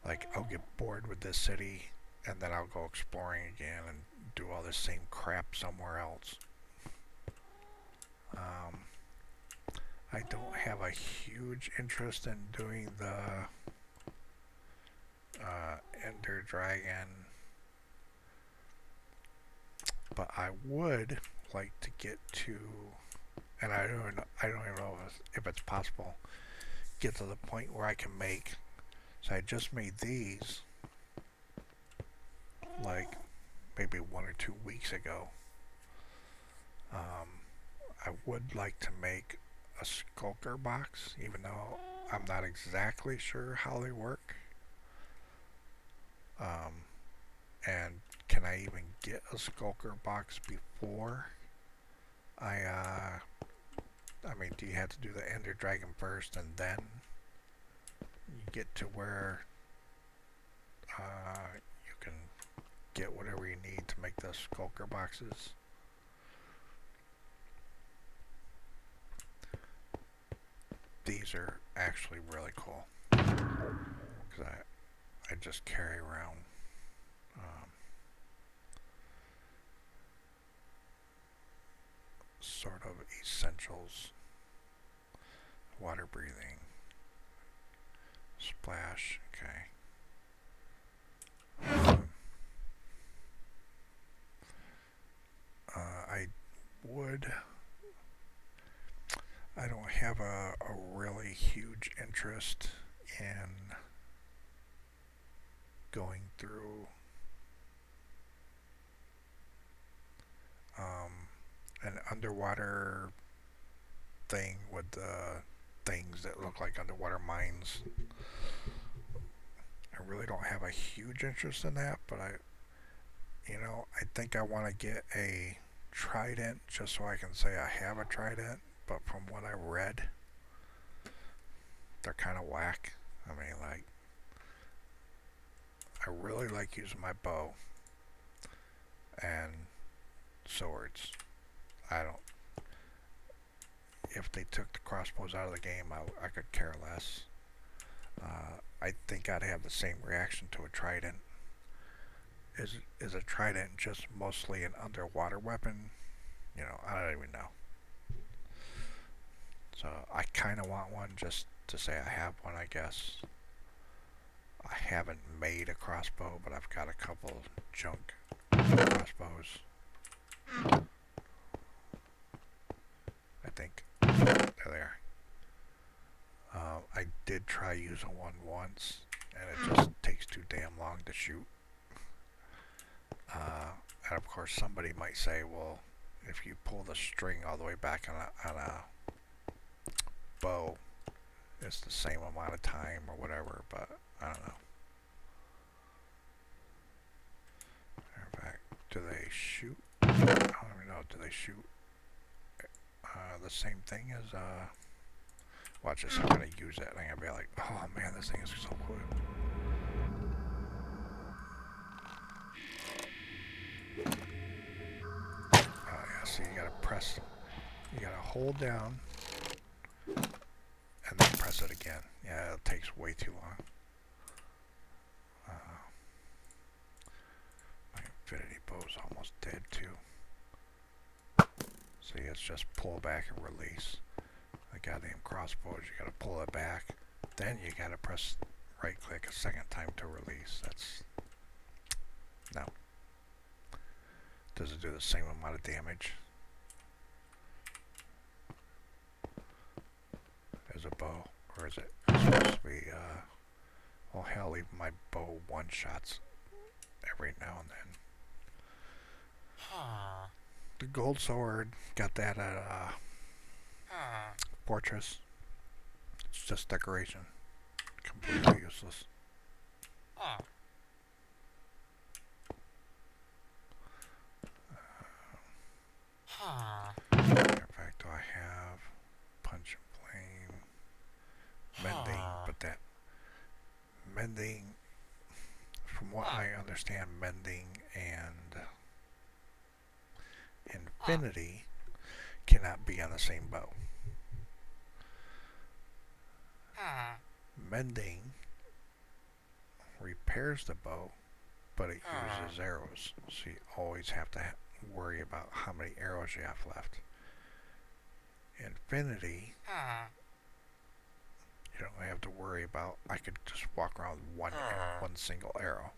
Like I'll get bored with this city, and then I'll go exploring again and do all the same crap somewhere else. Um, I don't have a huge interest in doing the Ender Dragon, but I would like to get to, and I don't even know if it's possible, get to the point where I can make. So I just made these like maybe 1 or 2 weeks ago. Um, I would like to make a skulker box, even though I'm not exactly sure how they work. Um, and can I even get a skulker box before I mean, do you have to do the Ender Dragon first and then you get to where you can get whatever you need to make the skulker boxes? These are actually really cool because I just carry around sort of essentials, water breathing, splash, okay. I would, I don't have a really huge interest in going through an underwater thing with things that look like underwater mines. I really don't have a huge interest in that, but I think I want to get a trident just so I can say I have a trident. But from what I read, they're kind of whack. I mean, like, I really like using my bow and swords. I don't. If they took the crossbows out of the game, I could care less. I think I'd have the same reaction to a trident. Is a trident just mostly an underwater weapon? I don't even know. So I kind of want one just to say I have one, I guess. I haven't made a crossbow, but I've got a couple junk crossbows. I think. There they are. I did try using one once, and it just takes too damn long to shoot. And of course, somebody might say, well, if you pull the string all the way back on a bow, it's the same amount of time or whatever, but I don't know. In fact, do they shoot? I don't even know. Do they shoot the same thing as watch this, I'm gonna use it and I'm gonna be like, oh man, this thing is so cool. Oh yeah, see, you gotta hold down and then press it again. Yeah, it takes way too long. My infinity bow's almost dead too. See, it's just pull back and release. The goddamn crossbows, you gotta pull it back, then you gotta press right click a second time to release. That's no. Does it do the same amount of damage as a bow, or is it supposed to be? Well, hell, even my bow one shots every now and then. The gold sword, got that at Fortress. It's just decoration. Completely useless. Matter of fact, do I have punch and flame, mending? But that mending, from what I understand, mending and infinity cannot be on the same bow. Mending repairs the bow, but it uses arrows, so you always have to worry about how many arrows you have left. Infinity, you don't have to worry about. I could just walk around with one single arrow.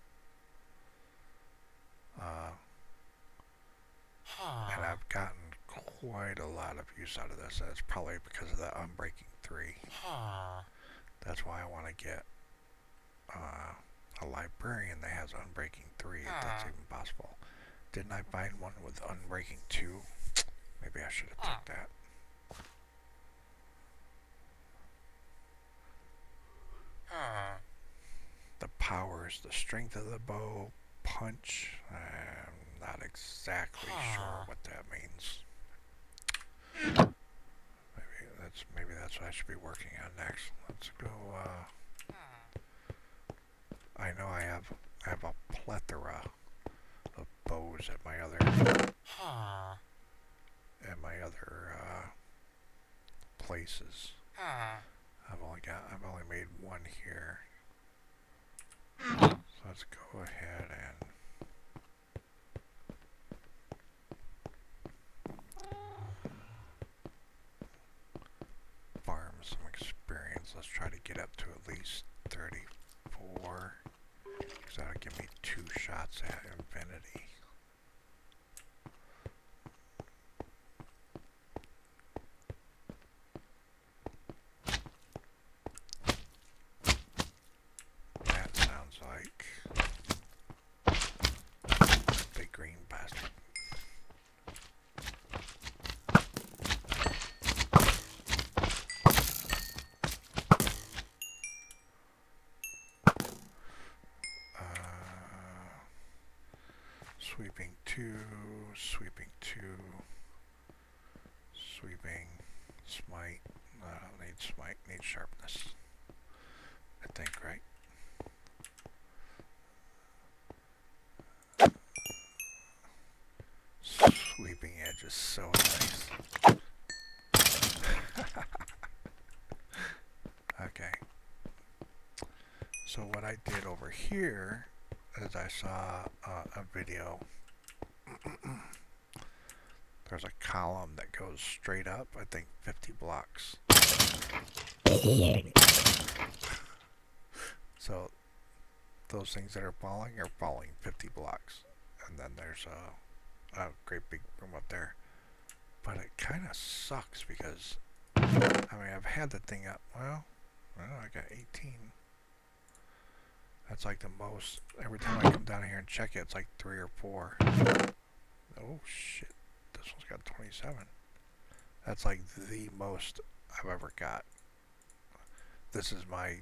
And I've gotten quite a lot of use out of this, and it's probably because of that Unbreaking 3. That's why I want to get a librarian that has Unbreaking 3, if that's even possible. Didn't I find one with Unbreaking 2? Maybe I should have took that. The powers, the strength of the bow, punch. I'm not exactly sure what that means. Maybe that's what I should be working on next. Let's go. I know I have a plethora of bows at my other places. I've only made one here. So let's go ahead and farm some experience. Let's try to get up to at least 34, because that'll give me 2 shots at infinity. That sounds like a big green bastard. Sweeping 2, sweeping 2, sweeping, smite. I don't need smite, need sharpness. I think, right? Sweeping edge is so nice. Okay. So what I did over here is I saw a video. There's a column that goes straight up, I think 50 blocks. So those things that are falling 50 blocks. And then there's a great big room up there. But it kind of sucks because, I mean, I've had the thing up, well, I got 18. That's like the most. Every time I come down here and check it, it's like 3 or 4. Oh shit, this one's got 27. That's like the most I've ever got. This is my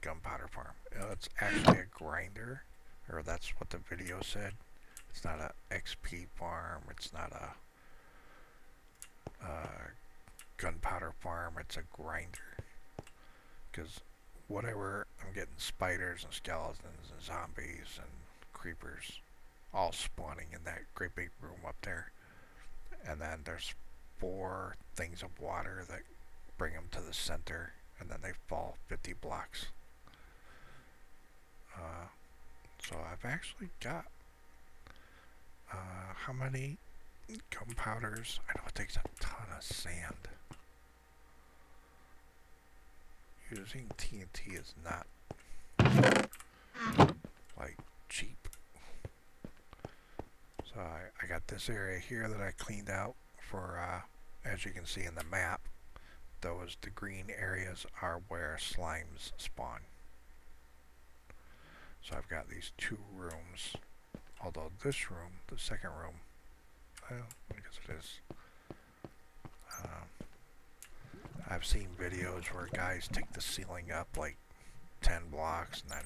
gunpowder farm. It's actually a grinder, or that's what the video said. It's not a XP farm. It's not a gunpowder farm. It's a grinder. Because whatever, I'm getting spiders and skeletons and zombies and creepers all spawning in that great big room up there. And then there's 4 things of water that bring them to the center, and then they fall 50 blocks. So I've actually got how many gunpowders? I know it takes a ton of sand. Using TNT is not like cheap. So I got this area here that I cleaned out for, as you can see in the map, the green areas are where slimes spawn. So I've got these 2 rooms, although this room, the second room, well, I guess it is, I've seen videos where guys take the ceiling up like 10 blocks, and then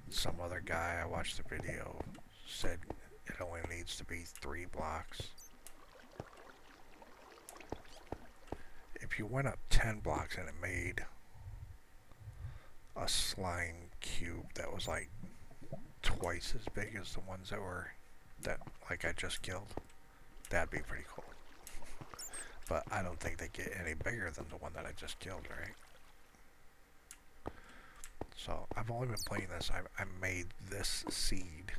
some other guy, I watched the video, said it only needs to be 3 blocks. If you went up 10 blocks and it made a slime cube that was like twice as big as the ones that like I just killed, that'd be pretty cool. But I don't think they get any bigger than the one that I just killed, right? So I've only been playing this. I made this seed.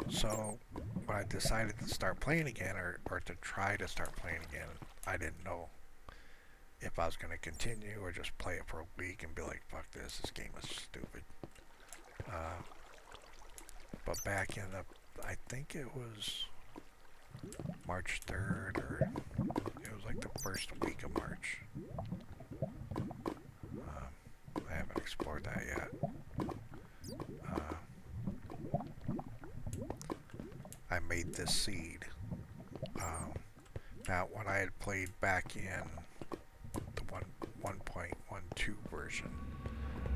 So when I decided to start playing again, or to try to start playing again, I didn't know if I was going to continue or just play it for a week and be like, fuck this game is stupid. But back in I think it was March 3rd, or it was like the first week of March. I haven't explored that yet. I made this seed. Now, when I had played back in the 1.12 version,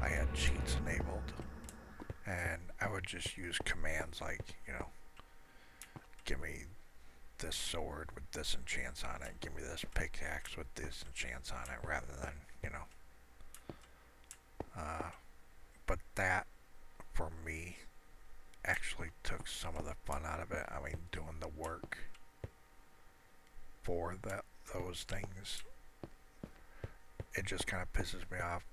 I had cheats enabled, and I would just use commands like, you know, give me this sword with this enchants on it, give me this pickaxe with this enchants on it, rather than, you know. But that, for me, actually took some of the fun out of it. I mean, doing the work for those things, it just kind of pisses me off.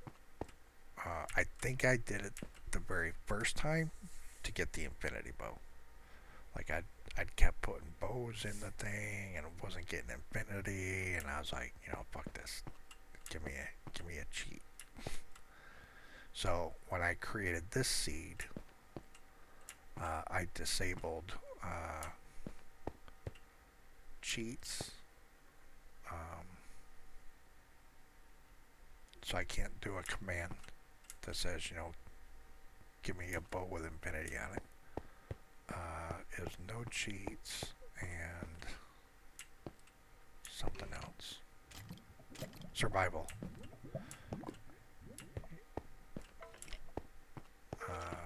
I think I did it the very first time to get the infinity bow. Like I'd kept putting bows in the thing and it wasn't getting infinity, and I was like, you know, fuck this. Give me a cheat. So when I created this seed, I disabled cheats. So I can't do a command that says, you know, give me a bow with infinity on it. It was no cheats and something else. Survival.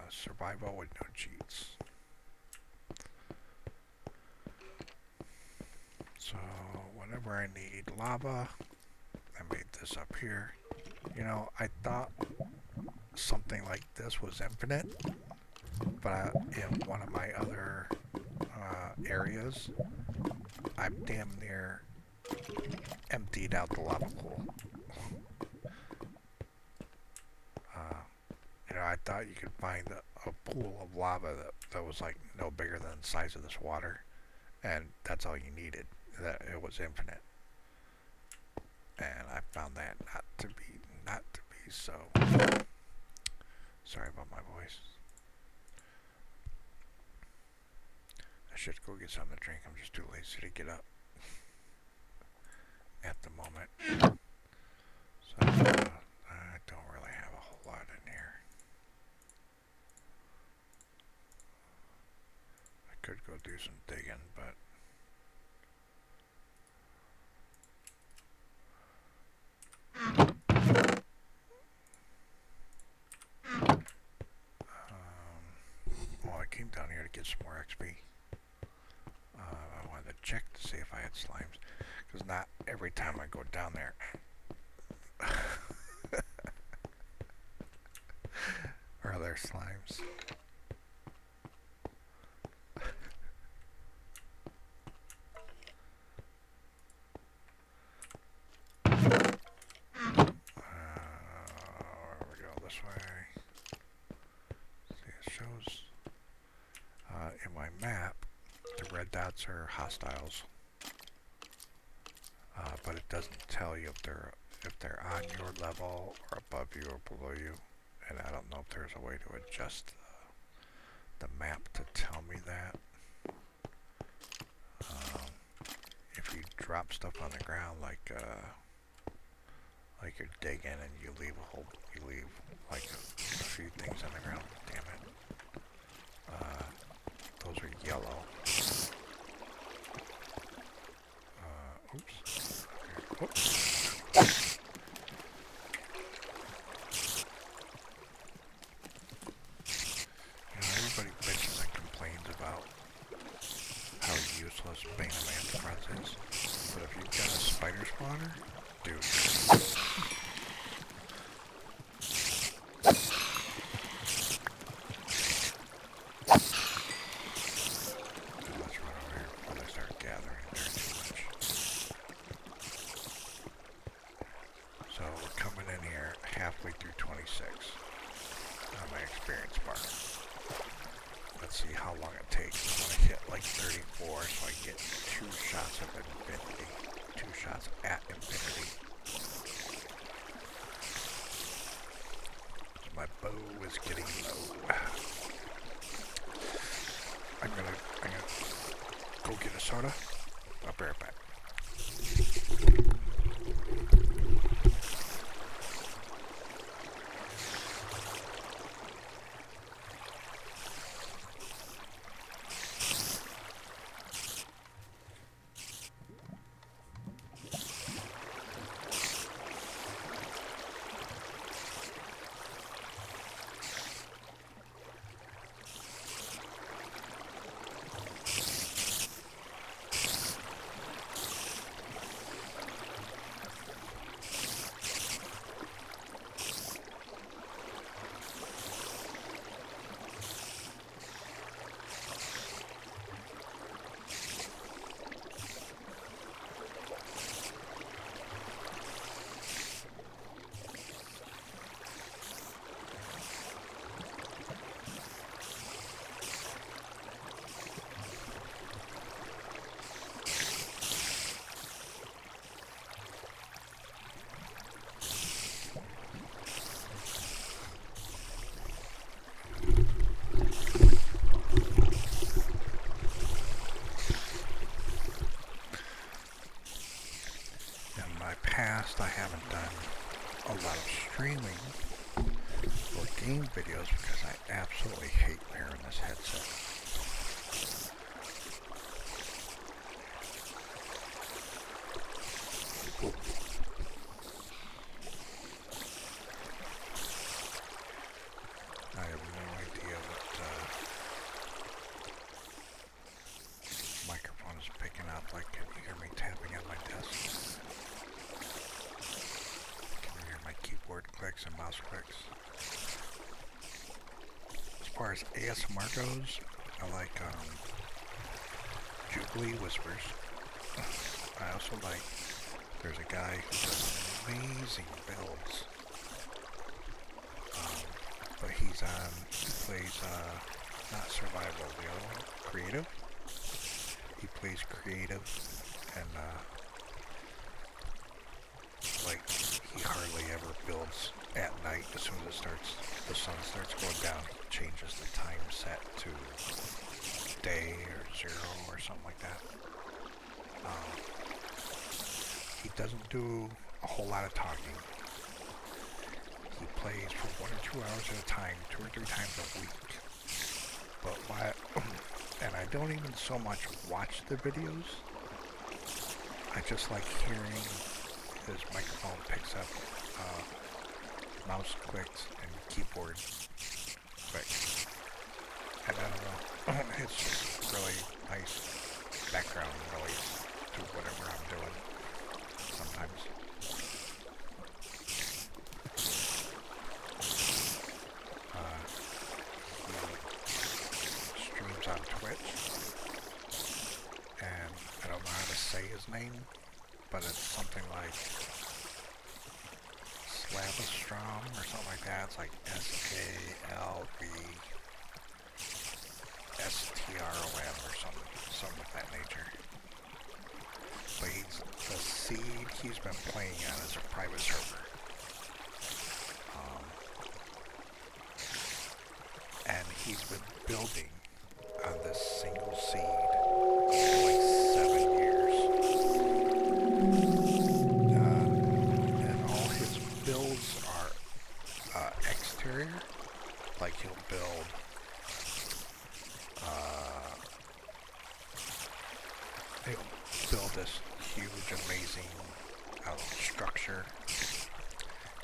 Survival with no cheats. So whenever I need lava, I made this up here. You know, I thought something like this was infinite, but in one of my other areas, I've damn near emptied out the lava pool. You know, I thought you could find a pool of lava that was like no bigger than the size of this water, and that's all you needed. That it was infinite, and I found that not to be so. Sorry about my voice. I should go get something to drink. I'm just too lazy to get up at the moment. So I don't really have a whole lot in here. I could go do some digging, but well, I came down here to get some more XP. I wanted to check to see if I had slimes, because not every time I go down there are there slimes. Where we go? This way. See, it shows in my map the red dots are hostiles, but it doesn't tell you if they're on your level or above you or below you, and I don't know if there's a way to adjust the map to tell me that. If you drop stuff on the ground, like you're digging and you leave like a few things on the ground, damn it. Those are yellow. Oops. Okay. Everybody bitches and complains about how useless Bane of Man's is. But if you've got a spider spawner, dude. Let's run over here before they start gathering there too much. So we're coming in here halfway through 26 on my experience bar. Let's see how long it takes. I want to hit like 34 so I get 2 shots of infinity. 2 shots at infinity. So my bow is getting low. I'm gonna go get a soda. I'll be right back. I haven't done a lot of streaming or game videos because I absolutely hate wearing this headset. I have no idea what microphone is picking up. Like, can you hear me tapping at my desk? Keyboard clicks and mouse clicks. As far as ASMR goes, I like Jubilee Whispers. I also like, there's a guy who does amazing builds. But he plays not survival, the other one, creative. He plays creative and like he hardly ever builds at night. As soon as the sun starts going down, he changes the time set to day or 0 or something like that. He doesn't do a whole lot of talking. He plays for 1 or 2 hours at a time, 2 or 3 times a week. But and I don't even so much watch the videos. I just like hearing his microphone picks up mouse clicks and keyboard clicks. And I don't know, it's just really nice background noise to whatever I'm doing sometimes. He streams on Twitch, and I don't know how to say his name, but it's something like Slavostrom or something like that. It's like SALVSTROM or something of that nature. But the seed he's been playing on is a private server. And he's been building on this single seed for like 7 years. And all his builds are exterior. Like he'll build this huge, amazing structure,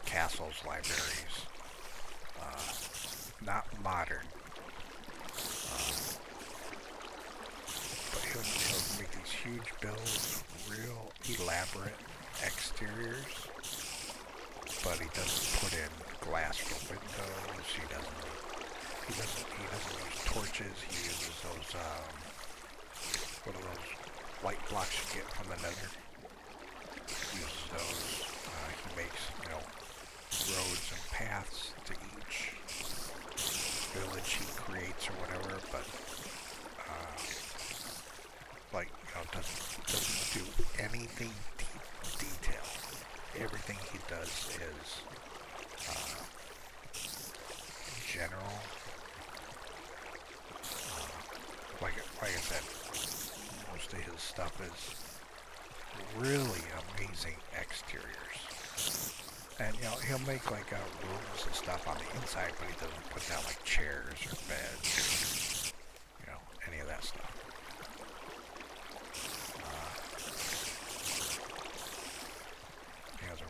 castles, libraries. Not modern, but he'll make these huge builds, real elaborate exteriors, but he doesn't put in glass for windows. He doesn't use torches. He uses those what are those light blocks you get from the nether? He uses those. He makes roads and paths to each village he creates or whatever, but doesn't do anything detail. Everything he does is general. Like I said, most of his stuff is really amazing exteriors. And he'll make like rooms and stuff on the inside, but he doesn't put down like chairs or beds, or, any of that stuff. He has a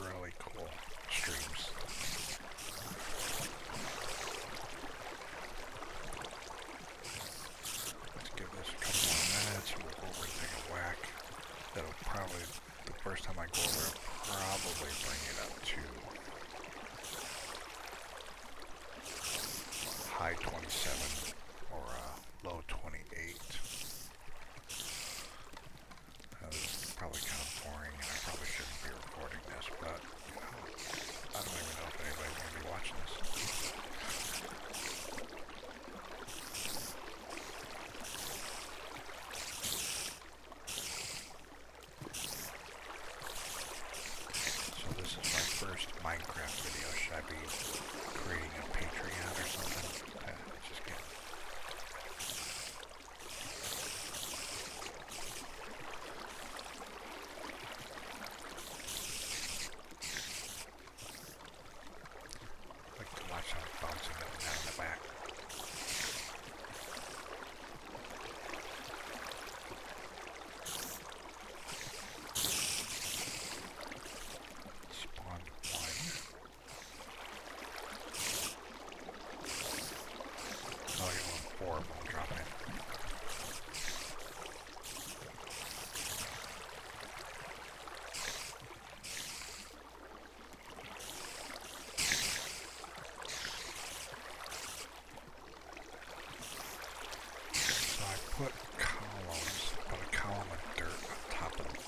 really cool streams. Let's give this a couple more minutes and we'll go over and take a whack. That'll probably, the first time I go over it, probably bring it up to high 27 or low 28. It's probably kind of boring and I probably shouldn't be recording this, but I don't even know if anybody's going to be watching this. So this is my first Minecraft video. Should I be creating a Patreon or something? Just kidding. I like to watch how it's bouncing up and down the back. Spawned one. Oh, you want 4 of them drop in. So I put a column of dirt on top of them.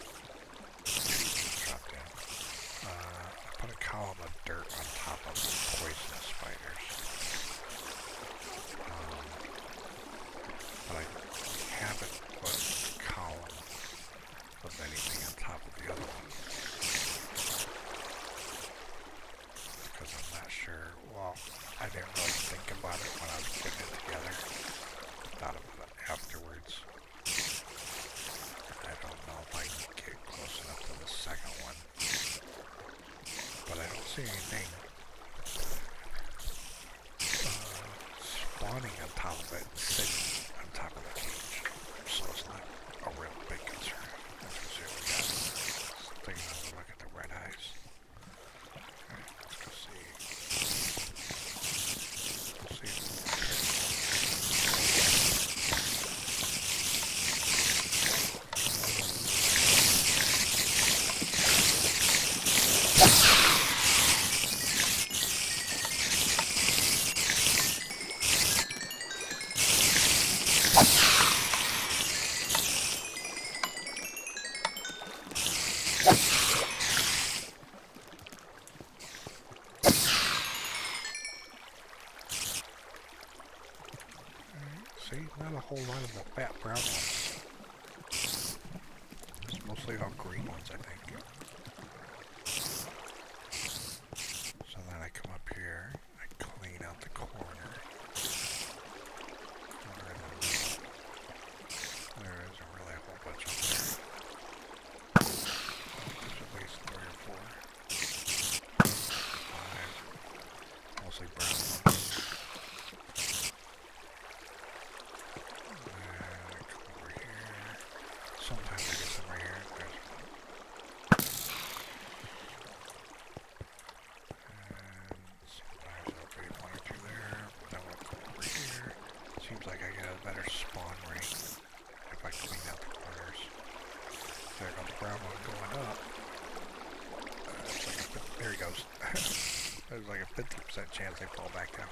Dropped in. I put a column of dirt on top of poisonous spiders. But I haven't put a column of anything on top of the other one. Because I'm not sure. Well, I didn't really think about it when I was putting it together. I thought about it afterwards. I don't know if I can get close enough to the second one. But I don't see anything spawning on top of it, sitting on top of the cage. So it's not a real big concern. Let's go see what we got. Let's take another look at the red eyes. Alright, let's go see. Let's see. See, not a whole lot of the fat brown ones. It's mostly all green ones, I think. So then I come up here, I clean out the corner. Corner in the middle. There isn't really a whole bunch up there. There's at least 3 or 4. 5. Mostly brown ones. Sometimes I get some right here. There's one. There's like a 50% chance they fall back down.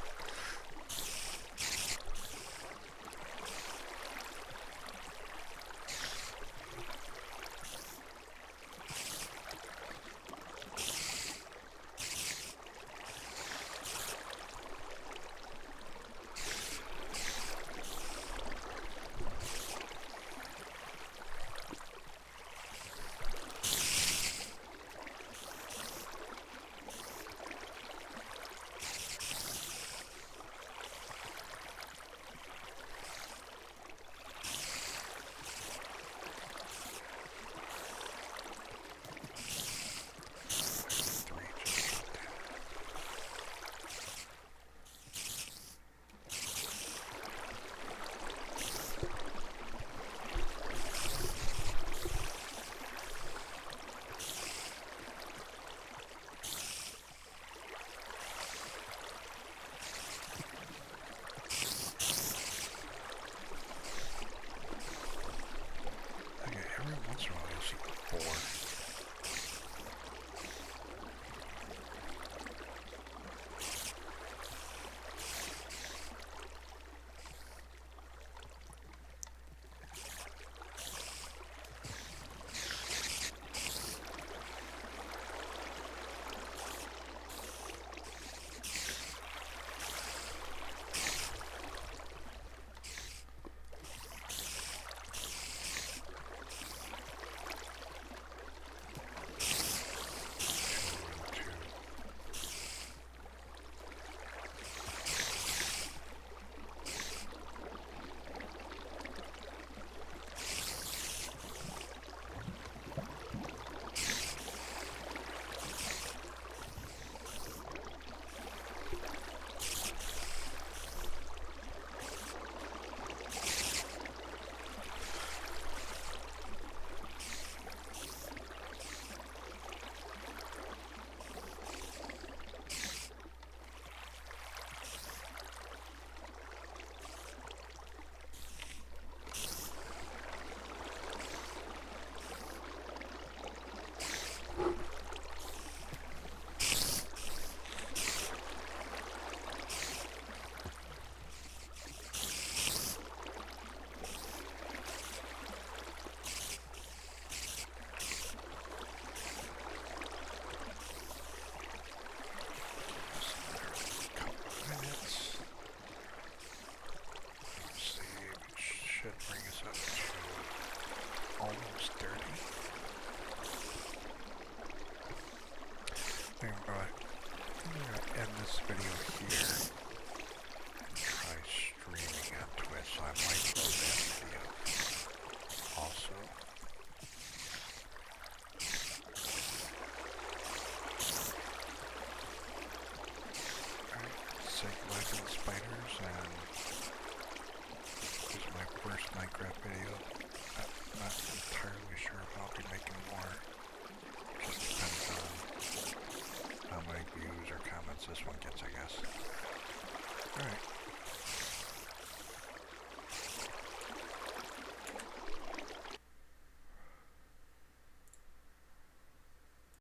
Once in a while you'll see 4. Bring us up to almost 30. I'm gonna end this video here and try streaming on Twitch, so I might load that video also. Alright, say goodbye to the spiders, and this is my first Minecraft video. I'm not entirely sure if I'll be making more. Just depends on how many views or comments this one gets, I guess. Alright.